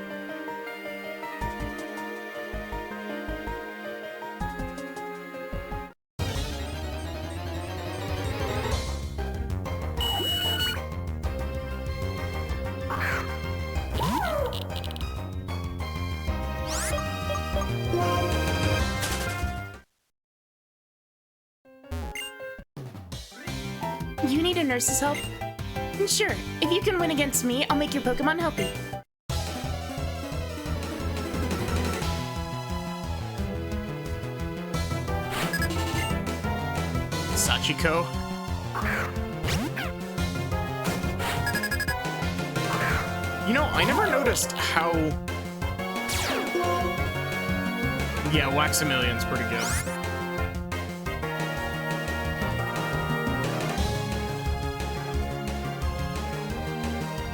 You need a nurse's help? Sure, if you can win against me, I'll make your Pokemon healthy. Sachiko. You know, I never noticed how... Yeah, Waxamillion's pretty good.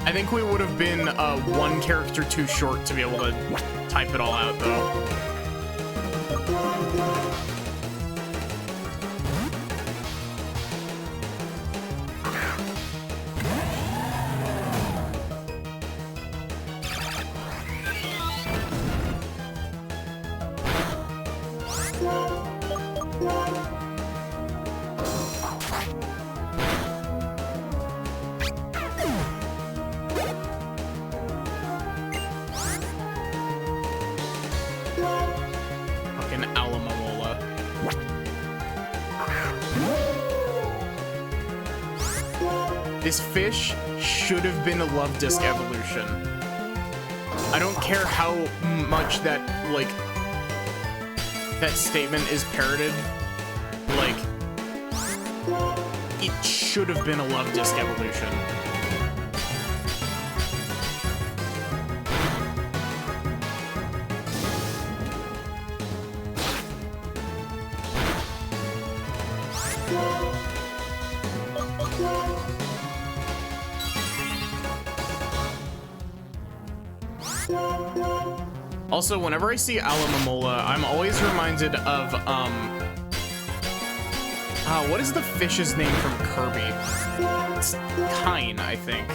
I think we would have been one character too short to be able to type it all out, though. This fish should have been a Love Disc evolution. I don't care how much that, like, that statement is parroted. Like, it should have been a Love Disc evolution. Also, whenever I see Alomomola, I'm always reminded of, what is the fish's name from Kirby? It's Kine, I think.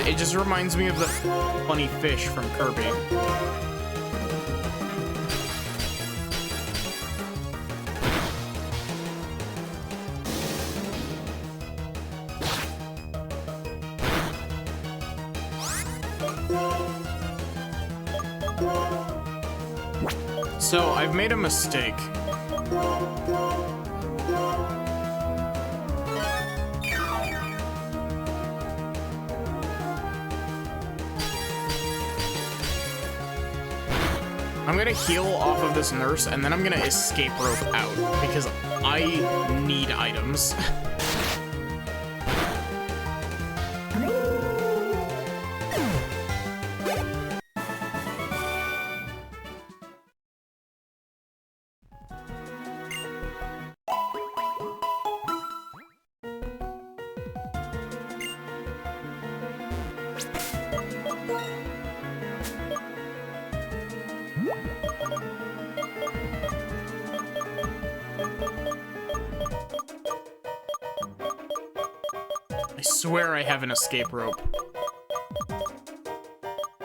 It just reminds me of the funny fish from Kirby. So, I've made a mistake. I'm gonna heal off of this nurse, and then I'm gonna escape rope out, because I need items. I swear I have an escape rope.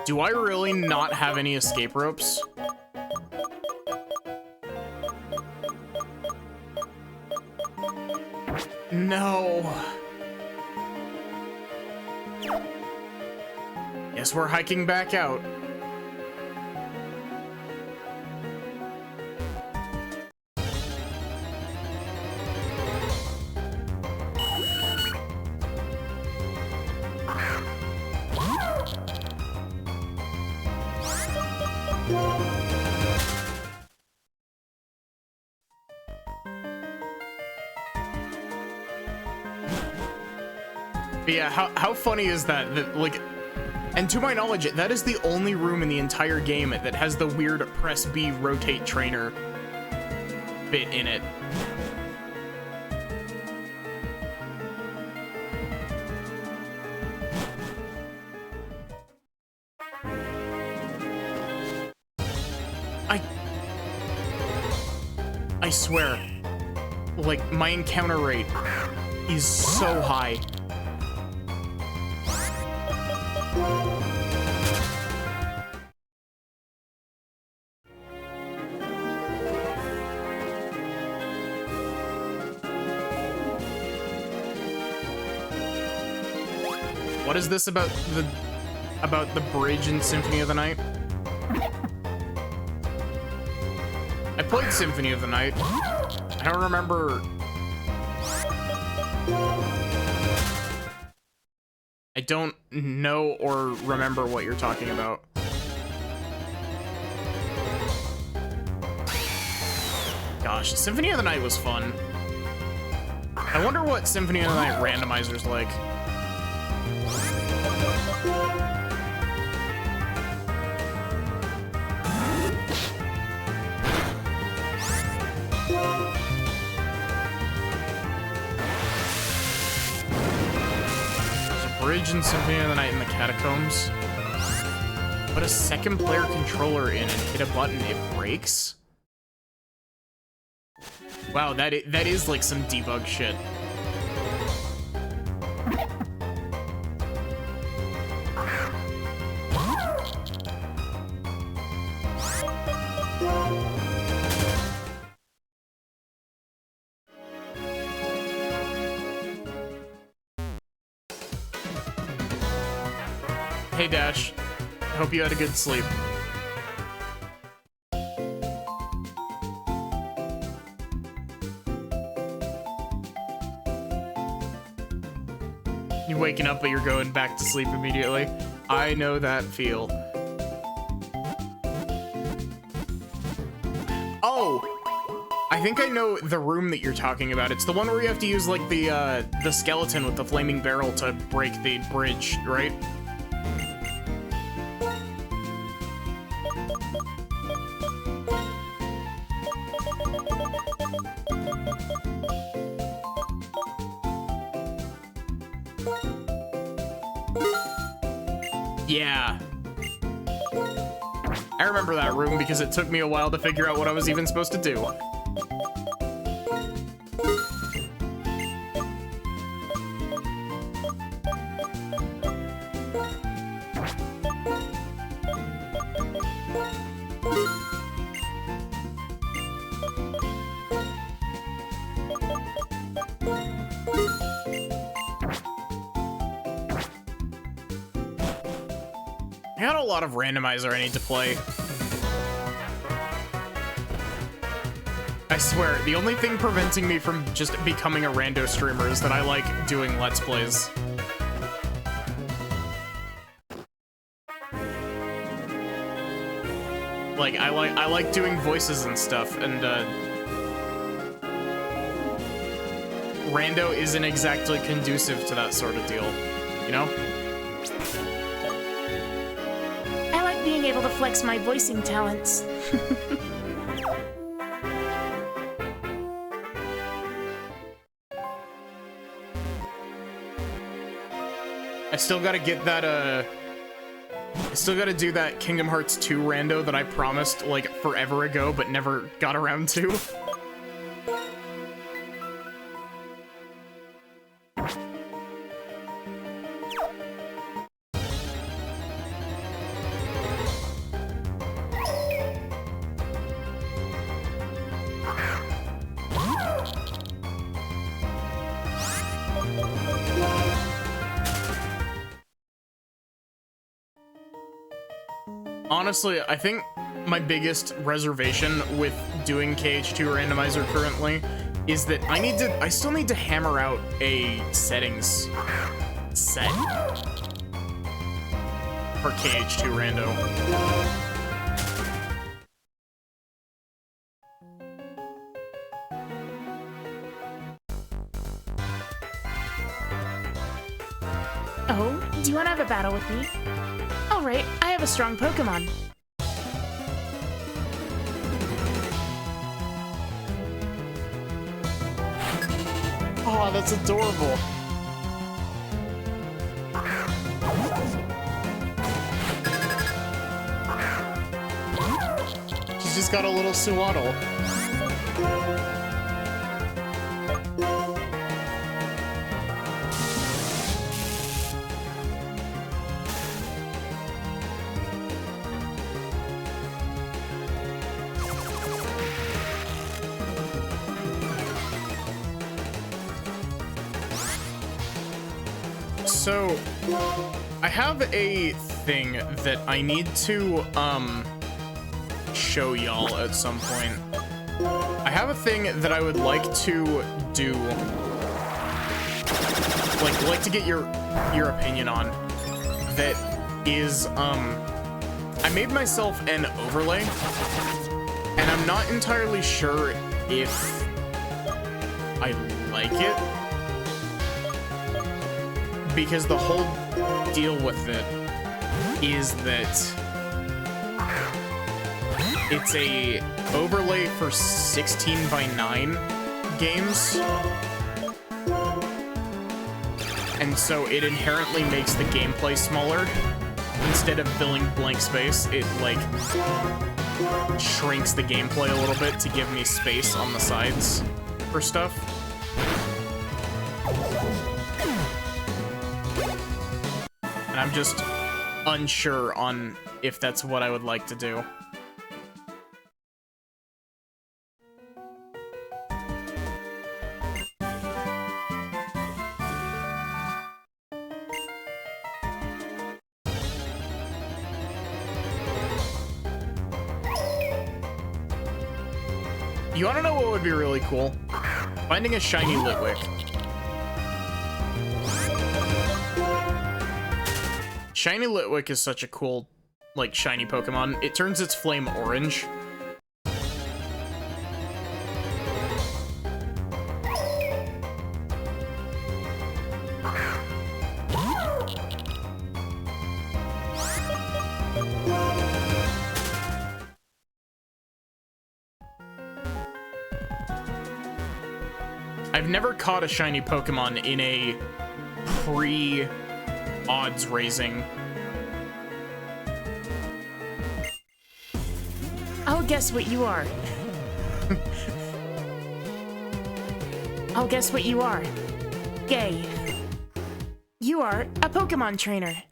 Do I really not have any escape ropes? No. Guess we're hiking back out. But yeah, how funny is that? That, like, and to my knowledge, that is the only room in the entire game that has the weird press B rotate trainer bit in it. I swear, like, my encounter rate is so high. What is this about the bridge in Symphony of the Night? played Symphony of the Night. I don't remember... I don't know or remember what you're talking about. Gosh, Symphony of the Night was fun. I wonder what Symphony of the Night randomizer's like. Bridge in Symphony of the Night in the Catacombs. Put a second player controller in and hit a button, it breaks? Wow, that is like some debug shit. Hey Dash, hope you had a good sleep. You're waking up, but you're going back to sleep immediately. I know that feel. Oh, I think I know the room that you're talking about. It's the one where you have to use like the skeleton with the flaming barrel to break the bridge, right? Yeah. I remember that room because it took me a while to figure out what I was even supposed to do. I got a lot of randomizer I need to play. I swear, the only thing preventing me from just becoming a rando streamer is that I like doing Let's Plays. Like, I like doing voices and stuff, and rando isn't exactly conducive to that sort of deal, you know? Being able to flex my voicing talents. I still gotta get that, I still gotta do that Kingdom Hearts 2 rando that I promised, like, forever ago, but never got around to. Honestly, I think my biggest reservation with doing KH2 randomizer currently is that I still need to hammer out a settings set for KH2 rando. Oh, do you want to have a battle with me? Alright, I have a strong Pokemon. Oh, that's adorable. She's just got a little Sewaddle. So, I have a thing that I need to, show y'all at some point. I have a thing that I would like to do, like to get your opinion on, that is, I made myself an overlay, and I'm not entirely sure if I like it, because the whole deal with it is that it's a overlay for 16:9 games, and so it inherently makes the gameplay smaller. Instead of filling blank space, it like shrinks the gameplay a little bit to give me space on the sides for stuff. And I'm just unsure on if that's what I would like to do. You wanna know what would be really cool? Finding a shiny Litwick. Shiny Litwick is such a cool, like, shiny Pokemon. It turns its flame orange. I've never caught a shiny Pokemon in a pre-odds raising. I'll guess what you are. I'll guess what you are. Gay. You are a Pokemon trainer.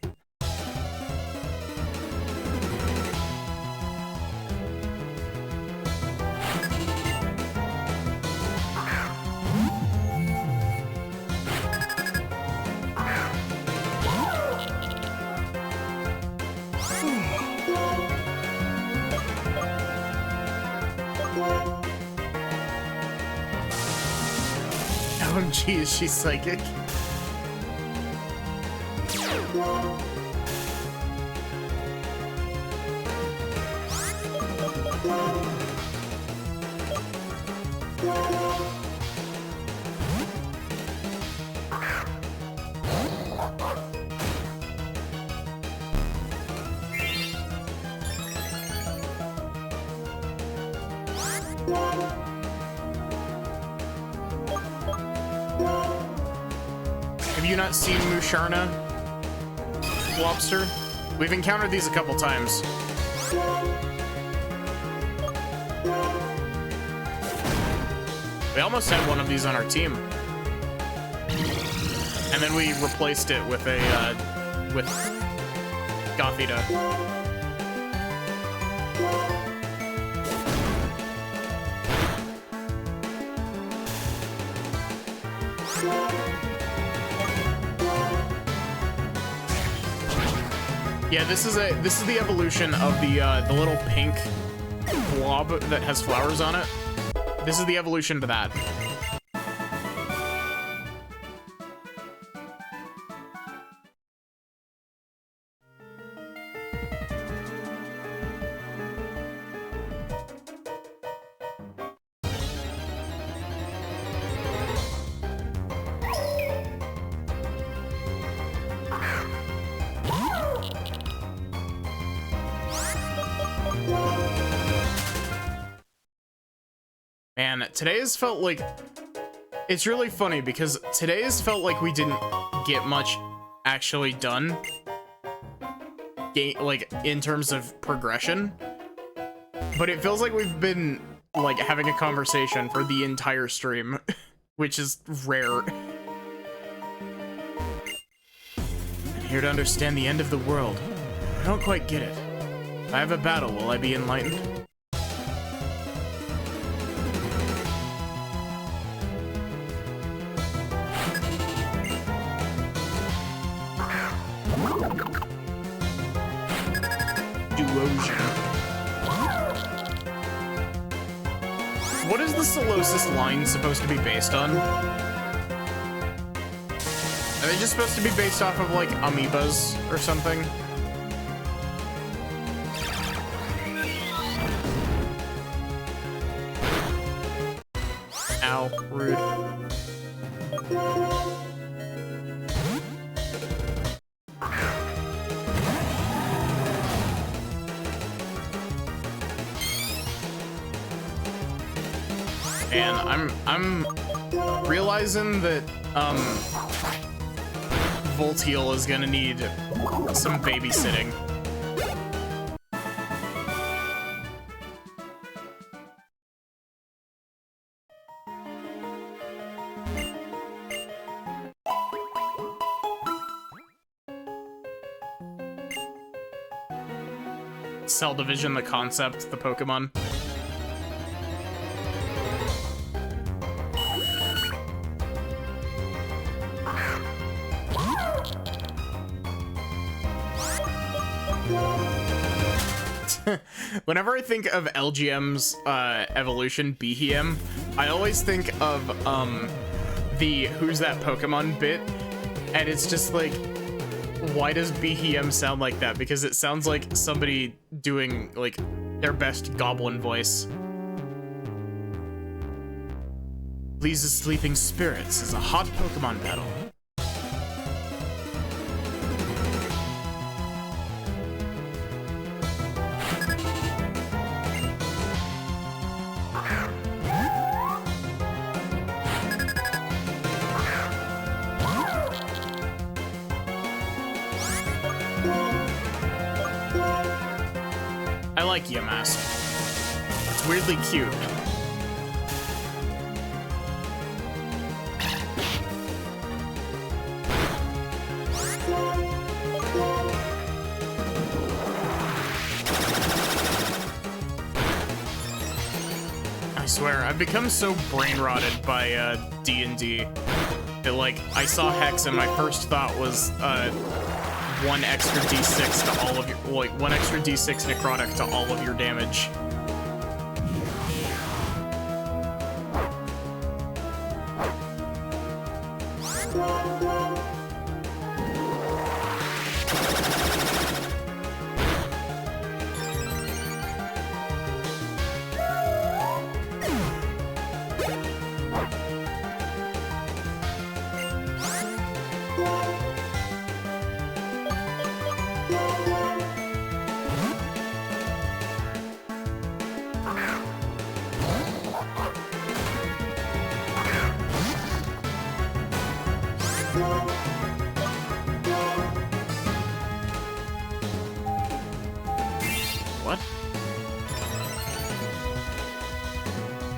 OMG, is she psychic? Have you not seen Musharna, Lobster? We've encountered these a couple times. We almost had one of these on our team. And then we replaced it with a, with Gothita. Yeah, this is the evolution of the little pink blob that has flowers on it. This is the evolution to that. Man, today's felt like... It's really funny because today's felt like we didn't get much actually done. Like, in terms of progression. But it feels like we've been, like, having a conversation for the entire stream. Which is rare. I'm here to understand the end of the world. I don't quite get it. If I have a battle, will I be enlightened? what is the Solosis line supposed to be based on? Are they just supposed to be based off of, like, amoebas or something? Ow, rude. And I'm realizing that Volteal is gonna need some babysitting. Cell Division, the concept, the Pokemon. Whenever I think of LGM's evolution, Behem, I always think of the Who's That Pokemon bit, and it's just like, why does Behem sound like that? Because it sounds like somebody doing like their best goblin voice. Please the Sleeping Spirits is a hot Pokemon battle. I like Yamask. It's weirdly cute. I swear, I've become so brain-rotted by D&D that, like, I saw Hex and my first thought was, one extra d6 to all of your, like, one extra d6 necrotic to all of your damage. What?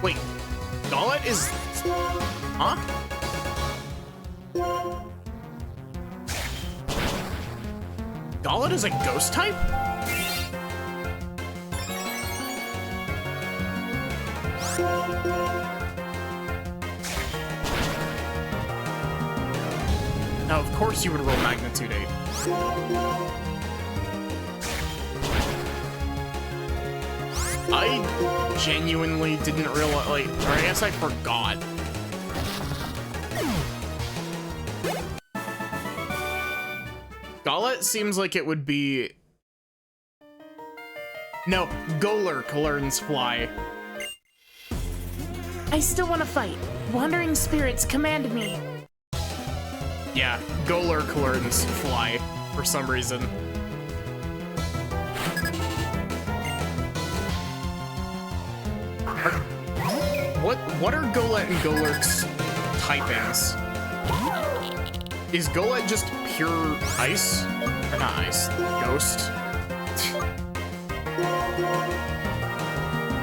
Wait, Golett is... Huh? Golett is a ghost type? Now, of course you would roll Magnitude 8. I genuinely didn't realize, like, or I guess I forgot. Golett seems like it would be... No, Golurk learns Fly. I still want to fight. Wandering spirits command me. Yeah, Golurk learns Fly for some reason. What are Golett and Golurk's typings? Is Golett just pure ice? Or not ice, ghost?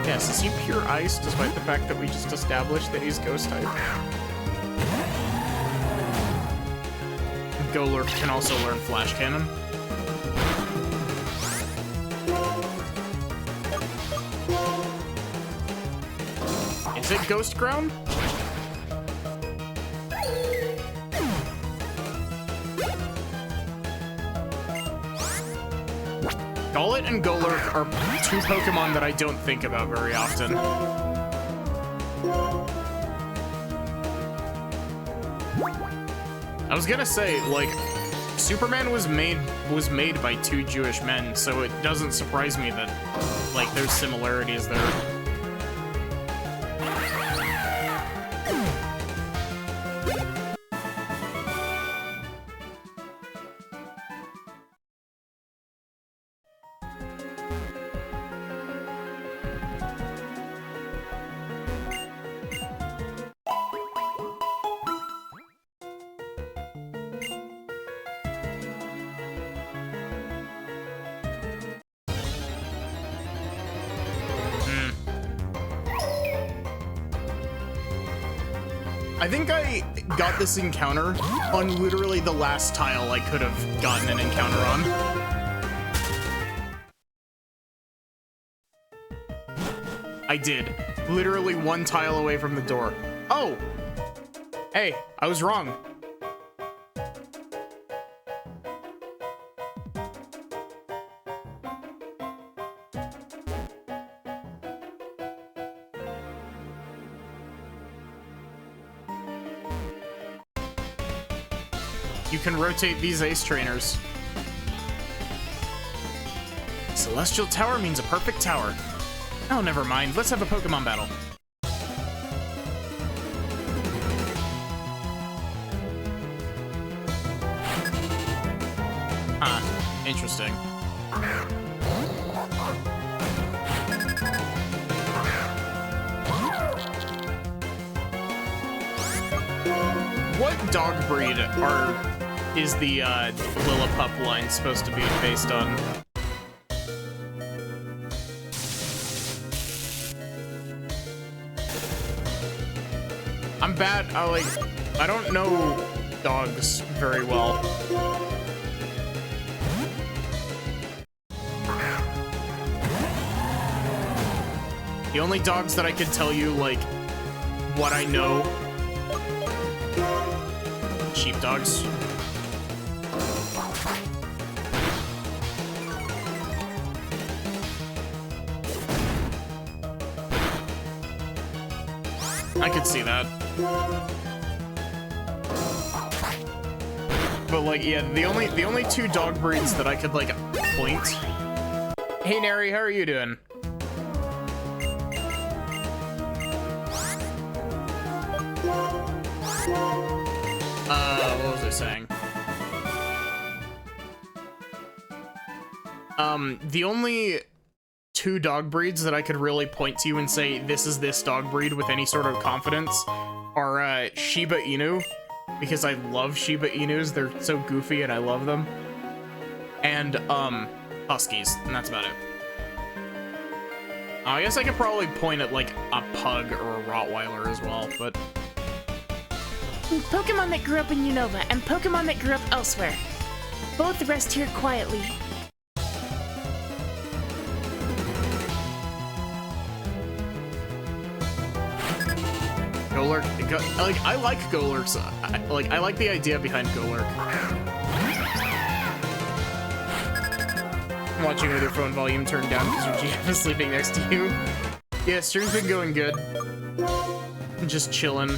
Yes, is he pure ice despite the fact that we just established that he's ghost type? Golurk can also learn Flash Cannon. Is it Ghost Ground? Golett and Golurk are two Pokemon that I don't think about very often. I was gonna say, like, Superman was made by two Jewish men, so it doesn't surprise me that, like, there's similarities there. I think I got this encounter on literally the last tile I could have gotten an encounter on. I did. Literally one tile away from the door. Oh! Hey, I was wrong. You can rotate these ace trainers. Celestial Tower means a perfect tower. Oh, never mind. Let's have a Pokemon battle. Huh. Interesting. What dog breed is the Lillipup line supposed to be based on? I'm bad. I don't know dogs very well. The only dogs that I can tell you, like, what I know, sheepdogs. I could see that. But like, yeah, the only two dog breeds that I could like point. Hey Neri, how are you doing? What was I saying? The only two dog breeds that I could really point to and say this is this dog breed with any sort of confidence are Shiba Inu, because I love Shiba Inus. They're so goofy and I love them. And Huskies, and that's about it. I guess I could probably point at like a pug or a Rottweiler as well, but Pokemon that grew up in Unova and Pokemon that grew up elsewhere. Both rest here quietly. Golurk, like, I like Golurks. I like the idea behind Golurk. I'm watching with your phone volume turned down because your GF is sleeping next to you. Yeah, stream's been going good. I'm just chilling.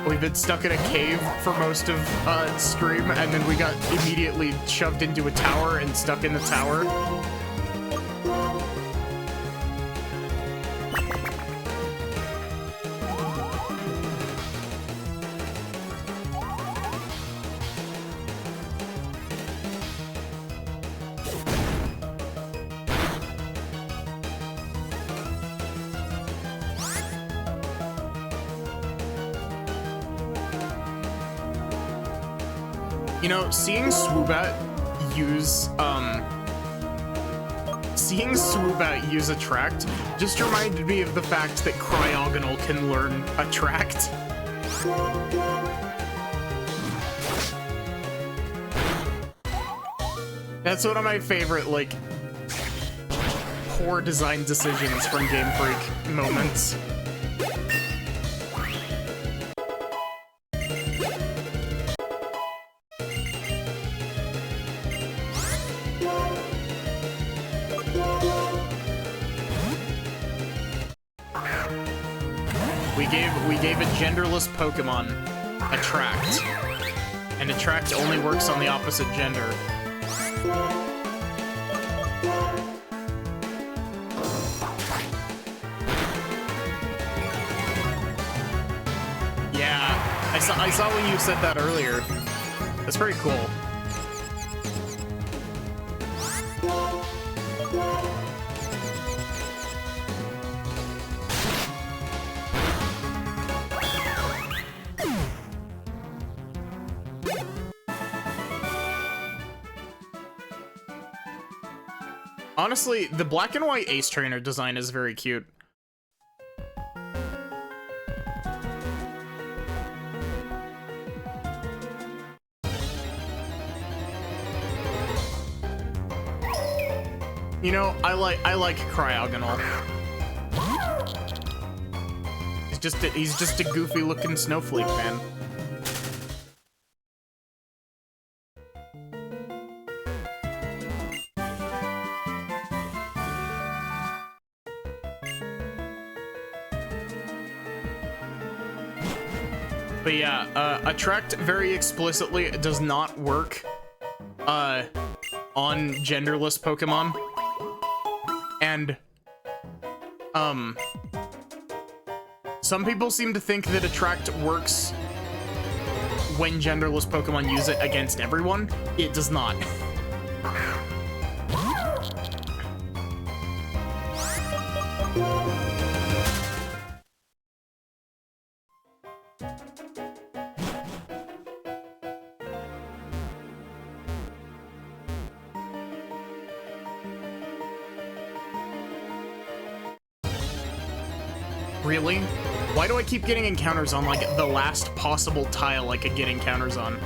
We've been stuck in a cave for most of stream, and then we got immediately shoved into a tower and stuck in the tower. You know, seeing Swoobat use Attract just reminded me of the fact that Cryogonal can learn Attract. That's one of my favorite, like, poor design decisions from Game Freak moments. We gave a genderless Pokemon Attract, and Attract only works on the opposite gender. Yeah, I saw when you said that earlier. That's pretty cool. Honestly, the black and white Ace Trainer design is very cute. You know, I like Cryogonal. He's just a goofy looking snowflake, man. But yeah, Attract very explicitly does not work on genderless Pokemon. And some people seem to think that Attract works when genderless Pokemon use it against everyone. It does not. Really? Why do I keep getting encounters on, like, the last possible tile I could get encounters on?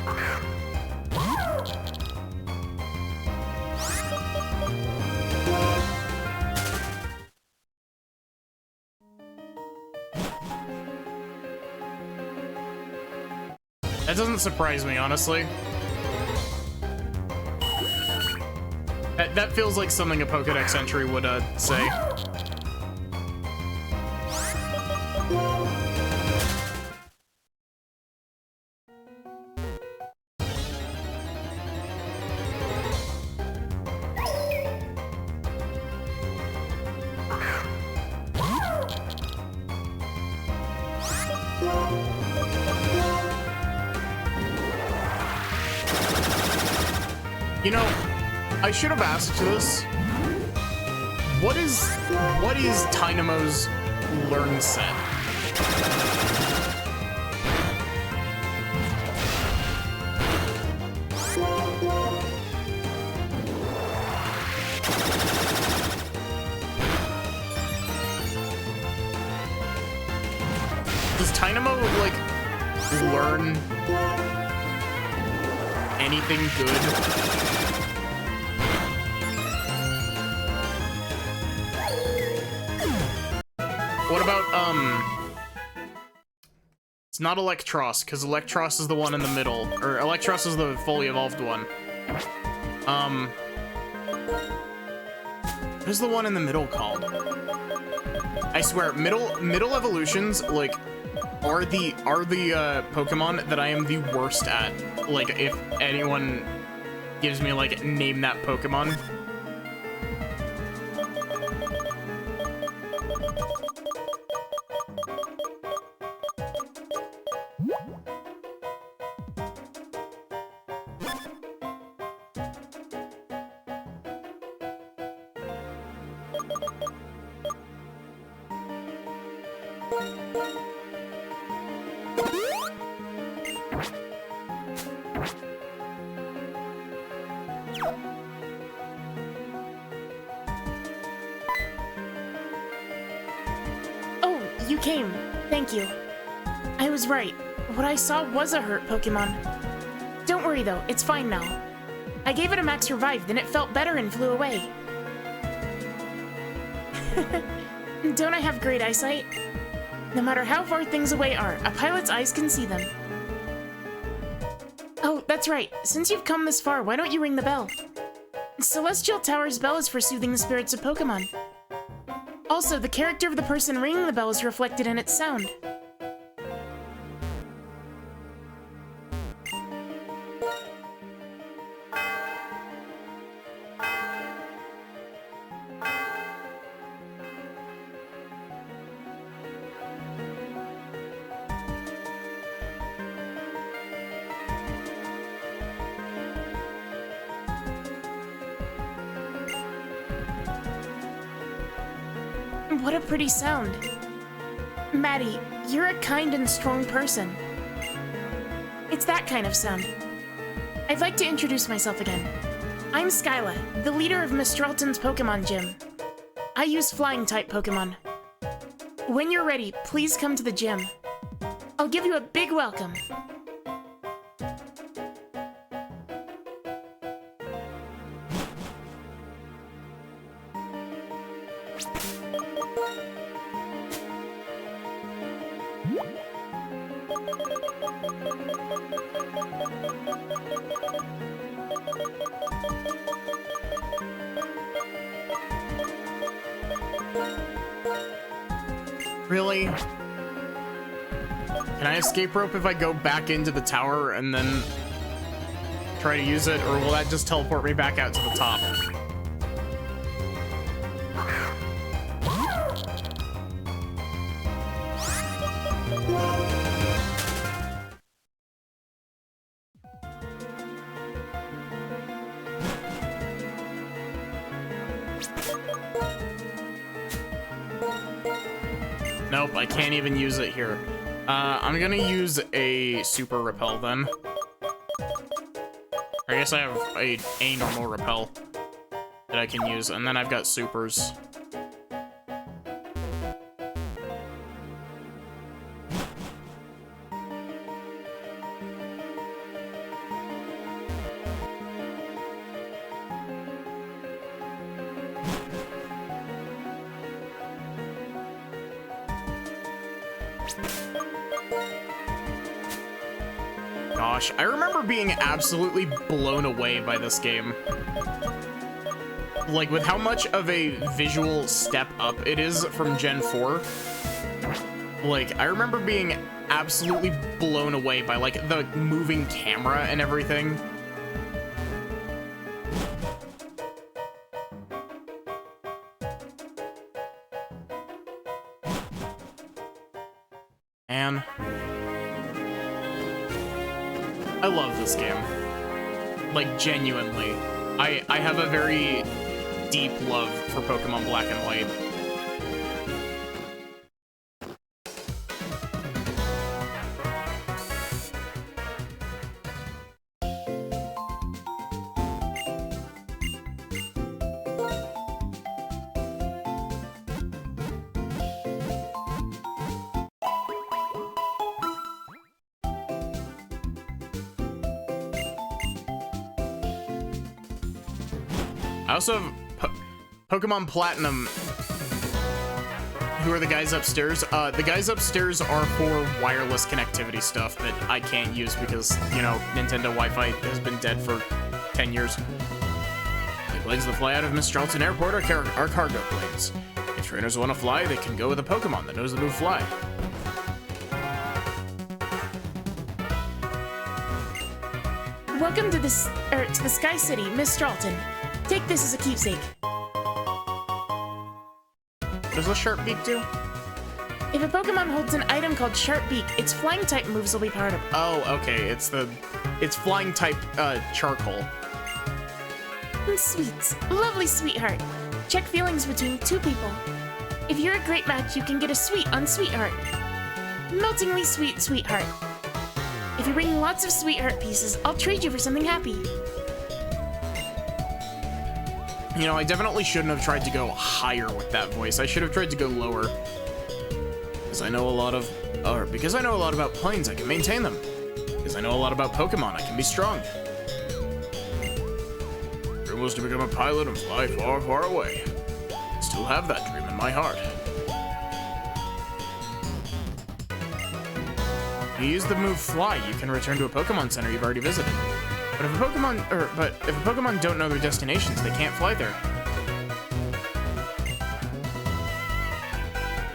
That doesn't surprise me, honestly. That feels like something a Pokédex entry would, say. You know, I should have asked this. What is Tynamo's learn set? Does Tynamo, like, learn anything good? What about, it's not Electros, because Electros is the one in the middle, or Electros is the fully evolved one. What is the one in the middle called? I swear, middle evolutions, like, are the Pokemon that I am the worst at. Like, if anyone gives me, like, name that Pokemon. Oh, you came. Thank you. I was right. What I saw was a hurt Pokemon. Don't worry though, it's fine now. I gave it a max revive, then it felt better and flew away. Don't I have great eyesight? No matter how far things away are, a pilot's eyes can see them. Oh, that's right. Since you've come this far, why don't you ring the bell? Celestial Tower's bell is for soothing the spirits of Pokemon. Also, the character of the person ringing the bell is reflected in its sound. What a pretty sound. Maddie, you're a kind and strong person. It's that kind of sound. I'd like to introduce myself again. I'm Skyla, the leader of Mistralton's Pokemon Gym. I use Flying-type Pokemon. When you're ready, please come to the gym. I'll give you a big welcome. Really? Can I escape rope if I go back into the tower and then try to use it, or will that just teleport me back out to the top? Nope, I can't even use it here. I'm gonna use a super repel then. I guess I have a normal repel that I can use, and then I've got supers. Gosh, I remember being absolutely blown away by this game. Like, with how much of a visual step up it is from Gen 4. Like, I remember being absolutely blown away by, like, the moving camera and everything. Man. I love this game. Like, genuinely. I have a very deep love for Pokemon Black and White. I also have Pokemon Platinum, who are the guys upstairs. The guys upstairs are for wireless connectivity stuff that I can't use because, you know, Nintendo Wi-Fi has been dead for 10 years. The planes that fly out of Mistralton Airport are cargo planes. If trainers want to fly, they can go with a Pokemon that knows the move fly. Welcome to the Sky City, Mistralton. Take this as a keepsake. Does the Sharp Beak do? If a Pokemon holds an item called Sharp Beak, its flying type moves will be part of it. Oh, okay. It's flying type charcoal. Sweets. Lovely sweetheart. Check feelings between two people. If you're a great match, you can get a sweet on Sweetheart. Meltingly sweet sweetheart. If you bring lots of sweetheart pieces, I'll trade you for something happy. You know, I definitely shouldn't have tried to go higher with that voice. I should have tried to go lower. Because I know a lot about planes, I can maintain them. Because I know a lot about Pokemon, I can be strong. My dream was to become a pilot and fly far, far away. I still have that dream in my heart. If you use the move Fly, you can return to a Pokemon Center you've already visited. But if a Pokemon don't know their destinations, they can't fly there.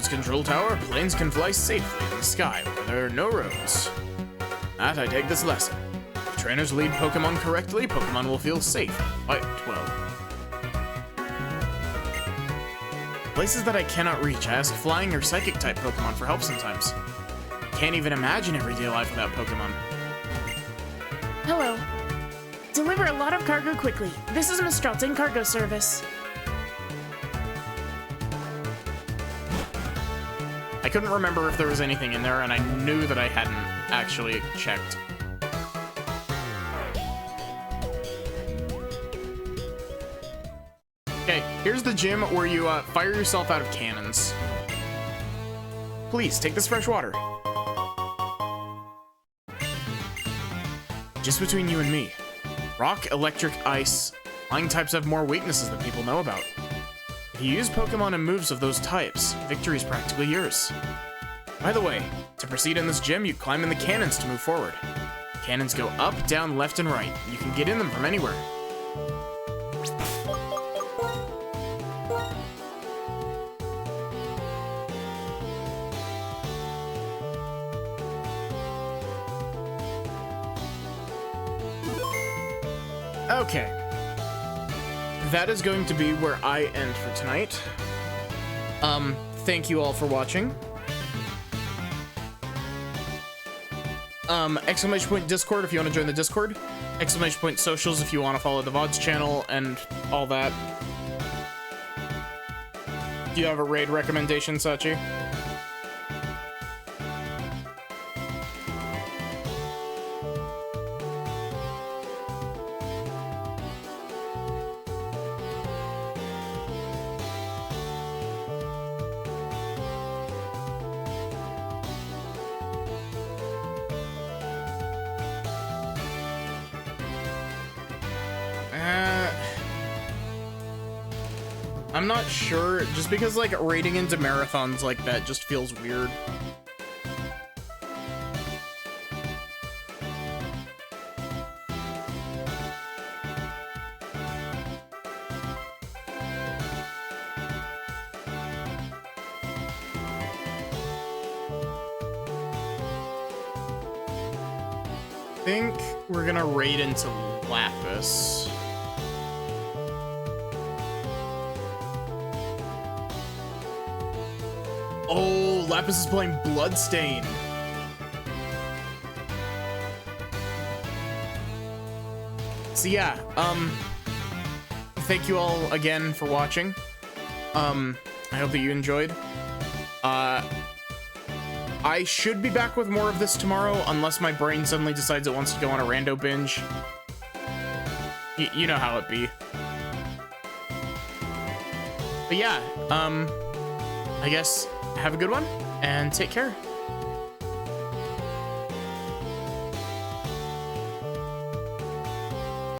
This control tower, planes can fly safely in the sky where there are no roads. That I take this lesson. If trainers lead Pokemon correctly, Pokemon will feel safe and fight well. Places that I cannot reach, I ask flying or psychic type Pokemon for help sometimes. Can't even imagine everyday life without Pokemon. Hello. Deliver a lot of cargo quickly. This is Mistralton Cargo Service. I couldn't remember if there was anything in there, and I knew that I hadn't actually checked. Okay, here's the gym where you fire yourself out of cannons. Please, take this fresh water. Just between you and me. Rock, electric, ice. Flying types have more weaknesses than people know about. If you use Pokemon and moves of those types, victory is practically yours. By the way, to proceed in this gym, you climb in the cannons to move forward. Cannons go up, down, left, and right. You can get in them from anywhere. Okay. That is going to be where I end for tonight. Thank you all for watching. Exclamation point Discord if you want to join the Discord. Exclamation point socials if you want to follow the VODs channel and all that. Do you have a raid recommendation, Sachi? I'm not sure, just because like raiding into marathons like that just feels weird. I think we're gonna raid into Lapis. Oh, Lapis is playing Bloodstained. So yeah, thank you all again for watching. I hope that you enjoyed. I should be back with more of this tomorrow, unless my brain suddenly decides it wants to go on a rando binge. You know how it be. But yeah, I guess have a good one and take care.